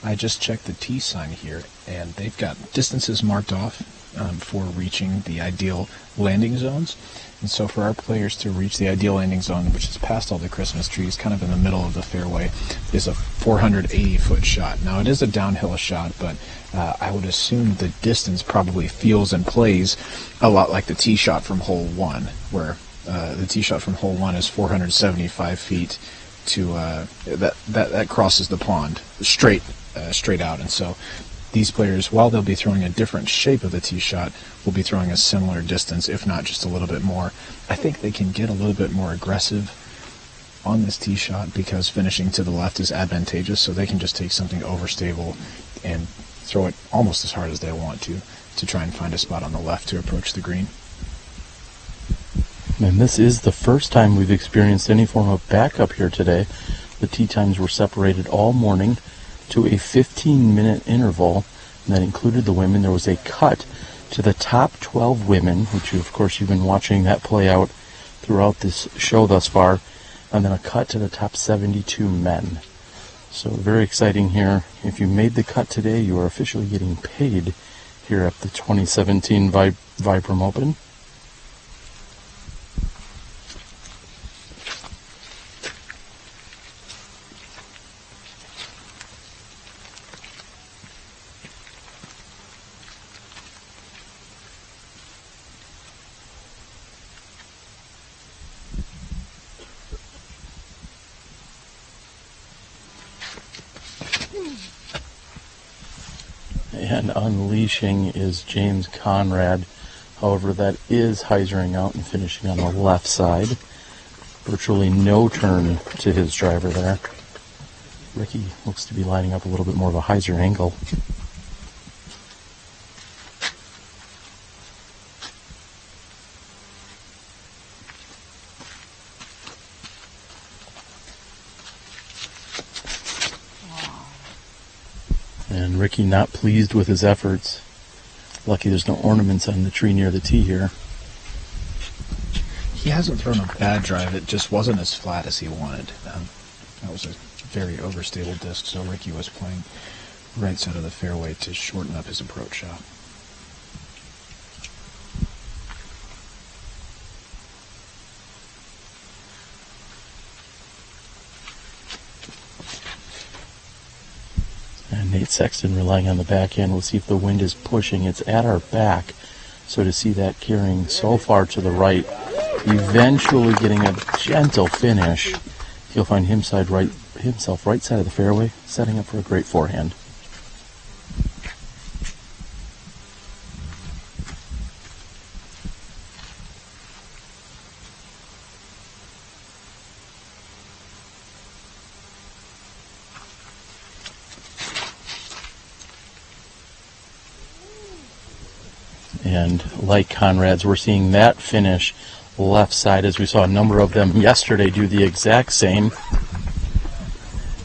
I just checked the tee sign here, and they've got distances marked off for reaching the ideal landing zones. And so for our players to reach the ideal landing zone, which is past all the Christmas trees, kind of in the middle of the fairway, is a 480-foot shot. Now, it is a downhill shot, but I would assume the distance probably feels and plays a lot like the tee shot from hole 1, where the tee shot from hole 1 is 475 feet to that crosses the pond straight out. And so these players, while they'll be throwing a different shape of the tee shot, will be throwing a similar distance, if not just a little bit more. I think they can get a little bit more aggressive on this tee shot because finishing to the left is advantageous, so they can just take something overstable and throw it almost as hard as they want to try and find a spot on the left to approach the green. And this is the first time we've experienced any form of backup here today. The tee times were separated all morning to a 15-minute interval, and that included the women. There was a cut to the top 12 women, which of course you've been watching that play out throughout this show thus far, and then a cut to the top 72 men. So very exciting here. If you made the cut today, you are officially getting paid here at the 2017 Vibram Open. And unleashing is James Conrad. However, that is hyzering out and finishing on the left side. Virtually no turn to his driver there. Ricky looks to be lining up a little bit more of a hyzer angle. And Ricky not pleased with his efforts. Lucky there's no ornaments on the tree near the tee here. He hasn't thrown a bad drive, it just wasn't as flat as he wanted. That was a very overstable disc, so Ricky was playing right side of the fairway to shorten up his approach shot. And Nate Sexton relying on the backhand. We'll see if the wind is pushing. It's at our back. So to see that carrying so far to the right, eventually getting a gentle finish, he'll find himself right side of the fairway, setting up for a great forehand. And like Conrad's, we're seeing that finish left side, as we saw a number of them yesterday do the exact same.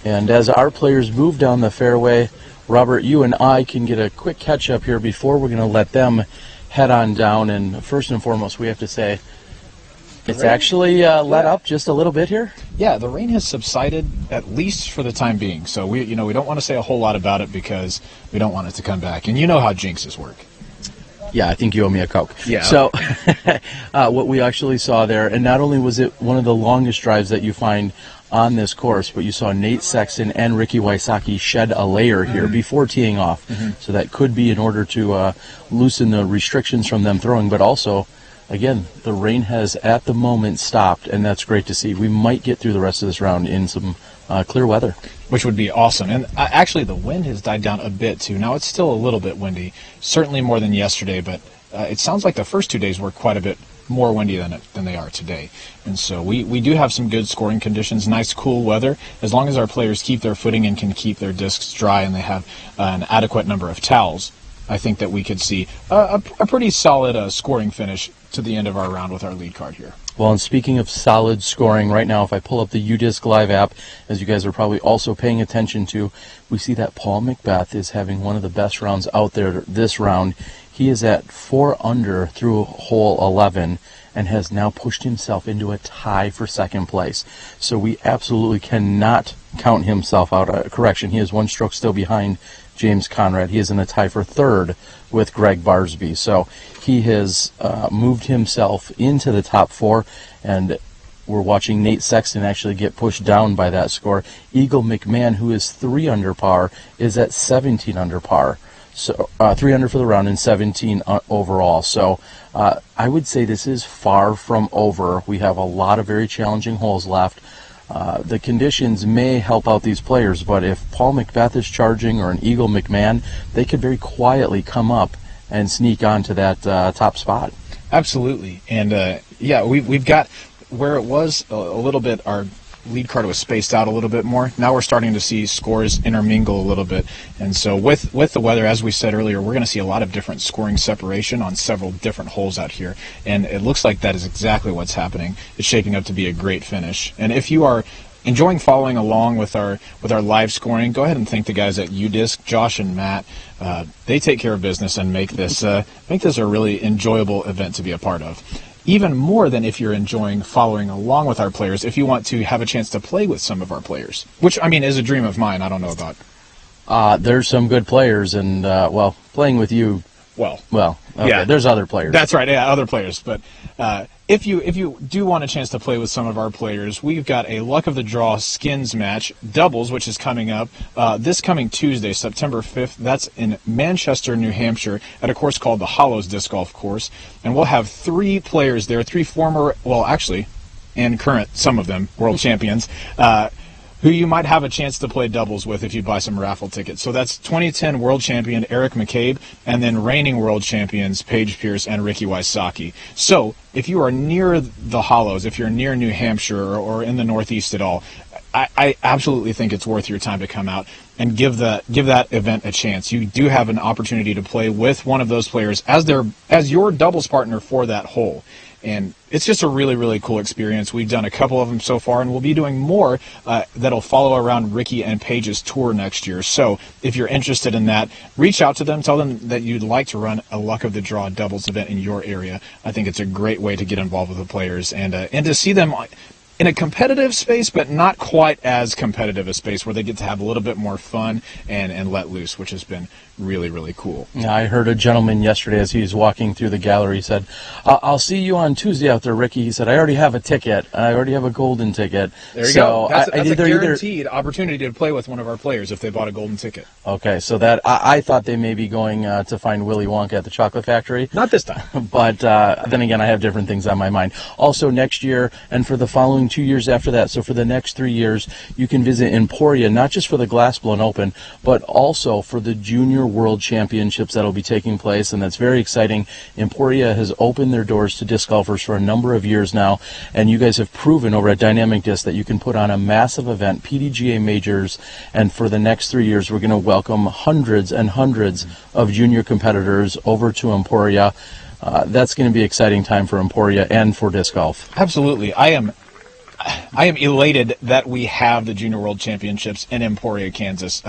And as our players move down the fairway, Robert, you and I can get a quick catch up here before we're going to let them head on down. And first and foremost, we have to say it's actually let up just a little bit here. Yeah, the rain has subsided, at least for the time being. So we don't want to say a whole lot about it because we don't want it to come back. And you know how jinxes work. Yeah, I think you owe me a Coke. Yeah. So what we actually saw there, and not only was it one of the longest drives that you find on this course, but you saw Nate Sexton and Ricky Wysocki shed a layer here before teeing off. So that could be in order to loosen the restrictions from them throwing, but also, again, the rain has at the moment stopped, and that's great to see. We might get through the rest of this round in some clear weather. Which would be awesome. And actually, the wind has died down a bit, too. Now, it's still a little bit windy, certainly more than yesterday, but it sounds like the first 2 days were quite a bit more windy than they are today. And so we do have some good scoring conditions, nice cool weather. As long as our players keep their footing and can keep their discs dry and they have an adequate number of towels, I think that we could see a pretty solid scoring finish to the end of our round with our lead card here. Well, and speaking of solid scoring, right now, if I pull up the UDisc Live app, as you guys are probably also paying attention to, we see that Paul McBeth is having one of the best rounds out there this round. He is at 4 under through hole 11 and has now pushed himself into a tie for second place. So we absolutely cannot count himself out. Correction, he is 1 stroke still behind James Conrad. He is in a tie for third with Gregg Barsby. So he has moved himself into the top 4, and we're watching Nate Sexton actually get pushed down by that score. Eagle McMahon, who is 3 under par, is at 17 under par. So 3 under for the round and 17 overall. So I would say this is far from over. We have a lot of very challenging holes left. The conditions may help out these players, but if Paul McBeth is charging or an Eagle McMahon, they could very quietly come up and sneak onto that top spot. Absolutely. And yeah, we've got where it was a little bit, our lead card was spaced out a little bit more. Now we're starting to see scores intermingle a little bit. And so with the weather, as we said earlier, we're going to see a lot of different scoring separation on several different holes out here. And it looks like that is exactly what's happening. It's shaping up to be a great finish. And if you are enjoying following along with our live scoring, go ahead and thank the guys at UDisc, Josh and Matt. They take care of business and make this a really enjoyable event to be a part of. Even more than if you're enjoying following along with our players, if you want to have a chance to play with some of our players, which, I mean, is a dream of mine. I don't know about. There's some good players, and, well, playing with you. Well, okay, yeah, there's other players. That's right, yeah, other players. But if you do want a chance to play with some of our players, we've got a Luck of the Draw skins match, doubles, which is coming up this coming Tuesday, September 5th. That's in Manchester, New Hampshire, at a course called the Hollows Disc Golf Course. And we'll have 3 players there, 3 former, well, actually, and current, some of them, world champions, who you might have a chance to play doubles with if you buy some raffle tickets. So that's 2010 world champion Eric McCabe, and then reigning world champions Paige Pierce and Ricky Wysocki. So if you are near the Hollows, if you're near New Hampshire or in the Northeast at all, I absolutely think it's worth your time to come out and give that event a chance. You do have an opportunity to play with one of those players as your doubles partner for that hole. And it's just a really, really cool experience. We've done a couple of them so far, and we'll be doing more that'll follow around Ricky and Paige's tour next year. So if you're interested in that, reach out to them. Tell them that you'd like to run a Luck of the Draw doubles event in your area. I think it's a great way to get involved with the players and to see them in a competitive space, but not quite as competitive a space where they get to have a little bit more fun and let loose, which has been really, really cool. Yeah, I heard a gentleman yesterday as he was walking through the gallery. He said, I'll see you on Tuesday out there, Ricky. He said, I already have a ticket. I already have a golden ticket. There you go. That's a guaranteed opportunity to play with one of our players if they bought a golden ticket. Okay, so that I thought they may be going to find Willy Wonka at the Chocolate Factory. Not this time. But then again, I have different things on my mind. Also, next year and for the following 2 years after that, so for the next 3 years, you can visit Emporia, not just for the Glassblown Open, but also for the Junior World Championships that will be taking place, and that's very exciting. Emporia has opened their doors to disc golfers for a number of years now, and you guys have proven over at Dynamic Disc that you can put on a massive event, PDGA Majors, and for the next 3 years, we're going to welcome hundreds and hundreds of junior competitors over to Emporia. That's going to be an exciting time for Emporia and for disc golf. Absolutely. I am elated that we have the Junior World Championships in Emporia, Kansas.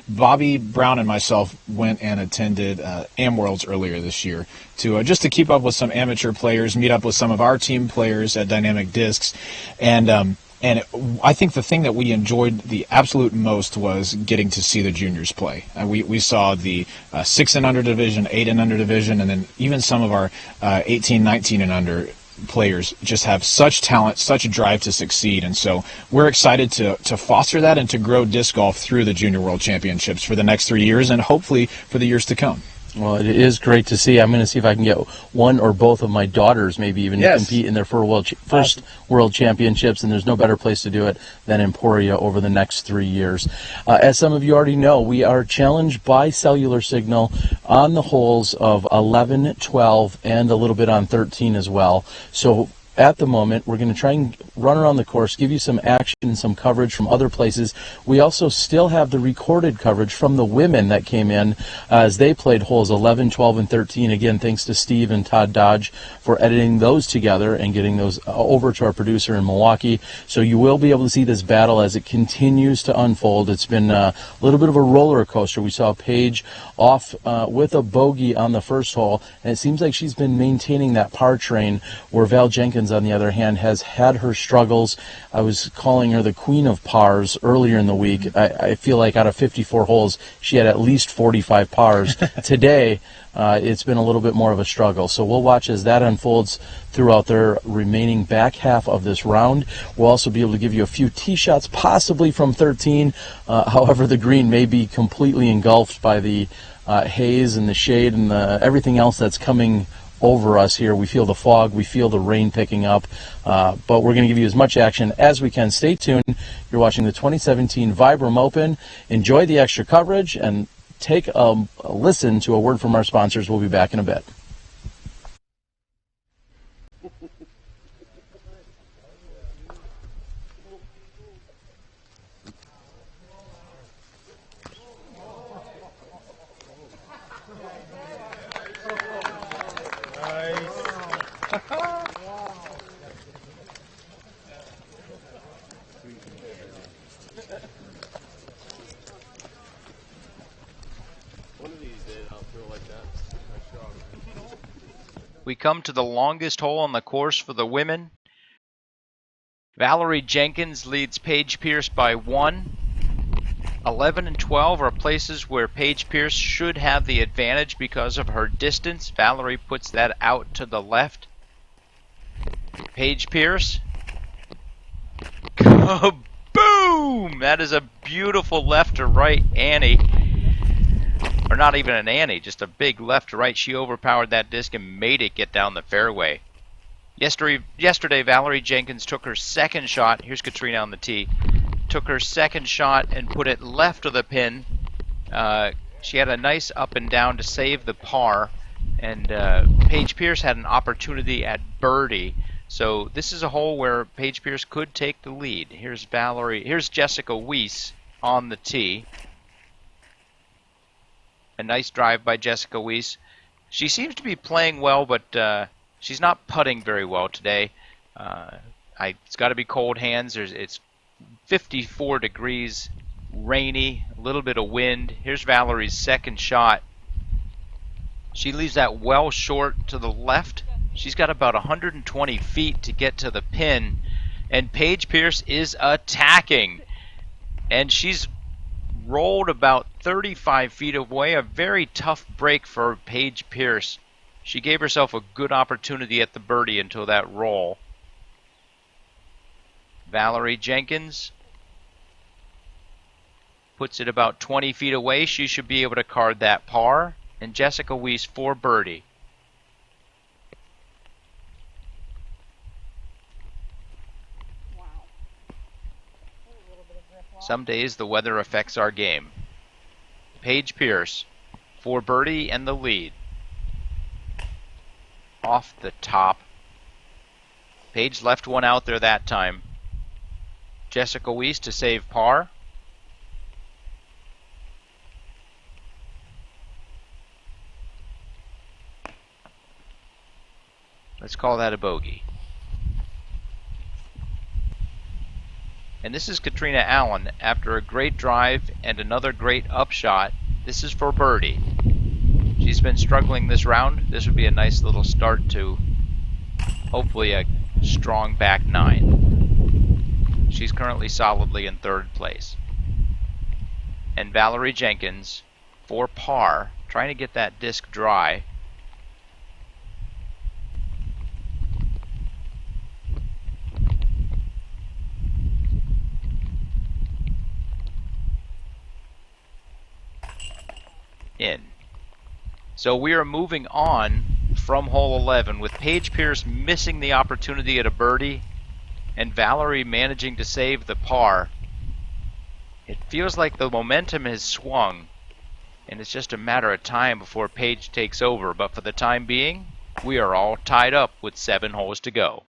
Bobby Brown and myself went and attended AmWorlds earlier this year to just to keep up with some amateur players, meet up with some of our team players at Dynamic Discs, and And I think the thing that we enjoyed the absolute most was getting to see the juniors play. We saw the 6 and under division, 8 and under division, and then even some of our 18, 19 and under players just have such talent, such a drive to succeed. And so we're excited to foster that and to grow disc golf through the Junior World Championships for the next 3 years and hopefully for the years to come. Well, it is great to see. I'm going to see if I can get one or both of my daughters maybe even to compete in their first World Championships, and there's no better place to do it than Emporia over the next 3 years. As some of you already know, we are challenged by cellular signal on the holes of 11, 12, and a little bit on 13 as well. So at the moment, we're going to try and run around the course, give you some action and some coverage from other places. We also still have the recorded coverage from the women that came in as they played holes 11, 12, and 13. Again, thanks to Steve and Todd Dodge for editing those together and getting those over to our producer in Milwaukee. So you will be able to see this battle as it continues to unfold. It's been a little bit of a roller coaster. We saw Paige off with a bogey on the first hole, and it seems like she's been maintaining that par train, where Val Jenkins, on the other hand, has had her struggles. I was calling her the queen of pars earlier in the week. I feel like out of 54 holes, she had at least 45 pars. Today, it's been a little bit more of a struggle. So we'll watch as that unfolds throughout their remaining back half of this round. We'll also be able to give you a few tee shots, possibly from 13. However, the green may be completely engulfed by the haze and the shade and everything else that's coming over us here. We feel the fog, we feel the rain picking up, but we're going to give you as much action as we can. Stay tuned. You're watching the 2017 Vibram Open. Enjoy the extra coverage and take a listen to a word from our sponsors. We'll be back in a bit. We come to the longest hole on the course for the women. Valerie Jenkins leads Paige Pierce by 1. 11 and 12 are places where Paige Pierce should have the advantage because of her distance. Valerie puts that out to the left. Paige Pierce. Kaboom! That is a beautiful left to right Annie. Or not even an Annie, just a big left to right. She overpowered that disc and made it get down the fairway. Yesterday, Valerie Jenkins took her second shot. Here's Katrina on the tee. Took her second shot and put it left of the pin. She had a nice up and down to save the par. And Paige Pierce had an opportunity at birdie. So this is a hole where Paige Pierce could take the lead. Here's Jessica Weiss on the tee. A nice drive by Jessica Weiss. She seems to be playing well, but she's not putting very well today. It's got to be cold hands. It's 54 degrees, rainy, a little bit of wind. Here's Valerie's second shot. She leaves that well short to the left. She's got about 120 feet to get to the pin, and Paige Pierce is attacking. And she's rolled about 35 feet away. A very tough break for Paige Pierce. She gave herself a good opportunity at the birdie until that roll. Valerie Jenkins puts it about 20 feet away. She should be able to card that par. And Jessica Weiss for birdie. Some days the weather affects our game. Paige Pierce for birdie and the lead. Off the top. Paige left one out there that time. Jessica Weiss to save par. Let's call that a bogey. And this is Katrina Allen after a great drive and another great upshot. This is for birdie. She's been struggling this round. This would be a nice little start to hopefully a strong back nine. She's currently solidly in 3rd place. And Valerie Jenkins, for par, trying to get that disc dry. In. So we are moving on from hole 11 with Paige Pierce missing the opportunity at a birdie and Valerie managing to save the par. It feels like the momentum has swung and it's just a matter of time before Paige takes over, but for the time being, we are all tied up with 7 holes to go.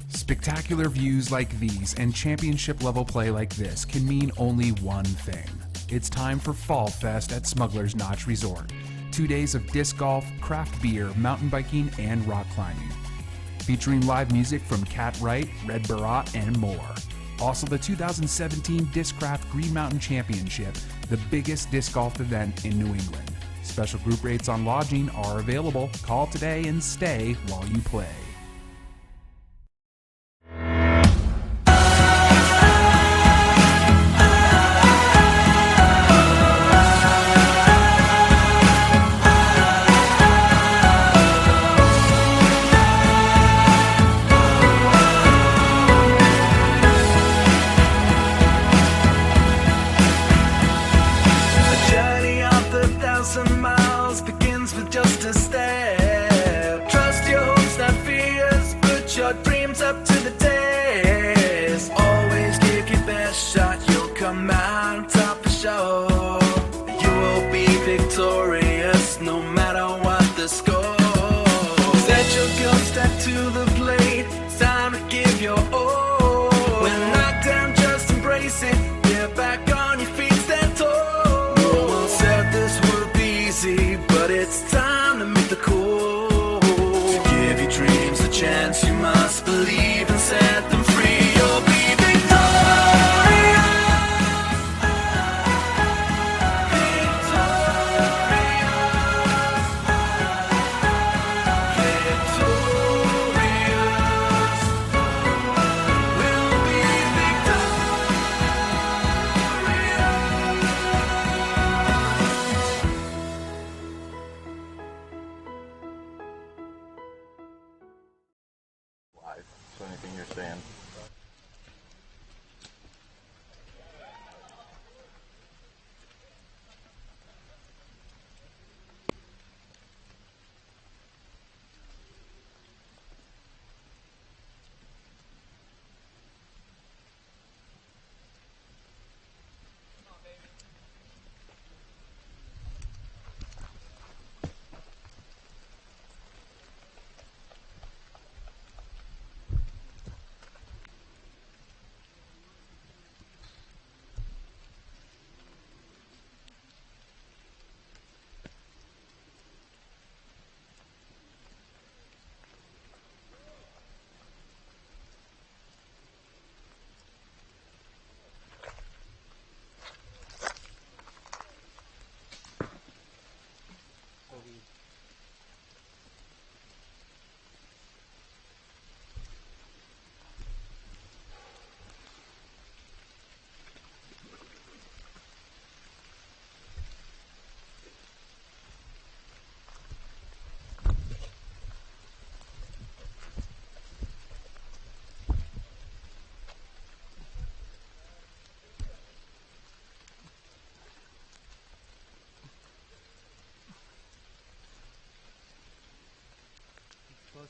Spectacular views like these and championship level play like this can mean only one thing. It's time for Fall Fest at Smuggler's Notch Resort. 2 days of disc golf, craft beer, mountain biking, and rock climbing. Featuring live music from Cat Wright, Red Barat, and more. Also the 2017 Discraft Green Mountain Championship, the biggest disc golf event in New England. Special group rates on lodging are available. Call today and stay while you play.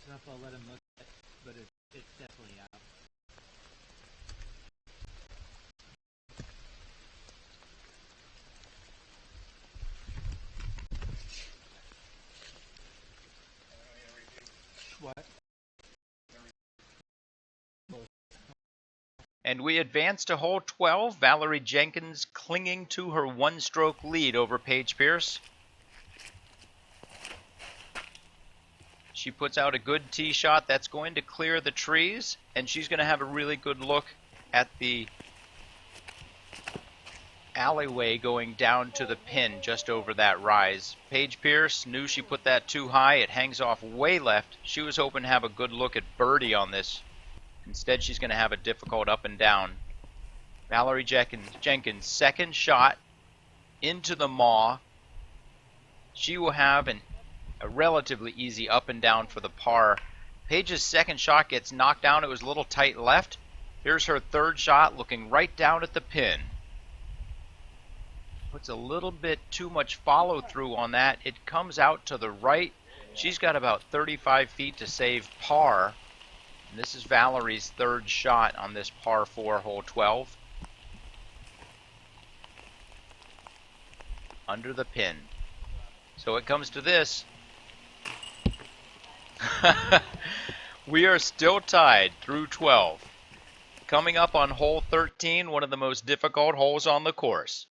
enough, I'll let him look at it, but it's definitely out. What? And we advance to hole 12. Valerie Jenkins clinging to her one-stroke lead over Paige Pierce. She puts out a good tee shot that's going to clear the trees, and she's going to have a really good look at the alleyway going down to the pin just over that rise. Paige Pierce knew she put that too high. It hangs off way left. She was hoping to have a good look at birdie on this. Instead, she's going to have a difficult up and down. Valerie Jenkins' second shot into the maw. She will have a relatively easy up and down for the par. Paige's second shot gets knocked down. It was a little tight left. Here's her third shot looking right down at the pin. Puts a little bit too much follow through on that. It comes out to the right. She's got about 35 feet to save par. And this is Valerie's third shot on this par 4 hole 12. Under the pin. So it comes to this. We are still tied through 12. Coming up on hole 13, one of the most difficult holes on the course.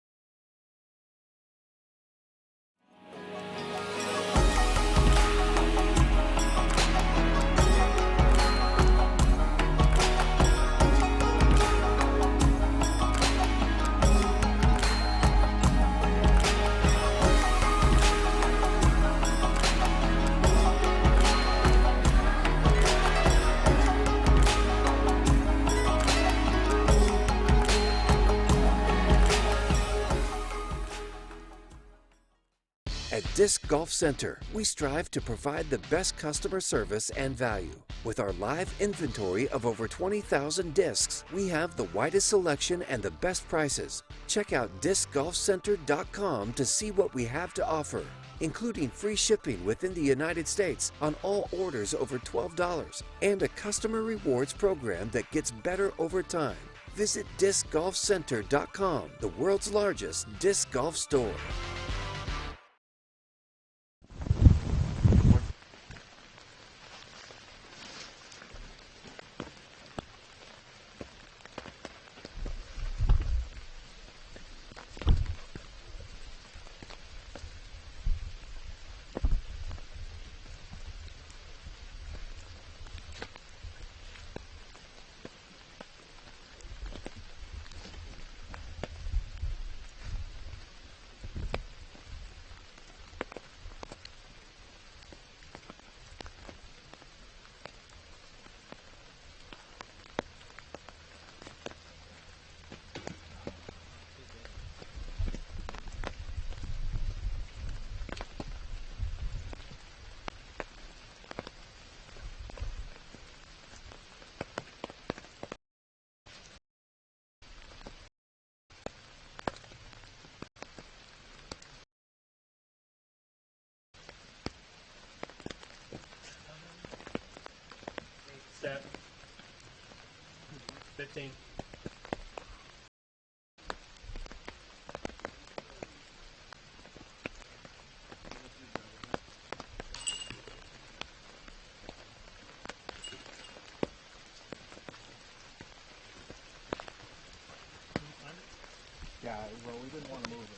At Disc Golf Center, we strive to provide the best customer service and value. With our live inventory of over 20,000 discs, we have the widest selection and the best prices. Check out discgolfcenter.com to see what we have to offer, including free shipping within the United States on all orders over $12 and a customer rewards program that gets better over time. Visit discgolfcenter.com, the world's largest disc golf store. Step. 15. Yeah, well, we didn't want to move it.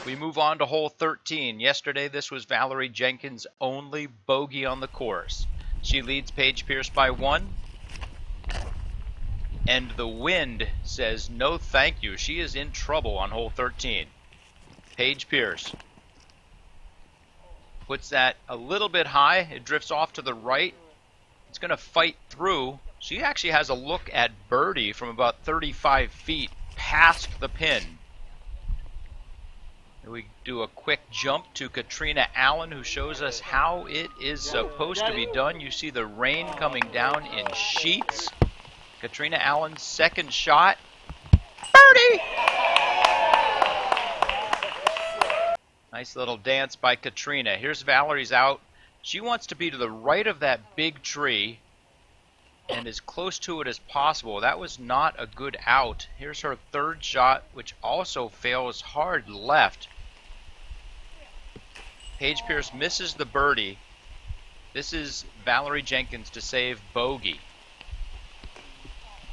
We move on to hole 13. Yesterday, this was Valerie Jenkins' only bogey on the course. She leads Paige Pierce by 1. And the wind says no thank you. She is in trouble on hole 13. Paige Pierce puts that a little bit high. It drifts off to the right. It's going to fight through. She actually has a look at birdie from about 35 feet past the pin. And we do a quick jump to Katrina Allen, who shows us how it is supposed to be done. You see the rain coming down in sheets. Katrina Allen's second shot. Birdie! Nice little dance by Katrina. Here's Valerie's out. She wants to be to the right of that big tree and as close to it as possible. That was not a good out. Here's her third shot, which also fails hard left. Paige Pierce misses the birdie. This is Valerie Jenkins to save bogey.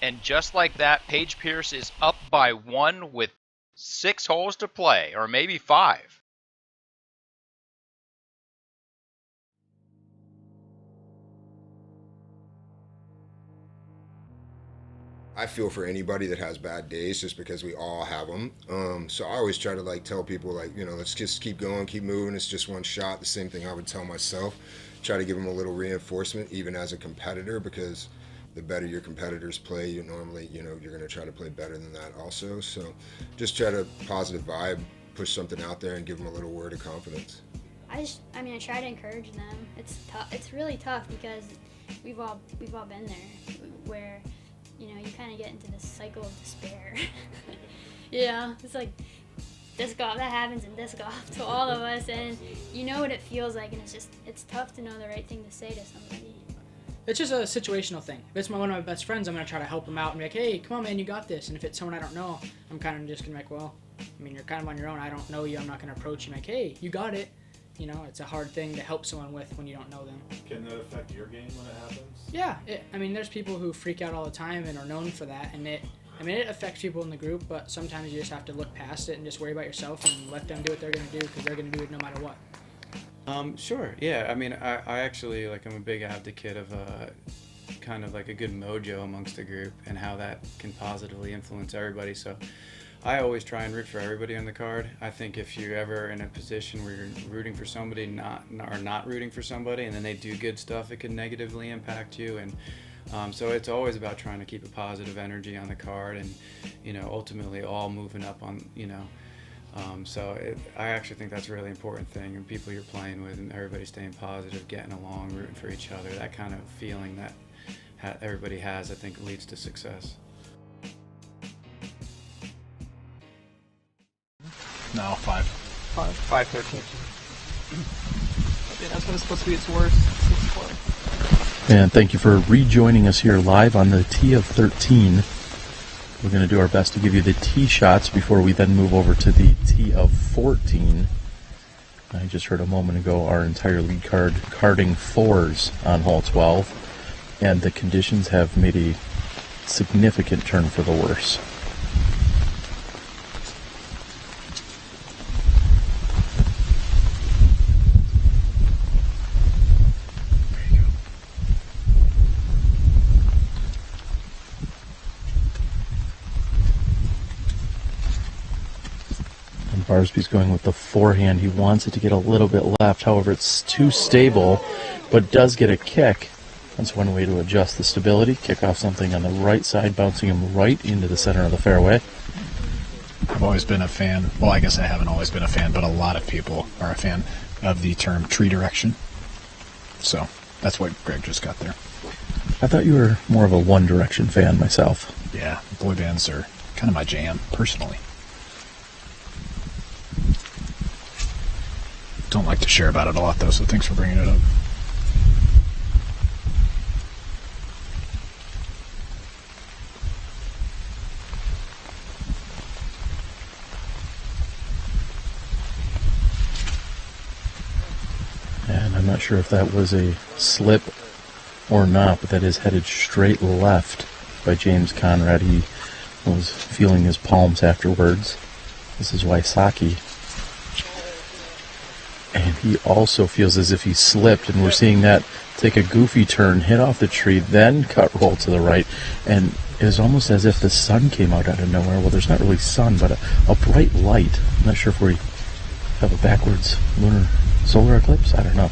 And just like that, Paige Pierce is up by 1 with 6 holes to play, or maybe 5. I feel for anybody that has bad days, just because we all have them. So I always try to like tell people, like, you know, let's just keep going, keep moving. It's just one shot. The same thing I would tell myself. Try to give them a little reinforcement, even as a competitor, because the better your competitors play, you normally, you know, you're going to try to play better than that also. So just try to positive vibe, push something out there, and give them a little word of confidence. I try to encourage them. It's tough. It's really tough because we've all been there, where, you know, you kind of get into this cycle of despair. You know, it's like disc golf, that happens in disc golf to all of us, and you know what it feels like, and it's tough to know the right thing to say to somebody. It's just a situational thing. If it's one of my best friends, I'm going to try to help him out and be like, hey, come on, man, you got this. And if it's someone I don't know, I'm kind of just going to be like, well, I mean, you're kind of on your own. I don't know you. I'm not going to approach you like, hey, you got it. You know, it's a hard thing to help someone with when you don't know them. Can that affect your game when it happens? Yeah. I mean, there's people who freak out all the time and are known for that. And it affects people in the group, but sometimes you just have to look past it and just worry about yourself and let them do what they're going to do, because they're going to do it no matter what. Sure, yeah. I mean, I actually, like, I'm a big advocate of kind of like a good mojo amongst the group and how that can positively influence everybody. So I always try and root for everybody on the card. I think if you're ever in a position where you're rooting for somebody or not rooting for somebody, and then they do good stuff, it can negatively impact you. And so it's always about trying to keep a positive energy on the card, and, you know, ultimately all moving up on, you know. I actually think that's a really important thing, and people you're playing with and everybody staying positive, getting along, rooting for each other, that kind of feeling that everybody has, I think, leads to success. No, 5. 5-13. Okay, that's what it's supposed to be. It's worse. And thank you for rejoining us here live on the tee of 13. We're going to do our best to give you the tee shots before we then move over to the tee of 14. I just heard a moment ago our entire lead card carding 4s on hole 12, and the conditions have made a significant turn for the worse. Barsby's going with the forehand. He wants it to get a little bit left. However, it's too stable, but does get a kick. That's one way to adjust the stability. Kick off something on the right side, bouncing him right into the center of the fairway. I've always been a fan. Well, I guess I haven't always been a fan, but a lot of people are a fan of the term tree direction. So that's what Gregg just got there. I thought you were more of a One Direction fan myself. Yeah, boy bands are kind of my jam, personally. Don't like to share about it a lot, though, so thanks for bringing it up. And I'm not sure if that was a slip or not, but that is headed straight left by James Conrad. He was feeling his palms afterwards. This is Wysocki he also feels as if he slipped, and we're seeing that take a goofy turn, hit off the tree, then cut roll to the right, and it was almost as if the sun came out of nowhere. Well, there's not really sun, but a bright light. I'm not sure if we have a backwards solar eclipse. I don't know.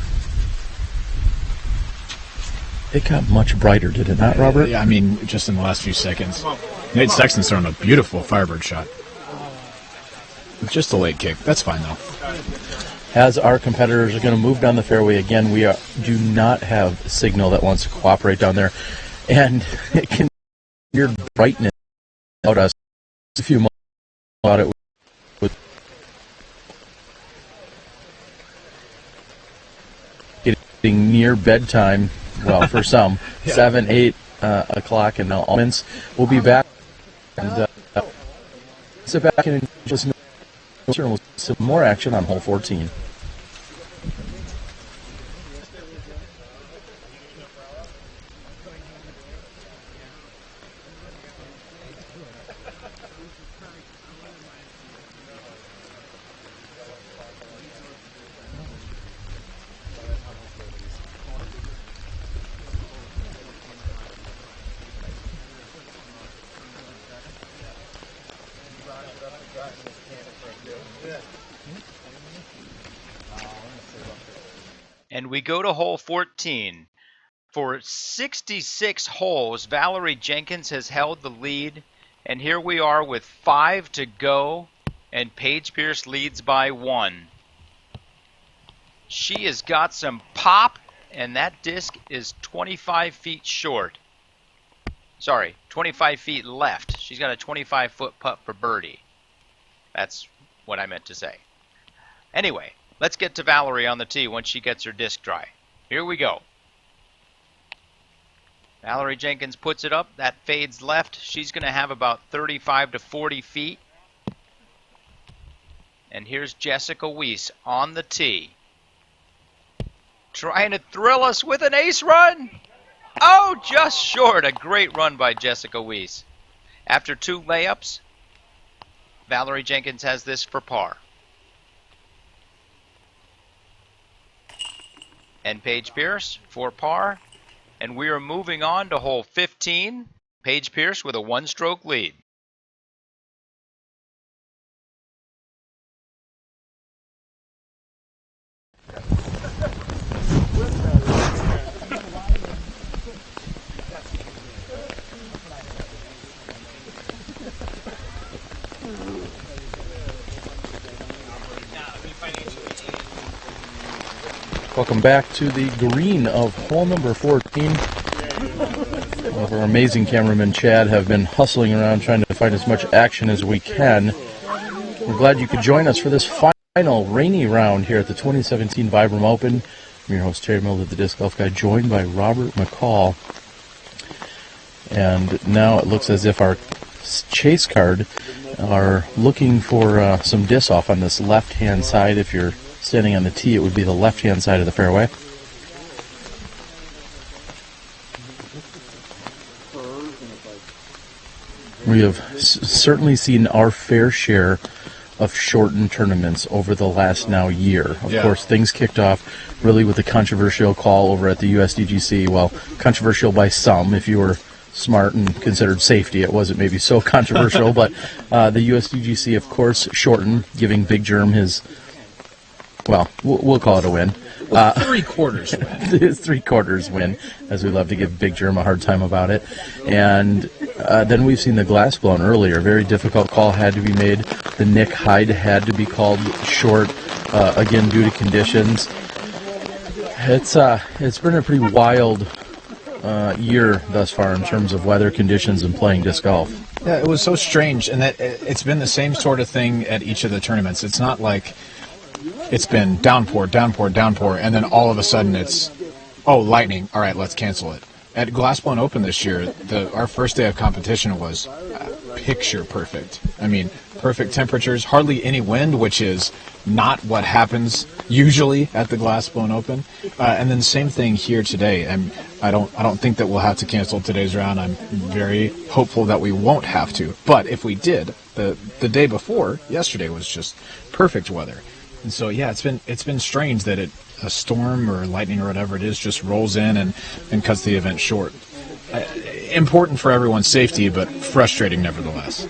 It got much brighter, did it not, Robert? Yeah, I mean, just in the last few seconds. Nate Sexton's throwing a beautiful Firebird shot. Just a late kick. That's fine, though. As our competitors are going to move down the fairway again, we do not have a signal that wants to cooperate down there. And it can weird brightness about us. A few moments about it with getting near bedtime. Well, for some, 7, 8 o'clock in the moments. We'll be back and sit back and listen to some more action on hole 14. And we go to hole 14. For 66 holes, Valerie Jenkins has held the lead. And here we are with 5 to go. And Paige Pierce leads by 1. She has got some pop. And that disc is 25 feet short. Sorry, 25 feet left. She's got a 25-foot putt for birdie. That's what I meant to say. Anyway, let's get to Valerie on the tee once she gets her disc dry. Here we go. Valerie Jenkins puts it up. That fades left. She's going to have about 35 to 40 feet. And here's Jessica Weiss on the tee. Trying to thrill us with an ace run. Oh, just short. A great run by Jessica Weiss. After 2 layups, Valerie Jenkins has this for par. And Paige Pierce for par. And we are moving on to hole 15. Paige Pierce with a 1-stroke lead. Welcome back to the green of hole number 14. All of our amazing cameramen, Chad, have been hustling around trying to find as much action as we can. We're glad you could join us for this final rainy round here at the 2017 Vibram Open. I'm your host, Terry Miller, the Disc Golf Guy, joined by Robert McCall. And now it looks as if our chase card are looking for some disc off on this left-hand side. If you're standing on the tee, it would be the left-hand side of the fairway. We have certainly seen our fair share of shortened tournaments over the last now year. Of course, things kicked off really with the controversial call over at the USDGC. Well, controversial by some. If you were smart and considered safety, it wasn't maybe so controversial. But the USDGC, of course, shortened, giving Big Germ his, well, we'll call it a win. 3/4 win. His 3/4 win, as we love to give Big Germ a hard time about it. And then we've seen the glass blown earlier. Very difficult call had to be made. The Nick Hyde had to be called short, again, due to conditions. It's been a pretty wild year thus far in terms of weather conditions and playing disc golf. Yeah, it was so strange, and that it's been the same sort of thing at each of the tournaments. It's not like it's been downpour, downpour, downpour, and then all of a sudden it's, oh, lightning, all right, let's cancel it. At Glassblown Open this year, our first day of competition was picture perfect. I mean, perfect temperatures, hardly any wind, which is not what happens usually at the Glassblown Open. And then same thing here today. And I don't think that we'll have to cancel today's round. I'm very hopeful that we won't have to. But if we did, the day before, yesterday was just perfect weather. And so yeah, it's been strange that a storm or lightning or whatever it is just rolls in and cuts the event short. Important for everyone's safety, but frustrating nevertheless.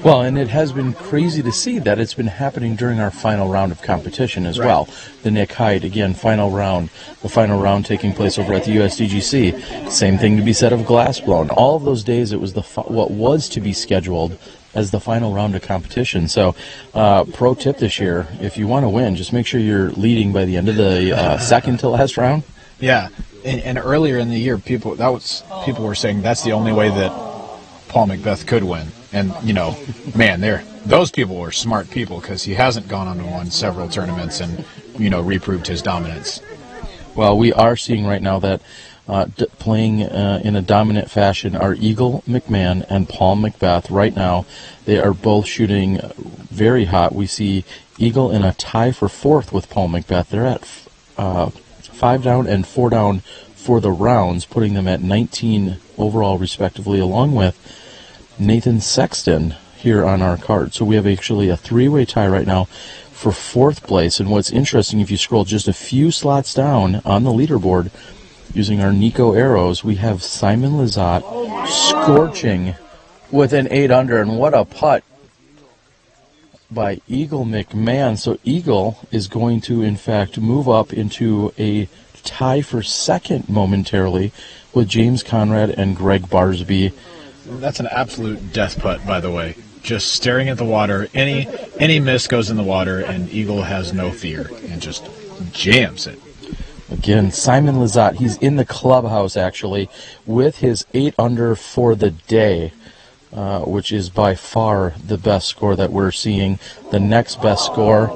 Well, and it has been crazy to see that it's been happening during our final round of competition as well. The Nick Hyde, again, the final round taking place over at the USDGC. Same thing to be said of Glassblown. All of those days, it was what was to be scheduled as the final round of competition. So, pro tip this year, if you want to win, just make sure you're leading by the end of the second to last round. Yeah, and earlier in the year, people were saying that's the only way that Paul McBeth could win. And, man, those people were smart people because he hasn't gone on and won several tournaments and, reproved his dominance. Well, we are seeing right now that playing in a dominant fashion are Eagle McMahon and Paul McBeth. Right now, they are both shooting very hot. We see Eagle in a tie for fourth with Paul McBeth. They're at 5 down and 4 down for the rounds, putting them at 19 overall, respectively, along with Nathan Sexton here on our card. So we have actually a 3-way tie right now for fourth place. And what's interesting, if you scroll just a few slots down on the leaderboard, using our Nico arrows, we have Simon Lizotte scorching with an 8 under. And what a putt by Eagle McMahon. So Eagle is going to, in fact, move up into a tie for second momentarily with James Conrad and Gregg Barsby. That's an absolute death putt, by the way. Just staring at the water. Any miss goes in the water, and Eagle has no fear and just jams it. Again, Simon Lizotte, he's in the clubhouse, actually, with his 8 under for the day, which is by far the best score that we're seeing. The next best score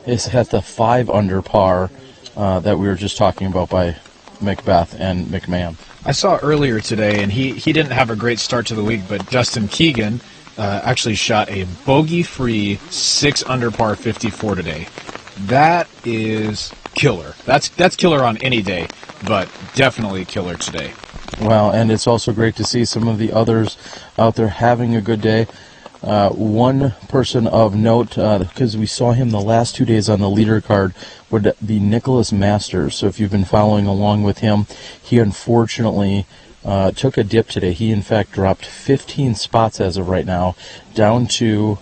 is at the 5 under par that we were just talking about by McBeth and McMahon. I saw earlier today, and he didn't have a great start to the week, but Dustin Keegan actually shot a bogey-free 6 under par 54 today. That is killer. That's killer on any day, but definitely killer today. Well, and it's also great to see some of the others out there having a good day. One person of note, because we saw him the last 2 days on the leader card, would be Nicholas Masters. So if you've been following along with him, he unfortunately took a dip today. He, in fact, dropped 15 spots as of right now, down to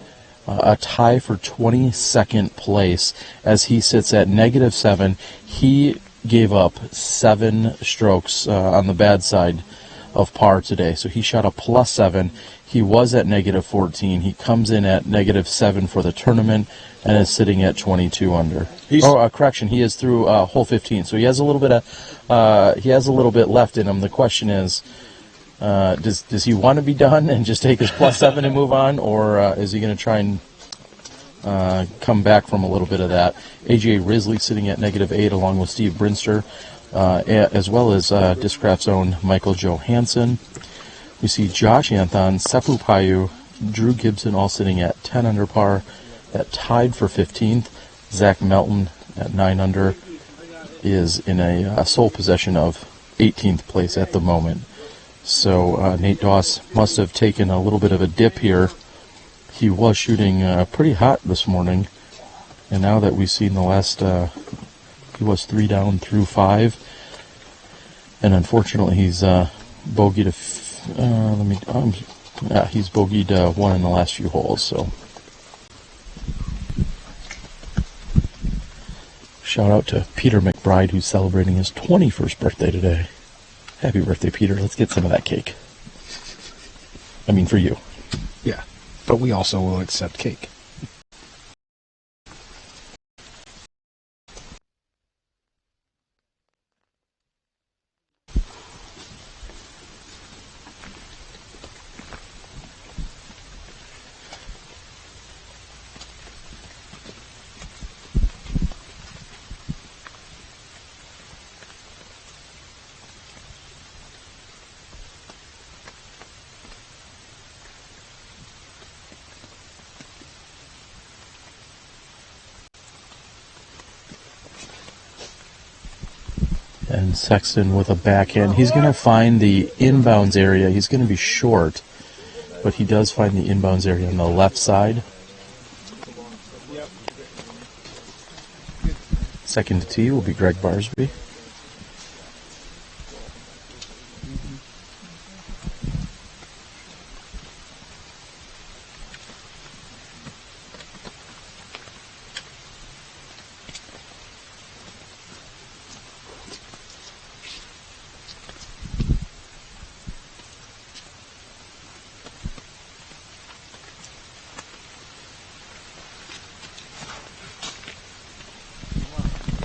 a tie for 22nd place as he sits at -7. He gave up 7 strokes on the bad side of par today. So he shot a +7. He was at -14. He comes in at -7 for the tournament and is sitting at 22 under. Correction, he is through hole 15. So he has a little bit left in him. The question is, does he want to be done and just take his +7 and move on, or is he going to try and come back from a little bit of that? AJ Risley sitting at -8 along with Steve Brinster, as well as Discraft's own Michael Johansson. We see Josh Anthon, Seppu Payu, Drew Gibson all sitting at 10 under par, at tied for 15th. Zach Melton at 9 under is in a sole possession of 18th place at the moment. So Nate Doss must have taken a little bit of a dip here. He was shooting pretty hot this morning, and now that we've seen the last, he was 3 down through 5, and unfortunately he's bogeyed he's bogeyed 1 in the last few holes. So shout out to Peter McBride, who's celebrating his 21st birthday today. Happy birthday, Peter. Let's get some of that cake. I mean, for you. Yeah, but we also will accept cake. And Sexton with a backhand. He's going to find the inbounds area. He's going to be short, but he does find the inbounds area on the left side. Second to tee will be Gregg Barsby.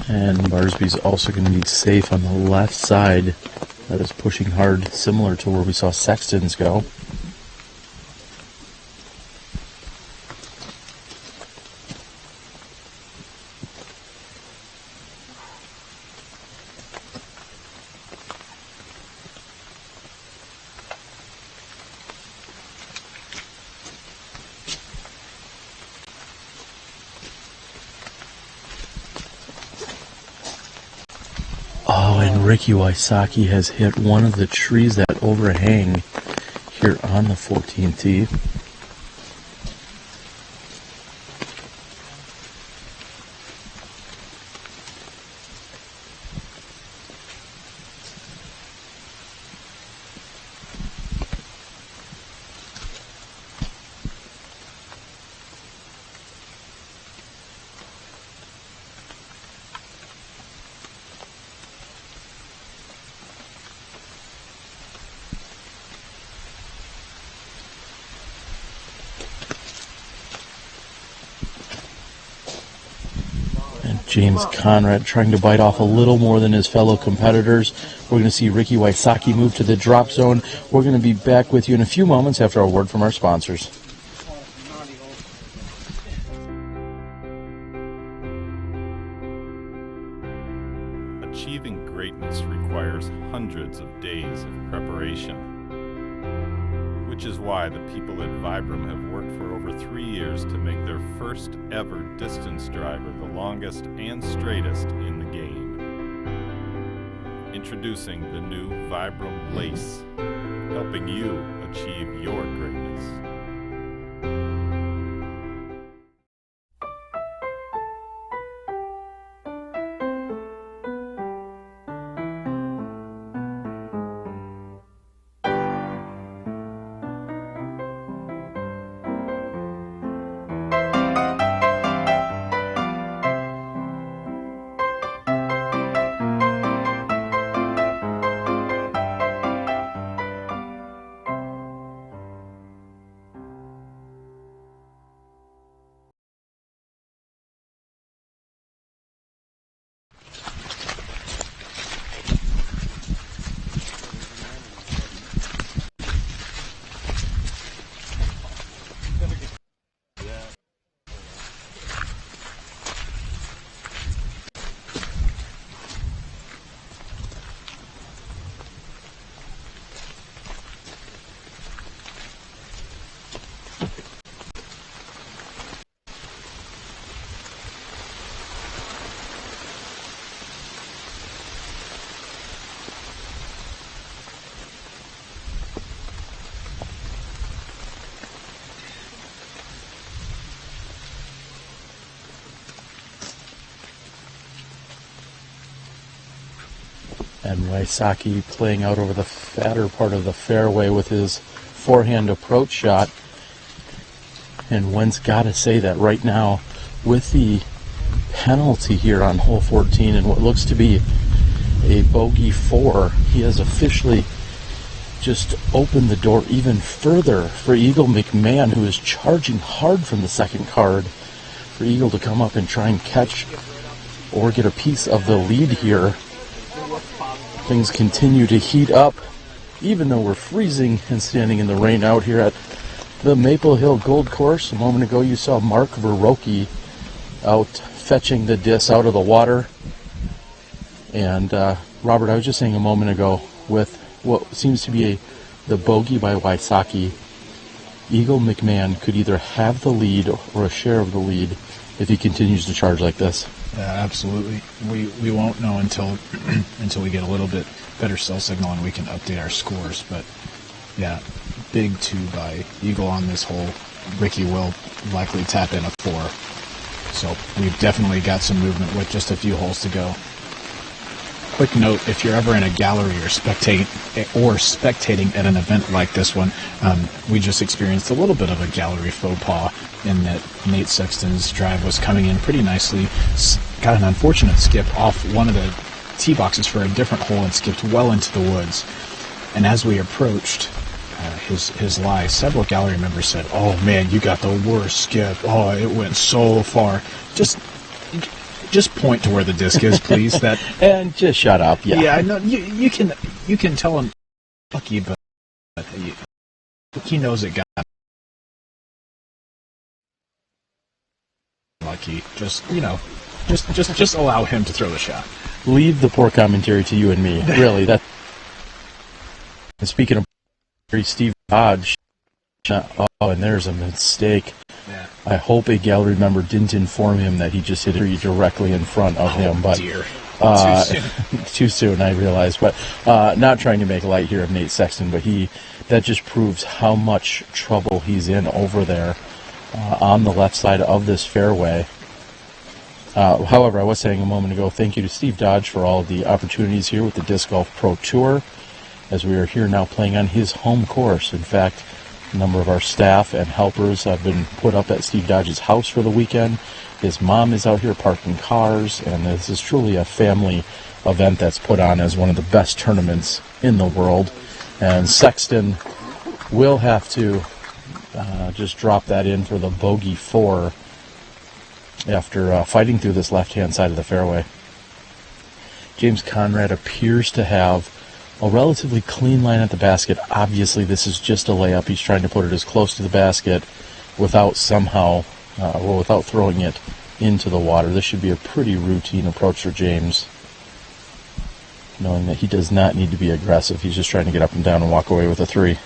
And Barsby's also going to be safe on the left side. That is pushing hard, similar to where we saw Sexton's go. Oh, and Ricky Wysocki has hit one of the trees that overhang here on the 14th tee. James Conrad trying to bite off a little more than his fellow competitors. We're going to see Ricky Wysocki move to the drop zone. We're going to be back with you in a few moments after a word from our sponsors. Achieving greatness requires hundreds of days of preparation, which is why the people at Vibram have worked for over 3 years to make their first ever distance driver the longest and straightest in the game. Introducing the new Vibram Lace, helping you achieve your greatness. And Wysocki playing out over the fatter part of the fairway with his forehand approach shot. And one's got to say that right now, with the penalty here on hole 14 and what looks to be a bogey 4, he has officially just opened the door even further for Eagle McMahon, who is charging hard from the second card, for Eagle to come up and try and catch or get a piece of the lead here. Things continue to heat up, even though we're freezing and standing in the rain out here at the Maple Hill Gold Course. A moment ago you saw Mark Wysocki out fetching the disc out of the water. And Robert, I was just saying a moment ago, with what seems to be the bogey by Wysocki, Eagle McMahon could either have the lead or a share of the lead if he continues to charge like this. Yeah, absolutely. We won't know until we get a little bit better cell signal and we can update our scores. But yeah, big 2 by Eagle on this hole. Ricky will likely tap in a 4. So we've definitely got some movement with just a few holes to go. Quick note, if you're ever in a gallery or spectating at an event like this one, we just experienced a little bit of a gallery faux pas in that Nate Sexton's drive was coming in pretty nicely, got an unfortunate skip off one of the tee boxes for a different hole and skipped well into the woods. And as we approached his lie, several gallery members said, "Oh man, you got the worst skip. Oh, it went so far." Just point to where the disc is, please. That and just shut up. Yeah, I know you can tell him lucky, but he knows it got lucky. Just allow him to throw the shot. Leave the poor commentary to you and me. Really, that. And speaking of Steve Dodge, and there's a mistake. Yeah. I hope a gallery member didn't inform him that he just hit a tree directly in front of him. But dear. Too soon, I realize. But not trying to make light here of Nate Sexton, but that just proves how much trouble he's in over there on the left side of this fairway. However, I was saying a moment ago, thank you to Steve Dodge for all of the opportunities here with the Disc Golf Pro Tour, as we are here now playing on his home course. In fact, a number of our staff and helpers have been put up at Steve Dodge's house for the weekend. His mom is out here parking cars, and this is truly a family event that's put on as one of the best tournaments in the world. And Sexton will have to just drop that in for the bogey 4 after fighting through this left-hand side of the fairway. James Conrad appears to have a relatively clean line at the basket. Obviously, this is just a layup. He's trying to put it as close to the basket without without throwing it into the water. This should be a pretty routine approach for James, knowing that he does not need to be aggressive. He's just trying to get up and down and walk away with a 3.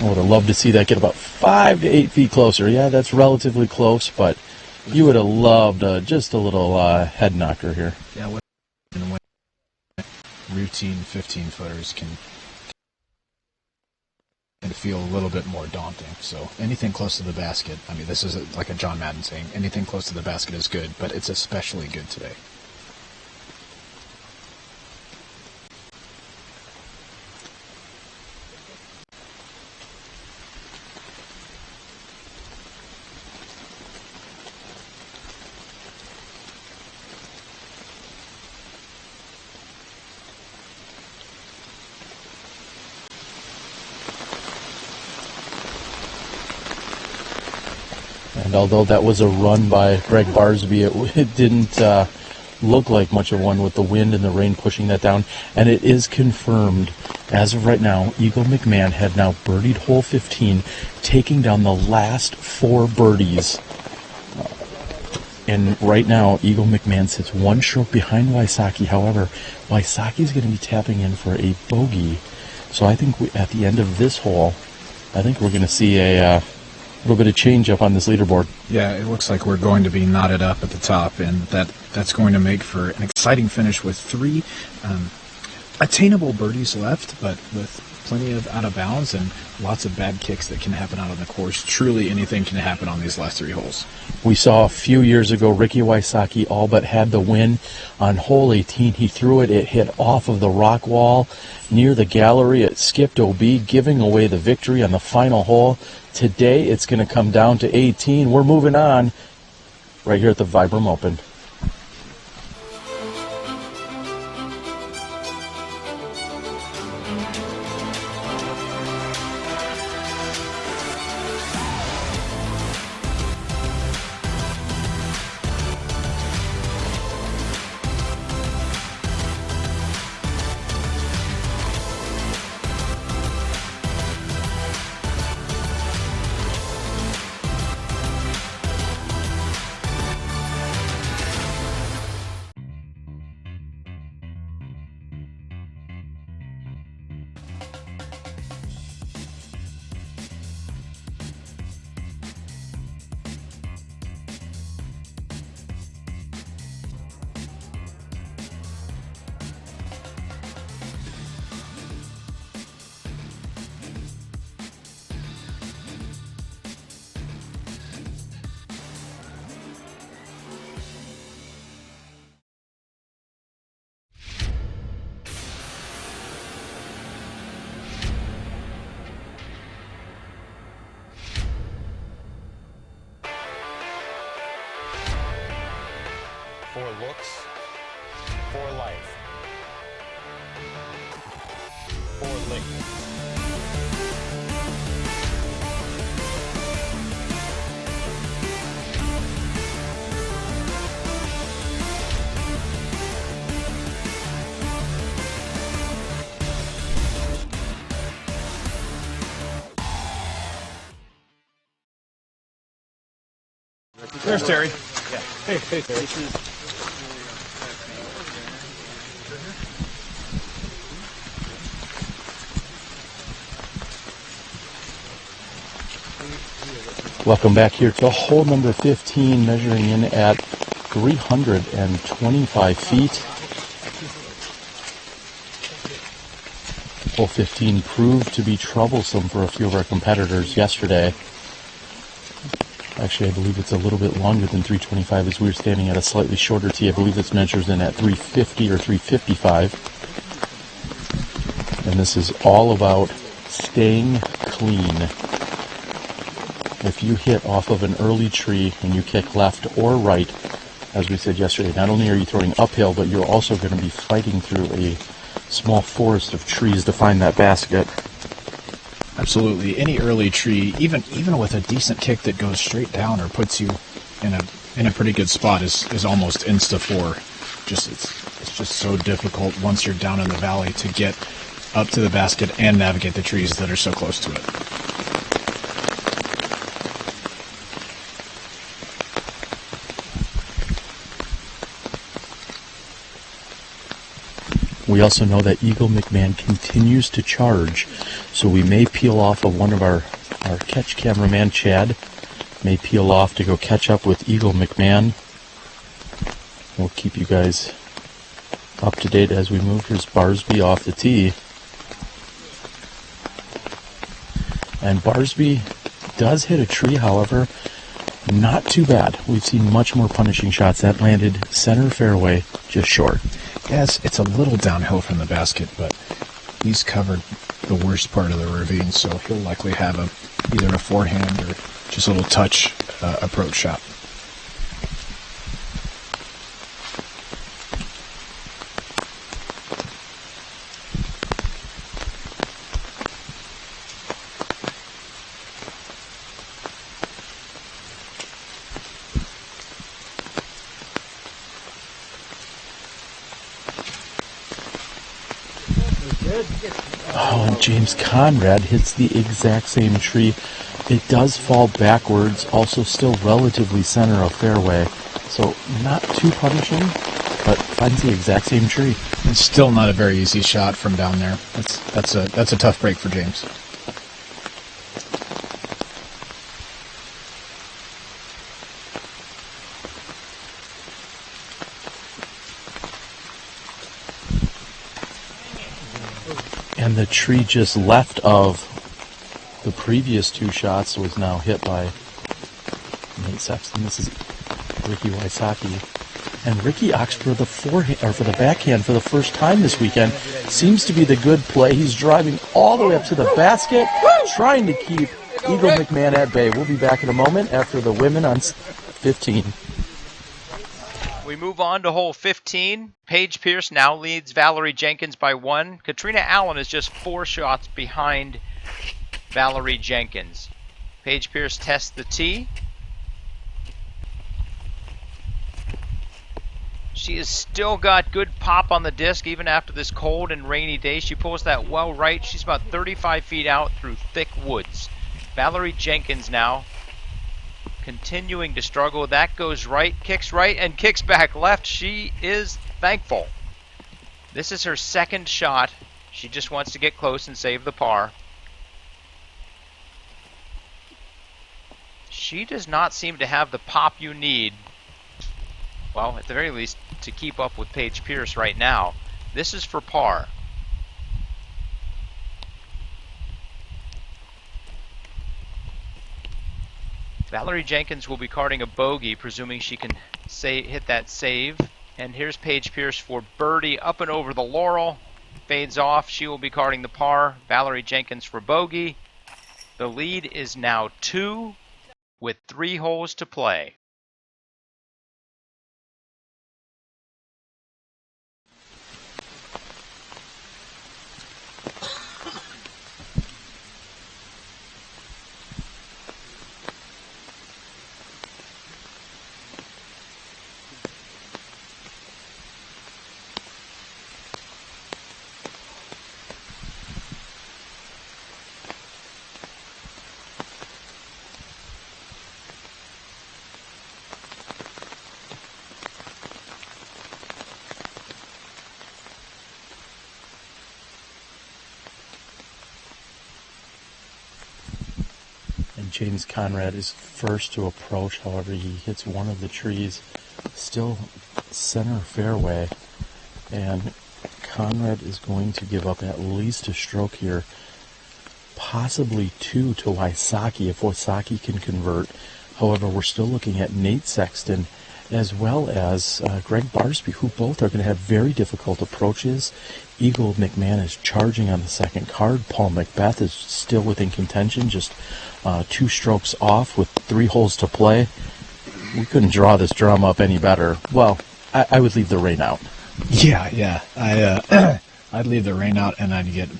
I would have loved to see that get about 5 to 8 feet closer. Yeah, that's relatively close, but you would have loved just a little head knocker here. Yeah, routine 15-footers can feel a little bit more daunting. So anything close to the basket, I mean, this is like a John Madden saying, anything close to the basket is good, but it's especially good today. And although that was a run by Greg Barsby, it didn't look like much of one with the wind and the rain pushing that down. And it is confirmed, as of right now, Eagle McMahon had now birdied hole 15, taking down the last 4 birdies. And right now, Eagle McMahon sits 1 stroke behind Wysocki. However, Wysocki is going to be tapping in for a bogey. So I think at the end of this hole, I think we're going to see a little bit of change up on this leaderboard. Yeah, it looks like we're going to be knotted up at the top, and that's going to make for an exciting finish with 3 attainable birdies left, but with plenty of out of bounds and lots of bad kicks that can happen out on the course. Truly anything can happen on these last 3 holes. We saw a few years ago Ricky Wysocki all but had the win on hole 18. He threw it, it hit off of the rock wall near the gallery. It skipped OB, giving away the victory on the final hole. Today it's going to come down to 18. We're moving on right here at the Vibram Open. for looks, for life, for length. There's Terry. Yeah. Hey, Terry. Welcome back here to hole number 15, measuring in at 325 feet. Hole 15 proved to be troublesome for a few of our competitors yesterday. Actually, I believe it's a little bit longer than 325 as we were standing at a slightly shorter tee. I believe this measures in at 350 or 355. And this is all about staying clean. If you hit off of an early tree and you kick left or right, as we said yesterday, not only are you throwing uphill, but you're also going to be fighting through a small forest of trees to find that basket. Absolutely. Any early tree, even with a decent kick that goes straight down or puts you in a pretty good spot, is almost insta-4. It's just so difficult once you're down in the valley to get up to the basket and navigate the trees that are so close to it. We also know that Eagle McMahon continues to charge, so we may peel off of one of our catch cameraman, Chad, may peel off to go catch up with Eagle McMahon. We'll keep you guys up to date as we move. Here's Barsby off the tee. And Barsby does hit a tree, however, not too bad. We've seen much more punishing shots. That landed center fairway, just short. Yes, it's a little downhill from the basket, but he's covered the worst part of the ravine, so he'll likely have either a forehand or just a little touch approach shot. Oh, and James Conrad hits the exact same tree. It does fall backwards, also still relatively center of fairway. So not too punishing, but finds the exact same tree. It's still not a very easy shot from down there. That's a tough break for James. And the tree just left of the previous two shots was now hit by Sexton. This is Ricky Wysocki. And Ricky opts for the forehand, or for the backhand for the first time this weekend. Seems to be the good play. He's driving all the way up to the basket, trying to keep Eagle McMahon at bay. We'll be back in a moment after the women on 15. We move on to hole 15. Paige Pierce now leads Valerie Jenkins by 1. Katrina Allen is just 4 shots behind Valerie Jenkins. Paige Pierce tests the tee. She has still got good pop on the disc even after this cold and rainy day. She pulls that well right. She's about 35 feet out through thick woods. Valerie Jenkins now continuing to struggle. That goes right, and kicks back left. She is thankful. This is her second shot. She just wants to get close and save the par. She does not seem to have the pop you need, well, at the very least, to keep up with Paige Pierce right now. This is for par. Valerie Jenkins will be carding a bogey, presuming she can hit that save. And here's Paige Pierce for birdie, up and over the laurel. Fades off. She will be carding the par. Valerie Jenkins for bogey. The lead is now 2 with 3 holes to play. James Conrad is first to approach. However, he hits one of the trees, still center fairway, and Conrad is going to give up at least a stroke here, possibly 2 to Wysocki if Wysocki can convert. However, we're still looking at Nate Sexton as well as Gregg Barsby, who both are going to have very difficult approaches. Eagle McMahon is charging on the second card. Paul Macbeth is still within contention, just 2 strokes off with 3 holes to play. We couldn't draw this drum up any better. Well, I would leave the rain out. Yeah. I'd leave the rain out, and I'd get,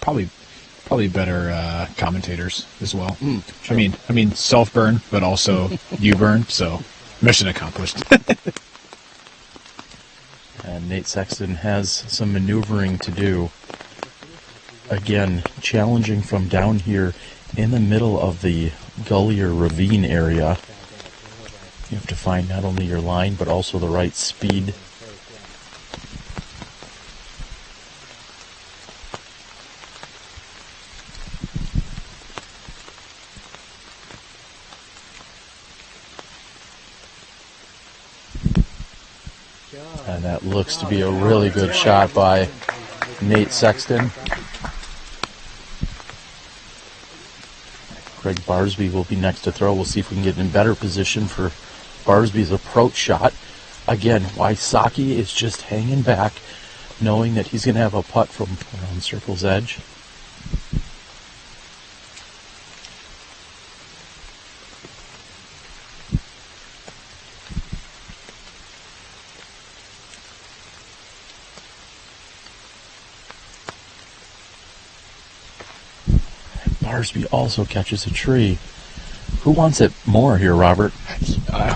probably better commentators as well. True. I mean, self burn, but also you burn. So mission accomplished. And Nate Sexton has some maneuvering to do. Again, challenging from down here in the middle of the gully or ravine area. You have to find not only your line, but also the right speed. And that looks to be a really good shot by Nate Sexton. Gregg Barsby will be next to throw. We'll see if we can get in better position for Barsby's approach shot. Again, Wysocki is just hanging back, knowing that he's going to have a putt from around circle's edge. Barsby also catches a tree. Who wants it more here, Robert?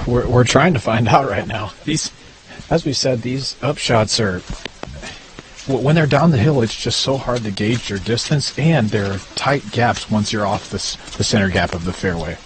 We're trying to find out right now. These, as we said, these upshots are, when they're down the hill, it's just so hard to gauge your distance, and there are tight gaps once you're off the center gap of the fairway.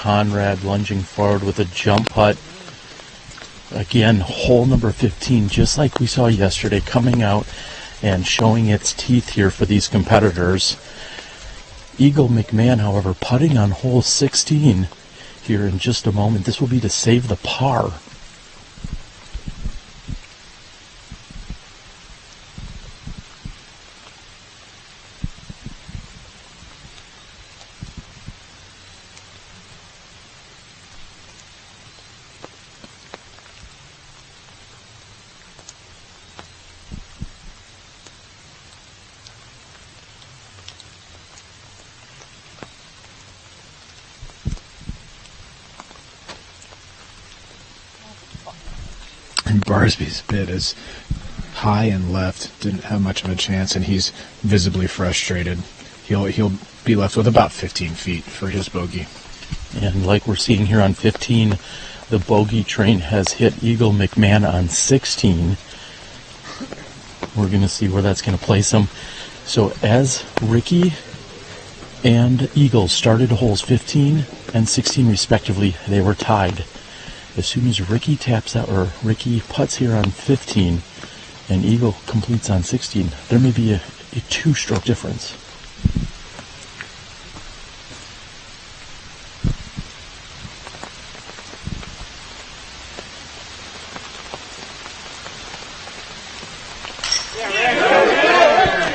Conrad lunging forward with a jump putt. Again, hole number 15, just like we saw yesterday, coming out and showing its teeth here for these competitors. Eagle McMahon, however, putting on hole 16 here in just a moment. This will be to save the par. Barsby's bit is high and left, didn't have much of a chance, and he's visibly frustrated. He'll be left with about 15 feet for his bogey. And like we're seeing here on 15, the bogey train has hit Eagle McMahon on 16. We're going to see where that's going to place him. So as Ricky and Eagle started holes 15 and 16 respectively, they were tied. As soon as Ricky taps out, or Ricky putts here on 15, and Eagle completes on 16, there may be a 2-stroke difference.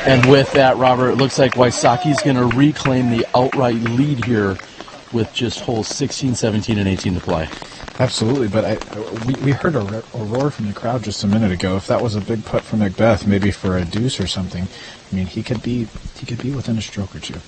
And with that, Robert, it looks like Wysocki's going to reclaim the outright lead here with just holes 16, 17, and 18 to play. Absolutely, but we heard a roar from the crowd just a minute ago. If that was a big putt from Macbeth, maybe for a deuce or something, I mean, he could be within a stroke or two.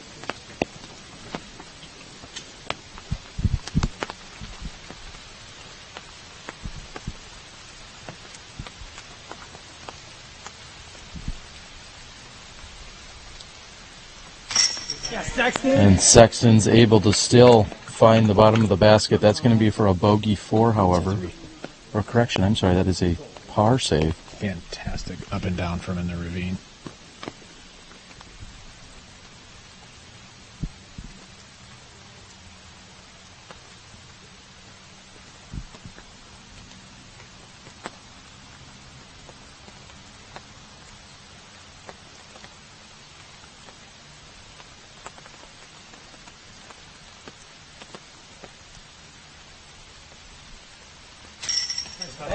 And Sexton's able to still find the bottom of the basket. That's going to be for a bogey 4, however. Or correction, I'm sorry, that is a par save. Fantastic up and down from in the ravine.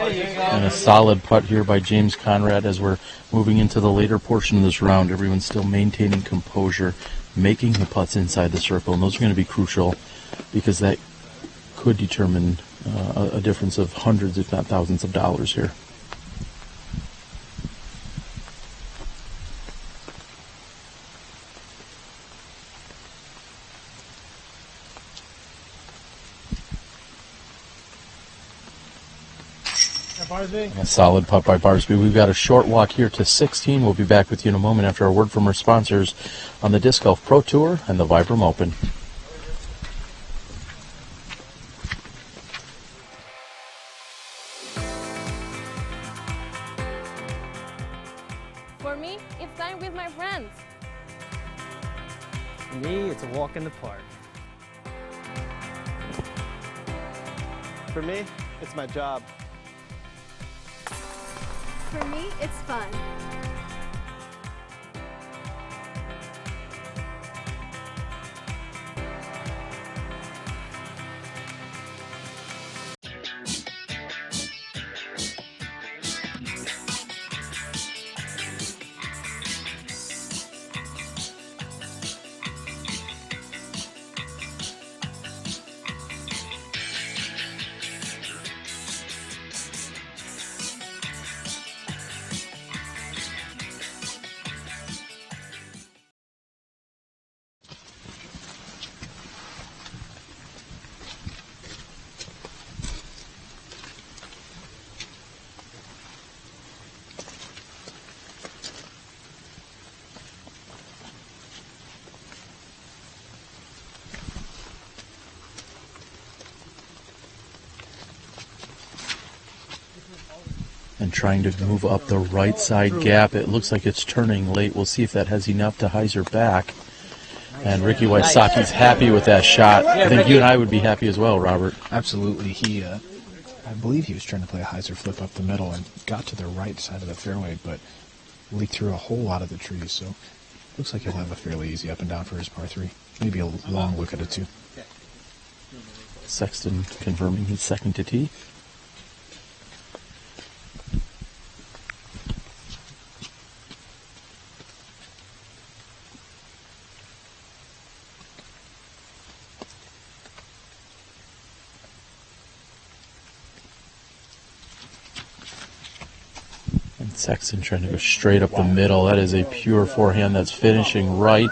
And a solid putt here by James Conrad as we're moving into the later portion of this round. Everyone's still maintaining composure, making the putts inside the circle, and those are going to be crucial because that could determine a difference of hundreds, if not thousands of dollars here. A solid putt by Barsby. We've got a short walk here to 16. We'll be back with you in a moment after a word from our sponsors on the Disc Golf Pro Tour and the Vibram Open. For me, it's time with my friends. For me, it's a walk in the park. For me, it's my job. For me, it's fun. And trying to move up the right side gap. It looks like it's turning late. We'll see if that has enough to hyzer back. And Ricky Wysocki's happy with that shot. I think you and I would be happy as well, Robert. Absolutely. He, I believe he was trying to play a hyzer flip up the middle and got to the right side of the fairway, but leaked through a whole lot of the trees. So looks like he'll have a fairly easy up and down for his par 3. Maybe a long look at it too. Sexton confirming he's second to tee. Sexton trying to go straight up the middle. That is a pure forehand that's finishing right.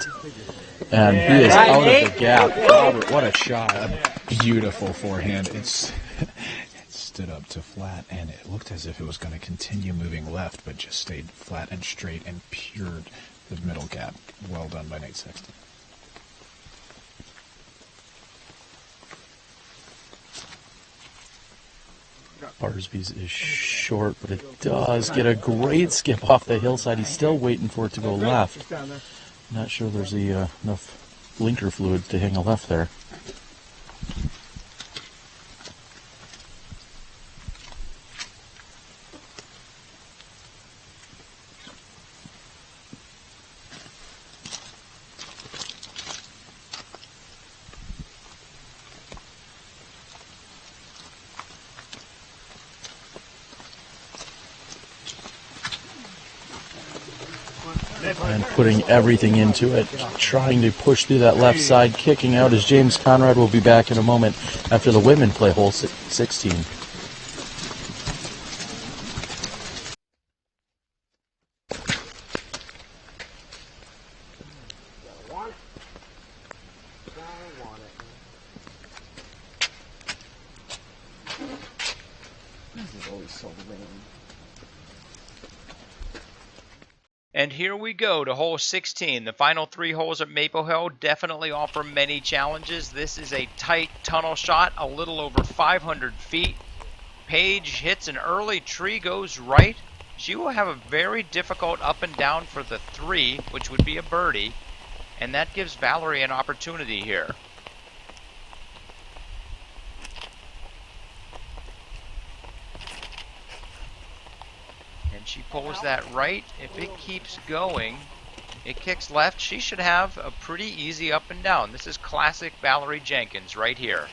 And he is out of the gap. Robert, what a shot. A beautiful forehand. It stood up to flat, and it looked as if it was going to continue moving left, but just stayed flat and straight and pured the middle gap. Well done by Nate Sexton. Barsby's is short, but it does get a great skip off the hillside. He's still waiting for it to go left. Not sure there's enough blinker fluid to hang a left there. And putting everything into it, trying to push through that left side, kicking out as James Conrad will be back in a moment after the women play hole 16. And here we go to hole 16. The final 3 holes at Maple Hill definitely offer many challenges. This is a tight tunnel shot, a little over 500 feet. Paige hits an early tree, goes right. She will have a very difficult up and down for the 3, which would be a birdie. And that gives Valerie an opportunity here. And she pulls that right. If it keeps going, it kicks left. She should have a pretty easy up and down. This is classic Valerie Jenkins right here.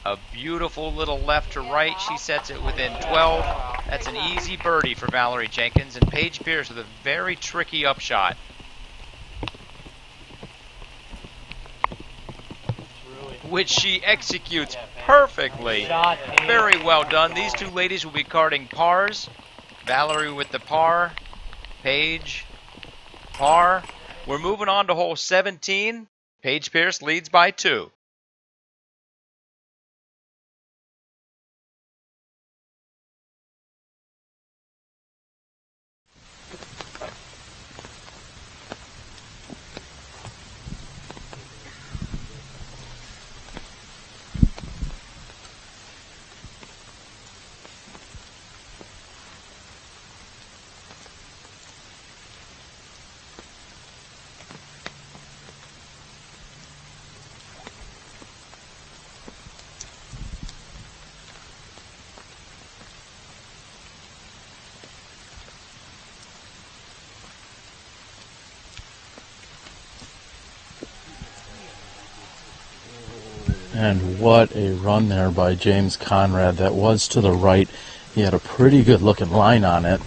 A beautiful little left to right. She sets it within 12. That's an easy birdie for Valerie Jenkins. And Paige Pierce with a very tricky upshot. Which she executes perfectly. Very well done. These 2 ladies will be carding pars. Valerie with the par. Paige, par. We're moving on to hole 17. Paige Pierce leads by 2. And what a run there by James Conrad. That was to the right. He had a pretty good looking line on it.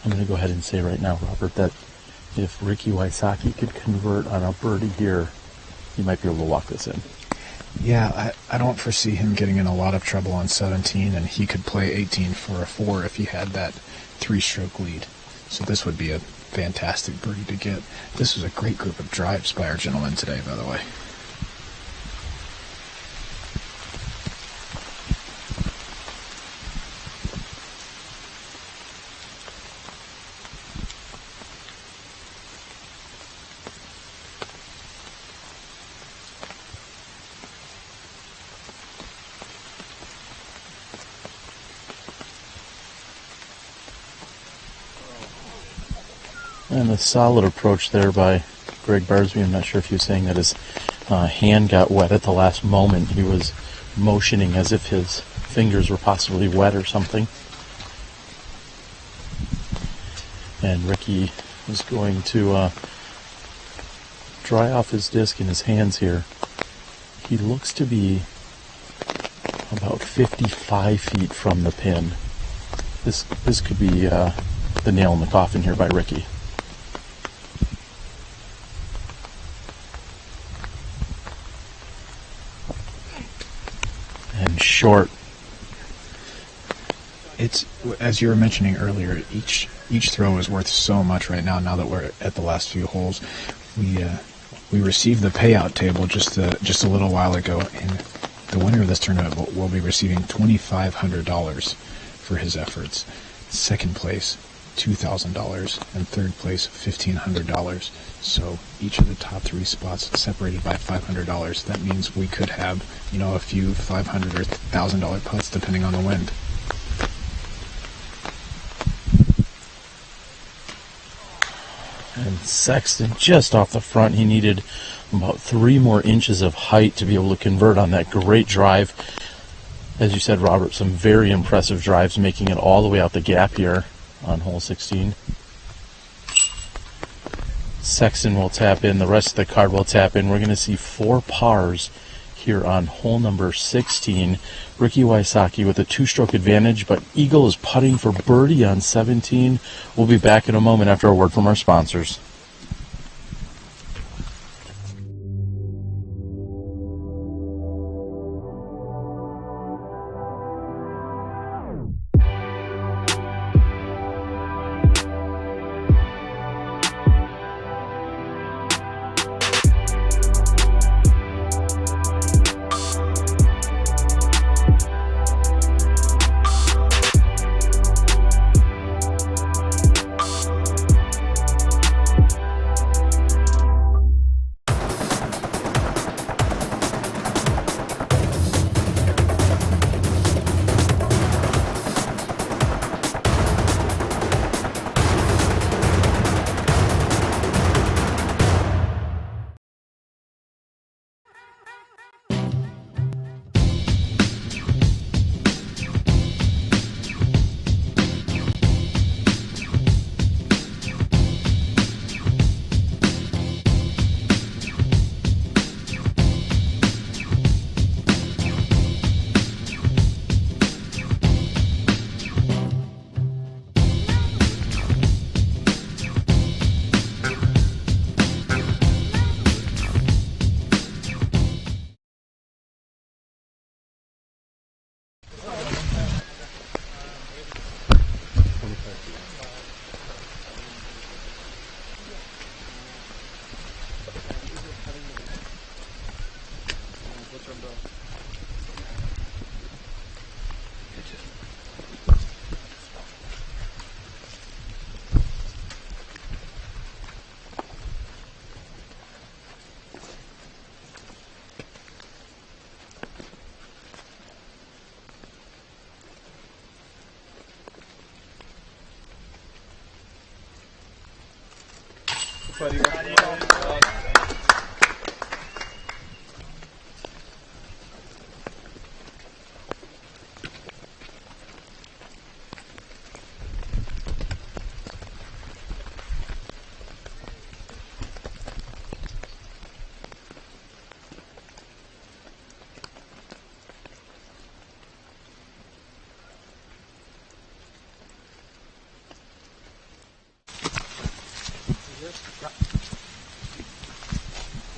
I'm going to go ahead and say right now, Robert, that if Ricky Wysocki could convert on a birdie here, he might be able to walk this in. Yeah, I don't foresee him getting in a lot of trouble on 17, and he could play 18 for a 4 if he had that 3-stroke lead. So this would be a fantastic birdie to get. This was a great group of drives by our gentlemen today, by the way. And a solid approach there by Greg Barsby. I'm not sure if he was saying that his hand got wet at the last moment. He was motioning as if his fingers were possibly wet or something. And Ricky is going to dry off his disc in his hands here. He looks to be about 55 feet from the pin. This could be the nail in the coffin here by Ricky. And short. It's, as you were mentioning earlier, each throw is worth so much right now. Now that we're at the last few holes, we received the payout table just a little while ago, and the winner of this tournament will be receiving $2,500 for his efforts. Second place, $2,000, and third place, $1,500. So each of the top 3 spots separated by $500. That means we could have, a few $500 or $1,000 putts depending on the wind. And Sexton just off the front. He needed about 3 more inches of height to be able to convert on that great drive. As you said, Robert, some very impressive drives, making it all the way out the gap here on hole 16. Sexton will tap in. The rest of the card will tap in. We're going to see 4 pars here on hole number 16. Ricky Wysocki with a 2-stroke advantage, but Eagle is putting for birdie on 17. We'll be back in a moment after a word from our sponsors.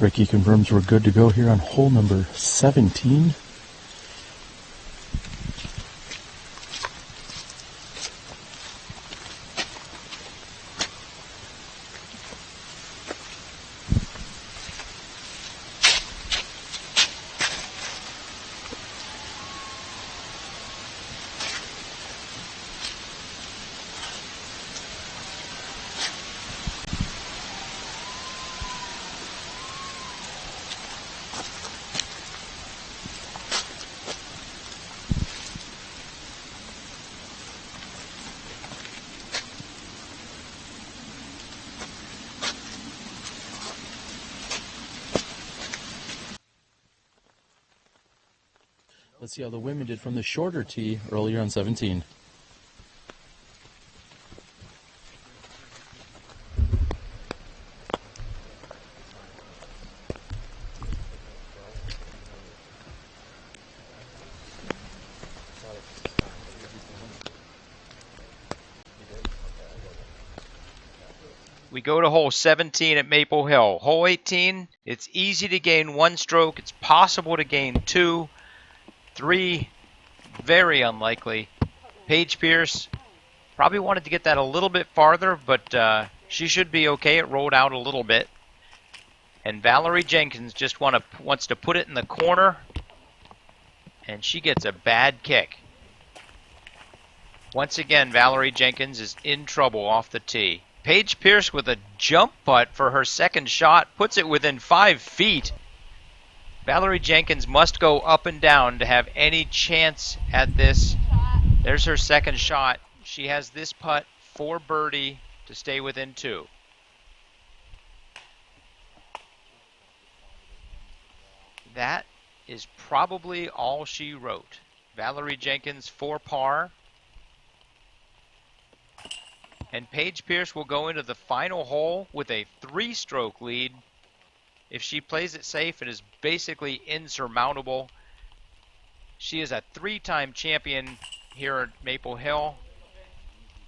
Ricky confirms we're good to go here on hole number 17. Let's see how the women did from the shorter tee earlier on 17. We go to hole 17 at Maple Hill. Hole 18, it's easy to gain 1 stroke. It's possible to gain 2. 3, very unlikely. Paige Pierce probably wanted to get that a little bit farther, but she should be okay. It rolled out a little bit. And Valerie Jenkins just wants to put it in the corner, and she gets a bad kick. Once again, Valerie Jenkins is in trouble off the tee. Paige Pierce with a jump putt for her second shot puts it within 5 feet. Valerie Jenkins must go up and down to have any chance at this. There's her second shot. She has this putt for birdie to stay within 2. That is probably all she wrote. Valerie Jenkins for par. And Paige Pierce will go into the final hole with a 3-stroke lead. If she plays it safe, it is basically insurmountable. She is a 3-time champion here at Maple Hill.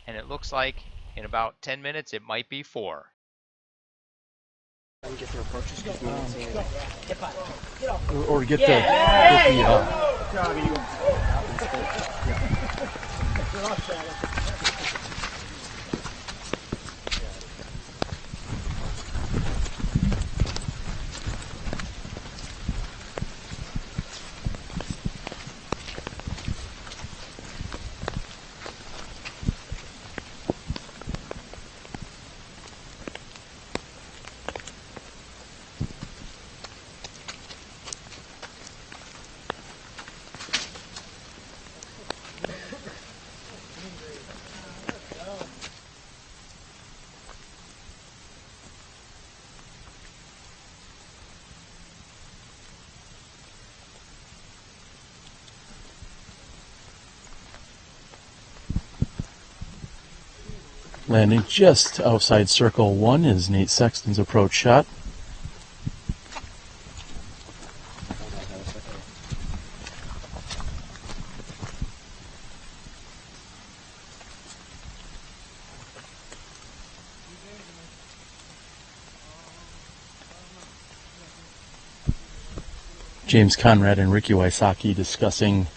And it looks like in about 10 minutes it might be 4. Or get the landing just outside circle 1 is Nate Sexton's approach shot. James Conrad and Ricky Wysocki discussing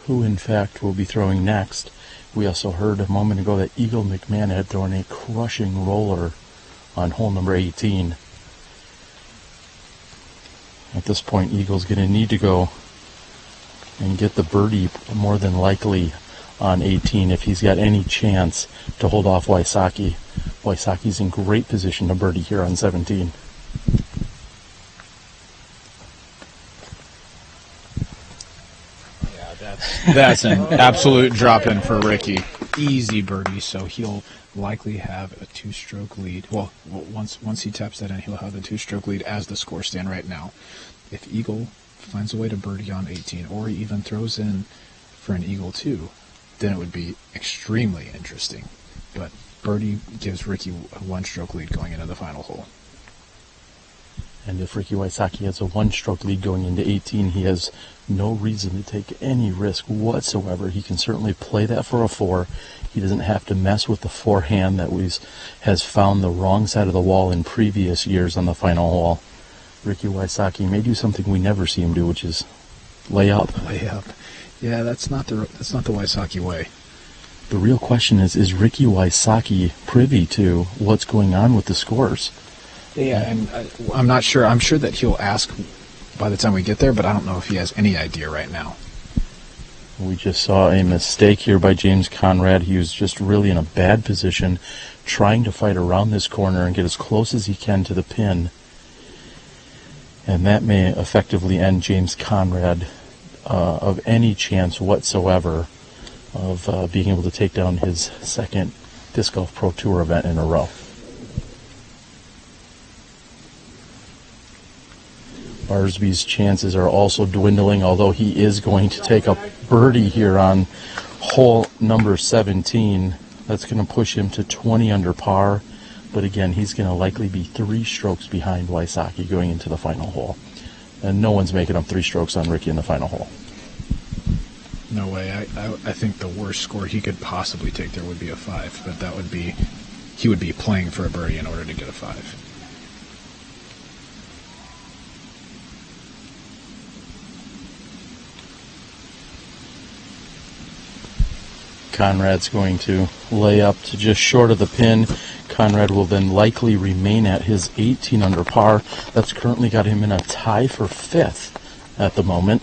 who in fact will be throwing next. We also heard a moment ago that Eagle McMahon had thrown a crushing roller on hole number 18. At this point, Eagle's going to need to go and get the birdie more than likely on 18 if he's got any chance to hold off Wysocki. Wysocki's in great position to birdie here on 17. That's an absolute drop-in for Ricky. easy birdie, so he'll likely have a 2-stroke lead. Well, once he taps that in, he'll have a 2-stroke lead as the score stand right now. If Eagle finds a way to birdie on 18, or he even throws in for an Eagle 2, then it would be extremely interesting. But birdie gives Ricky a 1-stroke lead going into the final hole. And if Ricky Wysocki has a 1-stroke lead going into 18, he has no reason to take any risk whatsoever. He can certainly play that for a 4. He doesn't have to mess with the forehand that has found the wrong side of the wall in previous years on the final hole. Ricky Wysocki may do something we never see him do, which is lay up. Lay up. Yeah, that's not the Wysocki way. The real question is Ricky Wysocki privy to what's going on with the scores? Yeah, and I'm not sure. I'm sure that he'll ask by the time we get there, but I don't know if he has any idea right now. We just saw a mistake here by James Conrad. He was just really in a bad position, trying to fight around this corner and get as close as he can to the pin. And that may effectively end James Conrad of any chance whatsoever of being able to take down his second Disc Golf Pro Tour event in a row. Barsby's chances are also dwindling, although he is going to take a birdie here on hole number 17. That's going to push him to 20 under par. But again, he's going to likely be 3 strokes behind Wysocki going into the final hole. And no one's making up 3 strokes on Ricky in the final hole. No way. I think the worst score he could possibly take there would be a 5, but that would be, he would be playing for a birdie in order to get a 5. Conrad's going to lay up to just short of the pin. Conrad will then likely remain at his 18 under par. That's currently got him in a tie for 5th at the moment.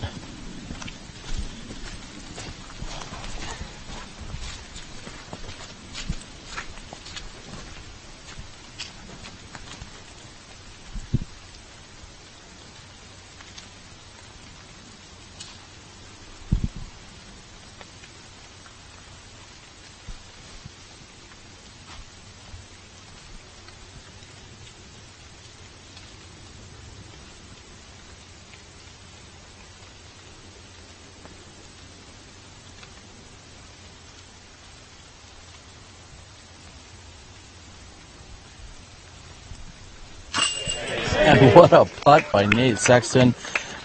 And what a putt by Nate Sexton.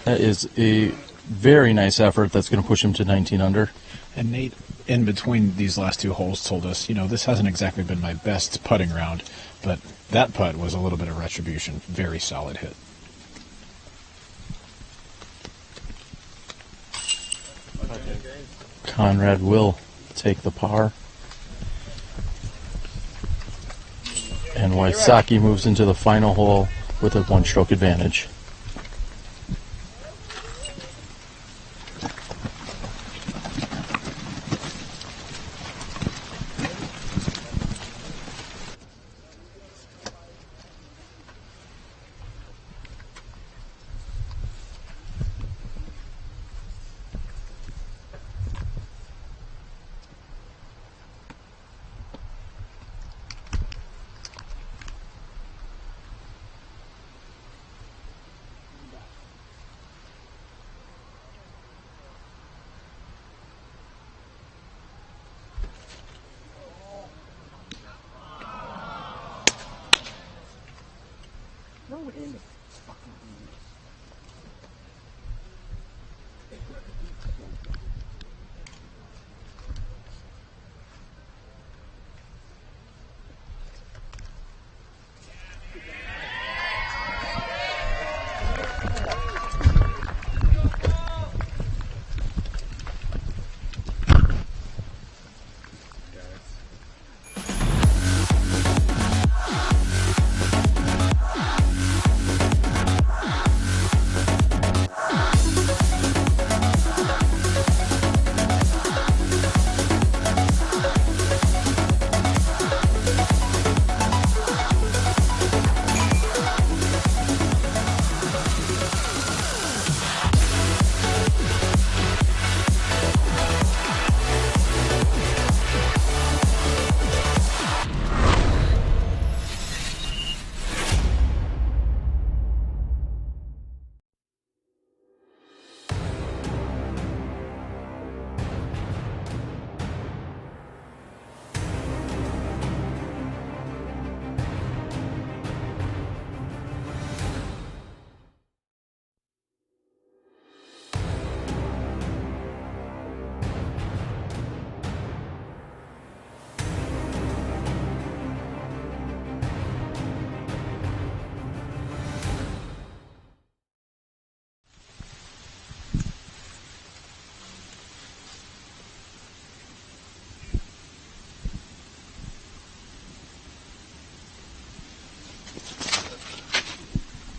That is a very nice effort. That's going to push him to 19 under. And Nate, in between these last 2 holes, told us, this hasn't exactly been my best putting round, but that putt was a little bit of retribution. Very solid hit. Conrad will take the par. And Wysocki moves into the final hole with a 1-stroke advantage.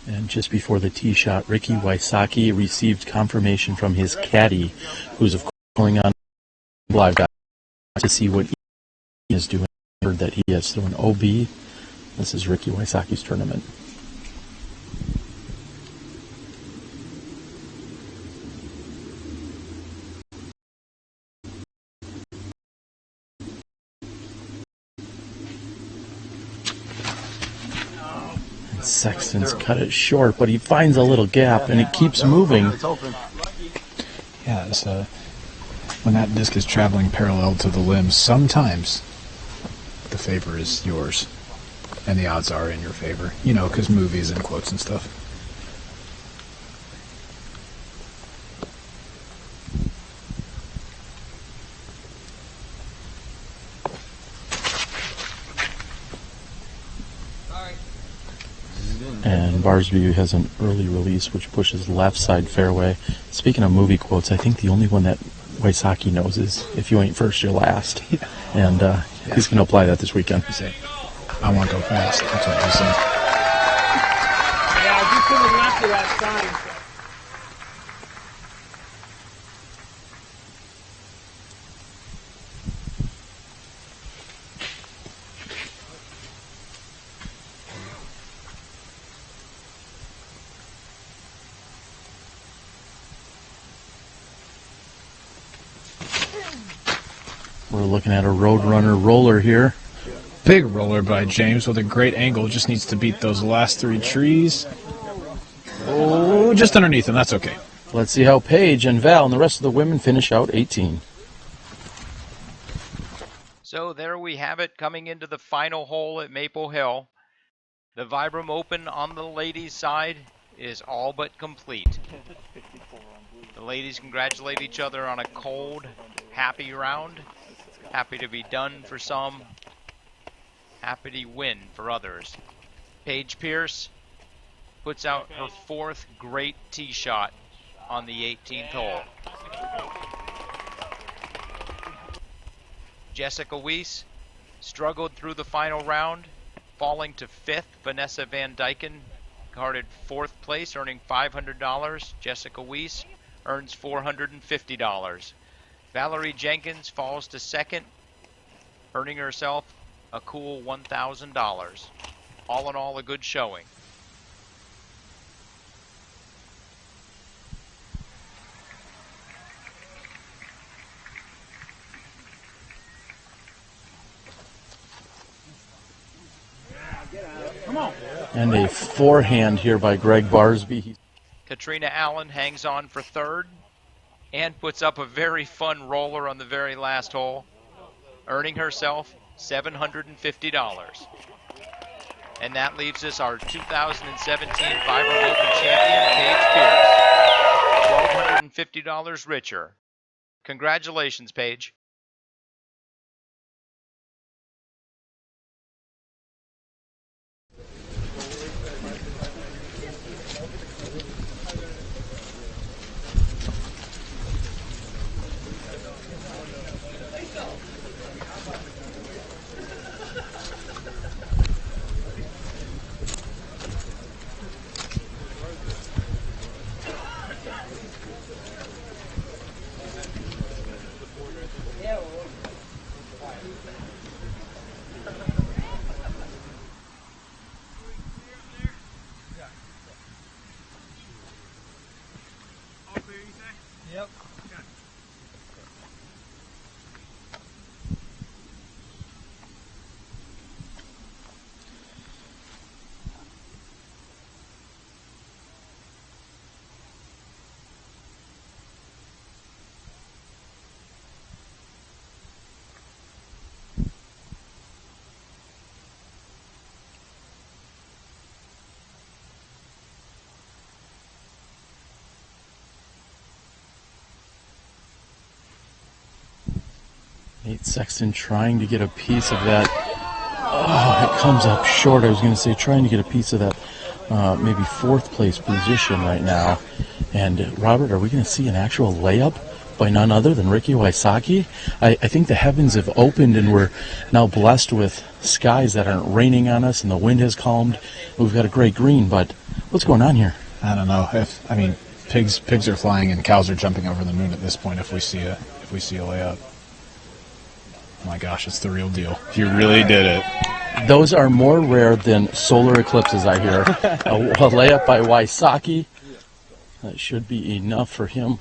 And just before the tee shot, Ricky Wysocki received confirmation from his caddy, who's of course going on live to see what he is doing. Heard that he has thrown OB. This is Ricky Wysocki's tournament. Sexton's cut it short, but he finds a little gap and it keeps moving. Yeah, it's, when that disc is traveling parallel to the limb, sometimes the favor is yours, and the odds are in your favor. You know, because movies and quotes and stuff. And Barsby has an early release which pushes left side fairway. Speaking of movie quotes, I think the only one that Wysocki knows is "If you ain't first, you're last." And he's going to apply that this weekend. I want to go fast. That's what he said. Yeah, I just couldn't left to that sign. We're looking at a Roadrunner roller here. Big roller by James with a great angle. Just needs to beat those last three trees. Oh, just underneath him. That's okay. Let's see how Paige and Val and the rest of the women finish out 18. So there we have it, coming into the final hole at Maple Hill. The Vibram Open on the ladies' side is all but complete. The ladies congratulate each other on a cold, happy round. Happy to be done for some. Happy to win for others. Paige Pierce puts out her fourth great tee shot on the 18th hole. Jessica Weiss struggled through the final round, falling to 5th. Vanessa Van Dyken carded 4th place, earning $500. Jessica Weiss earns $450. Valerie Jenkins falls to 2nd, earning herself a cool $1,000. All in all, a good showing. And a forehand here by Gregg Barsby. Katrina Allen hangs on for 3rd and puts up a very fun roller on the very last hole, earning herself $750. And that leaves us our 2017 Vibram Open champion, Paige Pierce, $1,250 richer. Congratulations, Paige. Yep. Sexton trying to get a piece of that. Oh, it comes up short. I was going to say trying to get a piece of that maybe 4th place position right now. And Robert, are we going to see an actual layup by none other than Ricky Wysocki. I think the heavens have opened and we're now blessed with skies that aren't raining on us and the wind has calmed. We've got a great green, but what's going on here? I don't know. Pigs are flying and cows are jumping over the moon at this point if we see a layup. Oh my gosh, it's the real deal. You really did it. Those are more rare than solar eclipses, I hear. A layup by Wysocki. That should be enough for him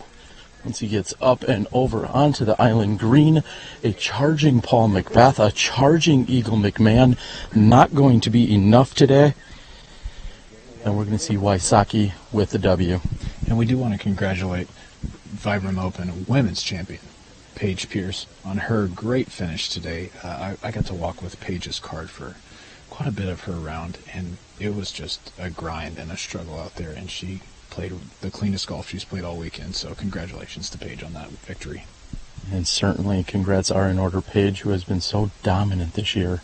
once he gets up and over onto the island green. A charging Paul McBeth, a charging Eagle McMahon. Not going to be enough today. And we're going to see Wysocki with the W. And we do want to congratulate Vibram Open Women's Champion, Paige Pierce, on her great finish today. I got to walk with Paige's card for quite a bit of her round, and it was just a grind and a struggle out there, and she played the cleanest golf she's played all weekend, so congratulations to Paige on that victory. And certainly congrats are in order Paige, who has been so dominant this year.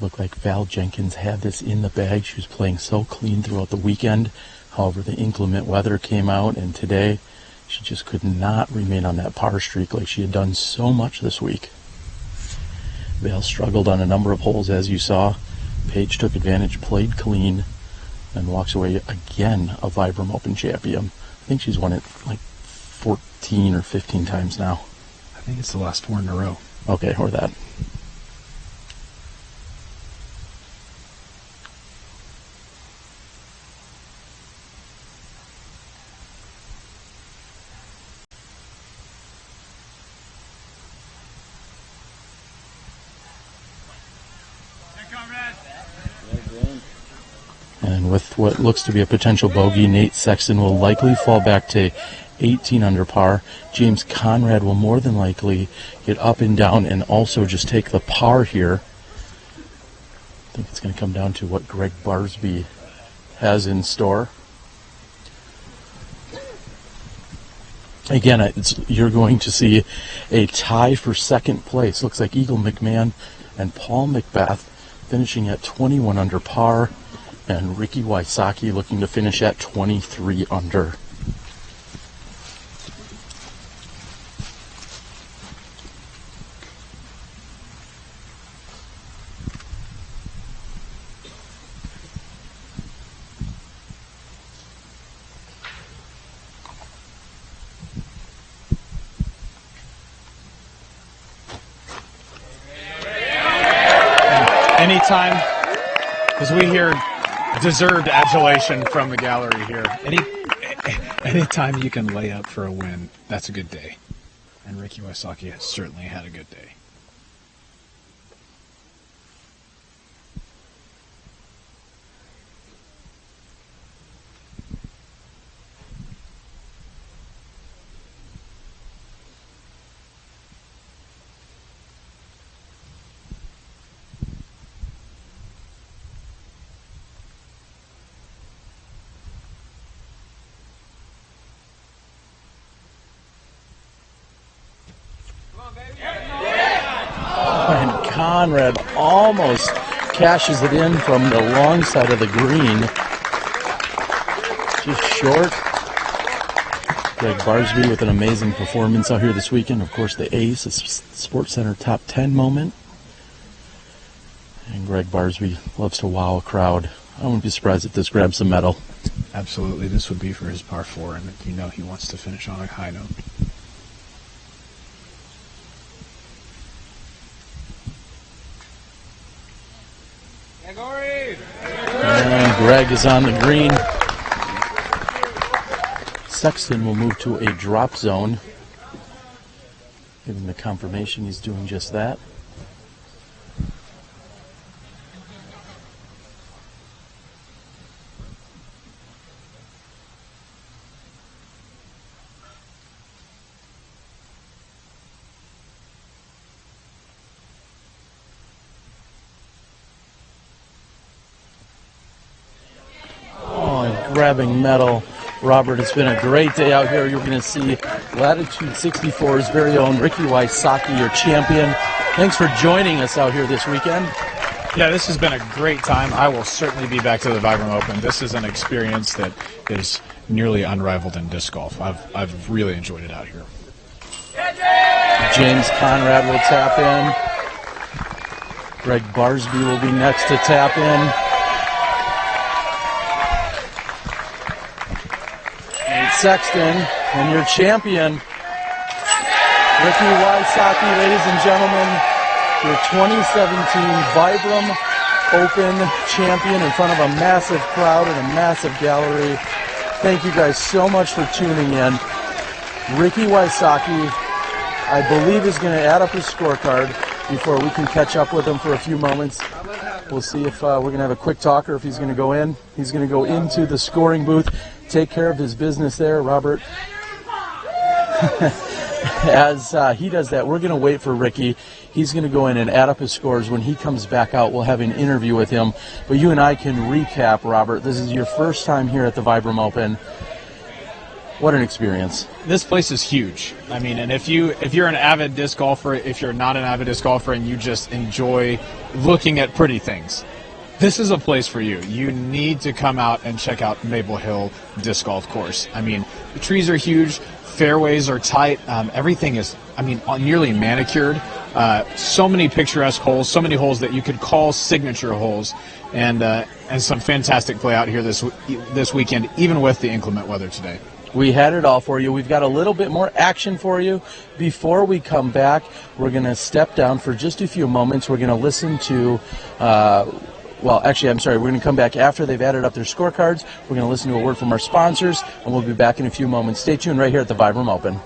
Looked like Val Jenkins had this in the bag. She was playing so clean throughout the weekend. However, the inclement weather came out, and today she just could not remain on that par streak like she had done so much this week. Val struggled on a number of holes, as you saw. Paige took advantage, played clean, and walks away again a Vibram Open champion. I think she's won it like 14 or 15 times now. I think it's the last 4 in a row. Okay, or that. And with what looks to be a potential bogey, Nate Sexton will likely fall back to 18 under par. James Conrad will more than likely get up and down and also just take the par here. I think it's going to come down to what Gregg Barsby has in store. Again, you're going to see a tie for second place. Looks like Eagle McMahon and Paul McBeth finishing at 21 under par, and Ricky Wysocki looking to finish at 23 under. Anytime, because we hear deserved adulation from the gallery here. Anytime you can lay up for a win, that's a good day. And Ricky Wysocki has certainly had a good day. And Conrad almost cashes it in from the long side of the green. Just short. Gregg Barsby with an amazing performance out here this weekend. Of course, the ace, a Sports Center top 10 moment. And Gregg Barsby loves to wow a crowd. I wouldn't be surprised if this grabs the medal. Absolutely. This would be for his par 4, and you know he wants to finish on a high note. And Gregg is on the green. Sexton will move to a drop zone. Give him the confirmation he's doing just that. Grabbing medal. Robert, it's been a great day out here. You're going to see Latitude 64's very own Ricky Wysocki, your champion. Thanks for joining us out here this weekend. Yeah, this has been a great time. I will certainly be back to the Vibram Open. This is an experience that is nearly unrivaled in disc golf. I've really enjoyed it out here. James Conrad will tap in. Greg Barsby will be next to tap in. And Sexton, and your champion, Ricky Wysocki, ladies and gentlemen, your 2017 Vibram Open champion in front of a massive crowd and a massive gallery. Thank you guys so much for tuning in. Ricky Wysocki, I believe, is going to add up his scorecard before we can catch up with him for a few moments. We'll see if we're going to have a quick talk or if he's going to go in. He's going to go into the scoring booth, take care of his business there, Robert. As he does that, we're going to wait for Ricky. He's going to go in and add up his scores. When he comes back out, we'll have an interview with him. But you and I can recap, Robert. This is your first time here at the Vibram Open. What an experience. This place is huge. I mean, and if you're an avid disc golfer, if you're not an avid disc golfer and you just enjoy looking at pretty things, this is a place for you. You need to come out and check out Maple Hill Disc Golf Course. I mean, the trees are huge, fairways are tight, everything is, I mean, nearly manicured. So many picturesque holes, so many holes that you could call signature holes, and some fantastic play out here this weekend, even with the inclement weather today. We had it all for you. We've got a little bit more action for you. Before we come back, we're going to step down for just a few moments. We're going to listen to, well, actually, I'm sorry, we're going to come back after they've added up their scorecards. We're going to listen to a word from our sponsors, and we'll be back in a few moments. Stay tuned right here at the Vibram Open.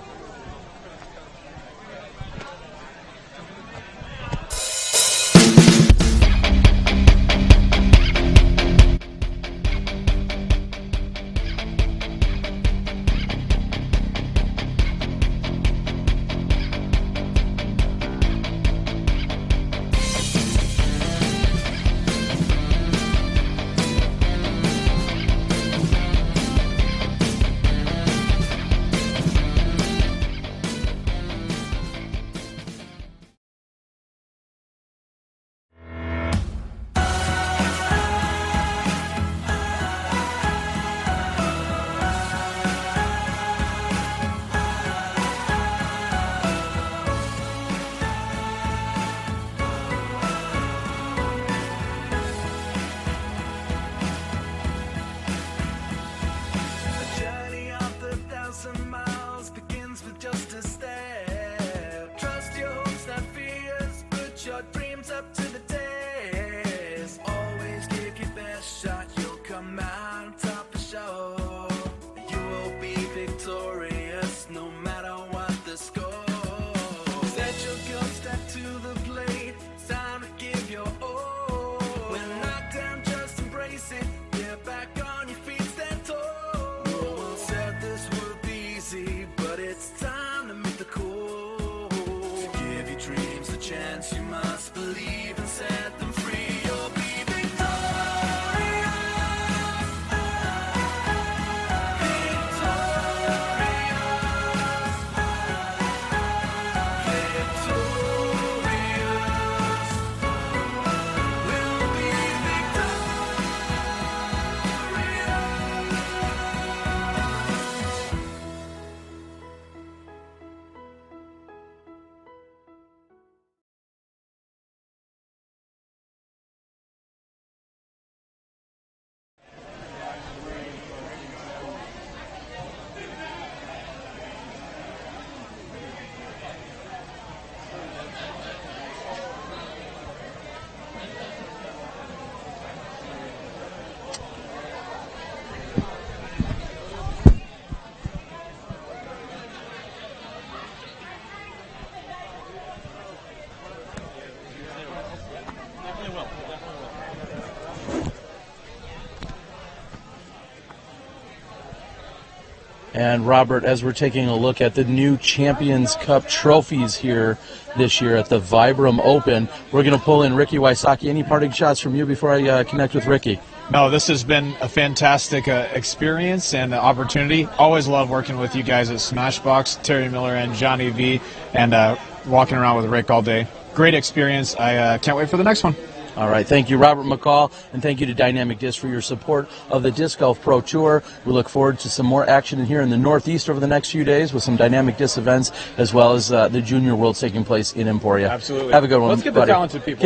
And Robert, as we're taking a look at the new Champions Cup trophies here this year at the Vibram Open, we're going to pull in Ricky Wysocki. Any parting shots from you before I connect with Ricky? No, this has been a fantastic experience and opportunity. Always love working with you guys at SmashBoxx, Terry Miller and Johnny V, and walking around with Rick all day. Great experience. I can't wait for the next one. All right, thank you, Robert McCall, and thank you to Dynamic Disc for your support of the Disc Golf Pro Tour. We look forward to some more action in here in the Northeast over the next few days with some Dynamic Disc events, as well as the Junior Worlds taking place in Emporia. Absolutely. Have a good one, Let's get buddy. the talented people.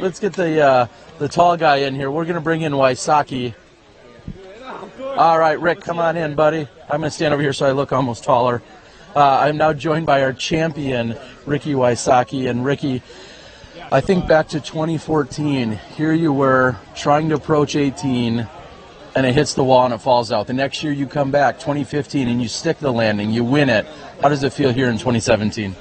Let's get the tall guy in here. We're going to bring in Wysocki. All right, Rick, come on in, buddy. I'm going to stand over here so I look almost taller. I'm now joined by our champion, Ricky Wysocki, and Ricky, I think back to 2014, here you were trying to approach 18, and it hits the wall and it falls out. The next year you come back, 2015, and you stick the landing, you win it. How does it feel here in 2017?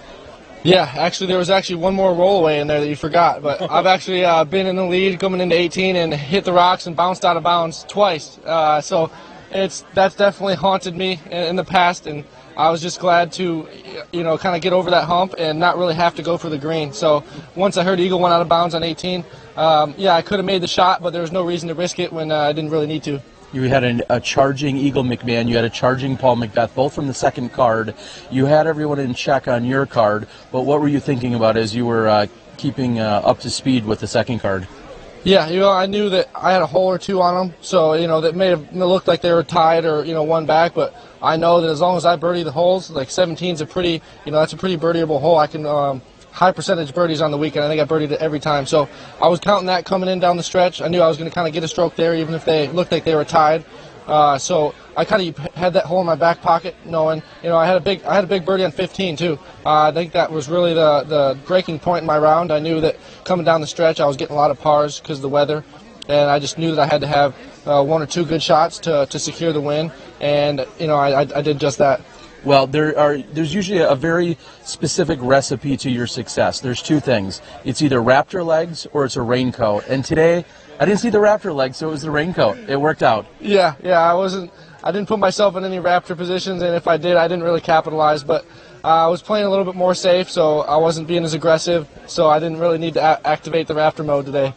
Yeah, actually there was one more roll away in there that you forgot, but I've actually been in the lead coming into 18 and hit the rocks and bounced out of bounds twice. So that's definitely haunted me in the past, and I was just glad to, kind of get over that hump and not really have to go for the green. So once I heard Eagle went out of bounds on 18, I could have made the shot, but there was no reason to risk it when I didn't really need to. You had a charging Eagle McMahon. You had a charging Paul McBeth, both from the second card. You had everyone in check on your card, but what were you thinking about as you were keeping up to speed with the second card? Yeah, I knew that I had a hole or two on them, so, that may have looked like they were tied or, one back, but I know that as long as I birdie the holes, like 17's a pretty, that's a pretty birdieable hole. I can, high percentage birdies on the weekend. I think I birdied it every time. So I was counting that coming in down the stretch. I knew I was going to kind of get a stroke there, even if they looked like they were tied. So I kind of had that hole in my back pocket, knowing, I had a big birdie on 15 too. I think that was really the breaking point in my round. I knew that coming down the stretch, I was getting a lot of pars because of the weather, and I just knew that I had to have one or two good shots to secure the win, and I did just that. Well, there's usually a very specific recipe to your success. There's two things. It's either raptor legs or it's a raincoat. And today, I didn't see the raptor legs, so it was the raincoat. It worked out. Yeah, I didn't put myself in any raptor positions, and if I did, I didn't really capitalize, but I was playing a little bit more safe, so I wasn't being as aggressive, so I didn't really need to activate the raptor mode today.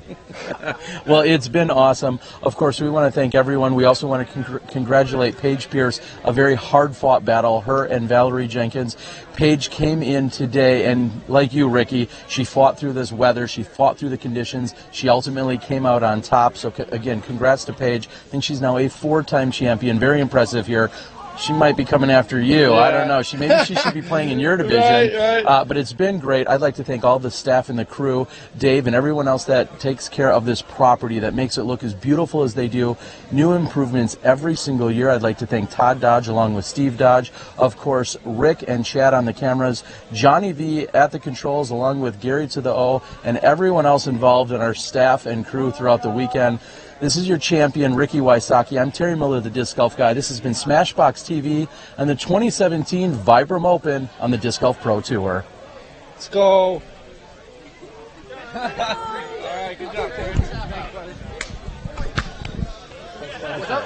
Well, it's been awesome. Of course, we want to thank everyone. We also want to congratulate Paige Pierce, a very hard-fought battle, her and Valerie Jenkins. Paige came in today, and like you, Ricky, she fought through this weather. She fought through the conditions. She ultimately came out on top. So, again, congrats to Paige. I think she's now a 4-time champion. Very impressive here. She might be coming after you. Yeah. I don't know. Maybe she should be playing in your division. Right. But it's been great. I'd like to thank all the staff and the crew, Dave, and everyone else that takes care of this property, that makes it look as beautiful as they do. New improvements every single year. I'd like to thank Todd Dodge along with Steve Dodge. Of course, Rick and Chad on the cameras, Johnny V at the controls along with Gary to the O, and everyone else involved in our staff and crew throughout the weekend. This is your champion, Ricky Wysocki. I'm Terry Miller, the Disc Golf Guy. This has been SmashBoxxTV and the 2017 Vibram Open on the Disc Golf Pro Tour. Let's go. All right, good job, Terry. What's up?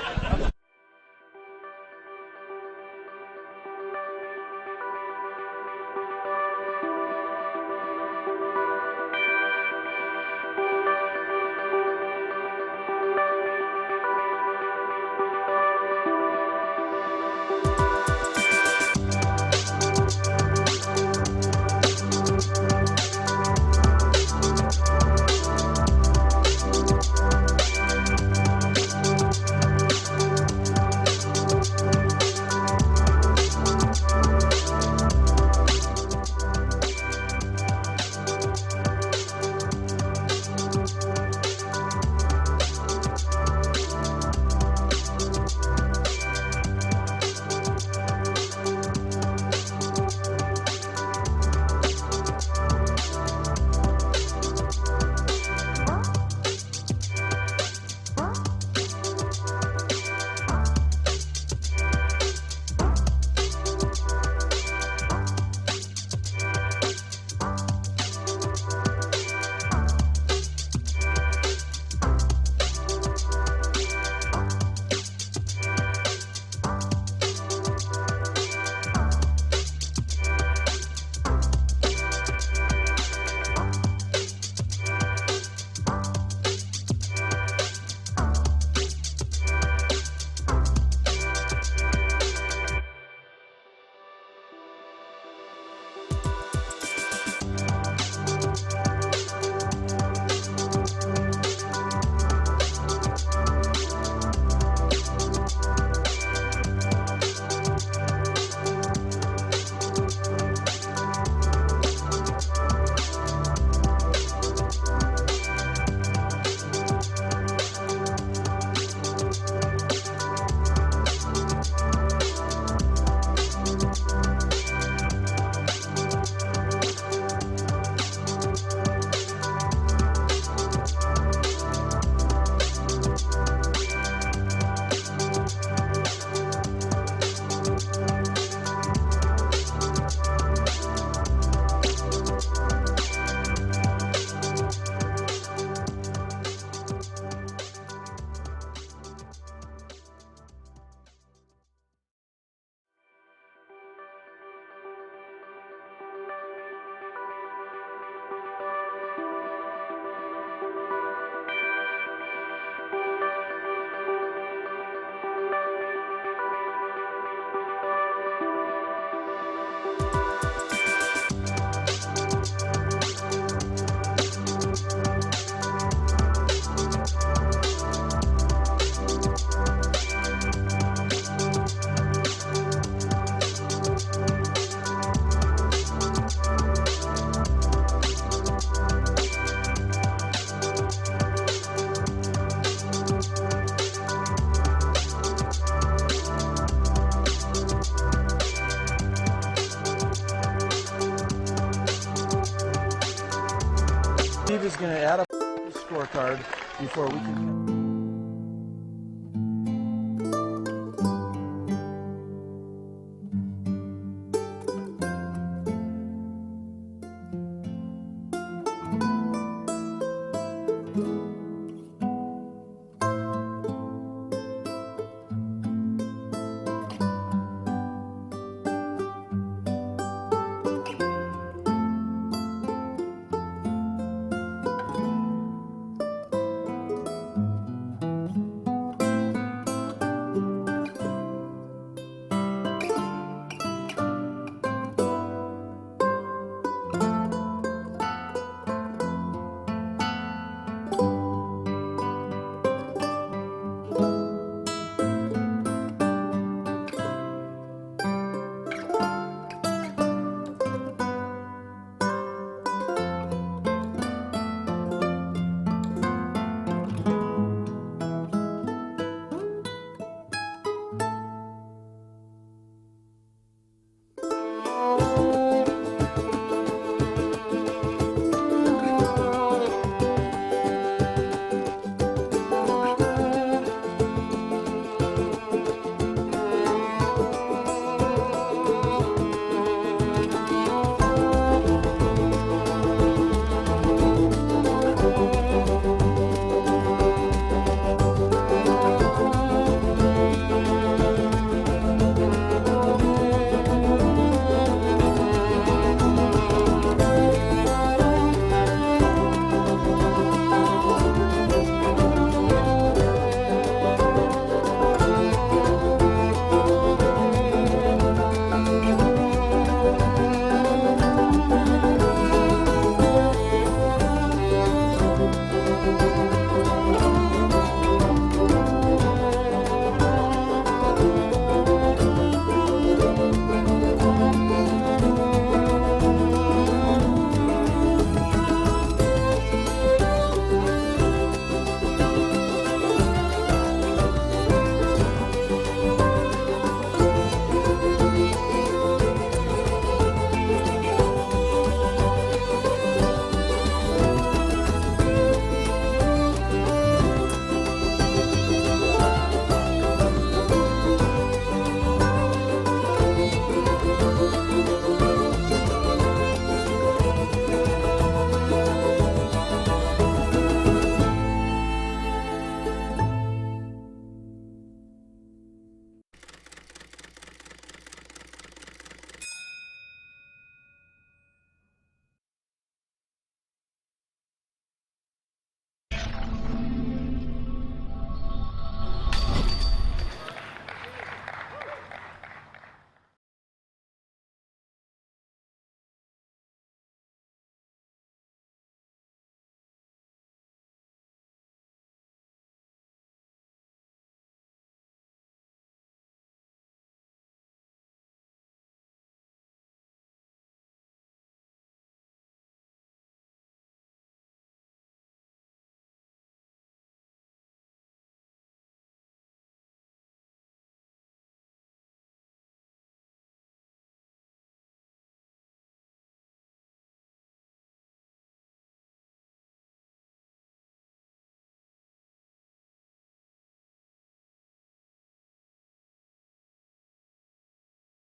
scorecard before we can.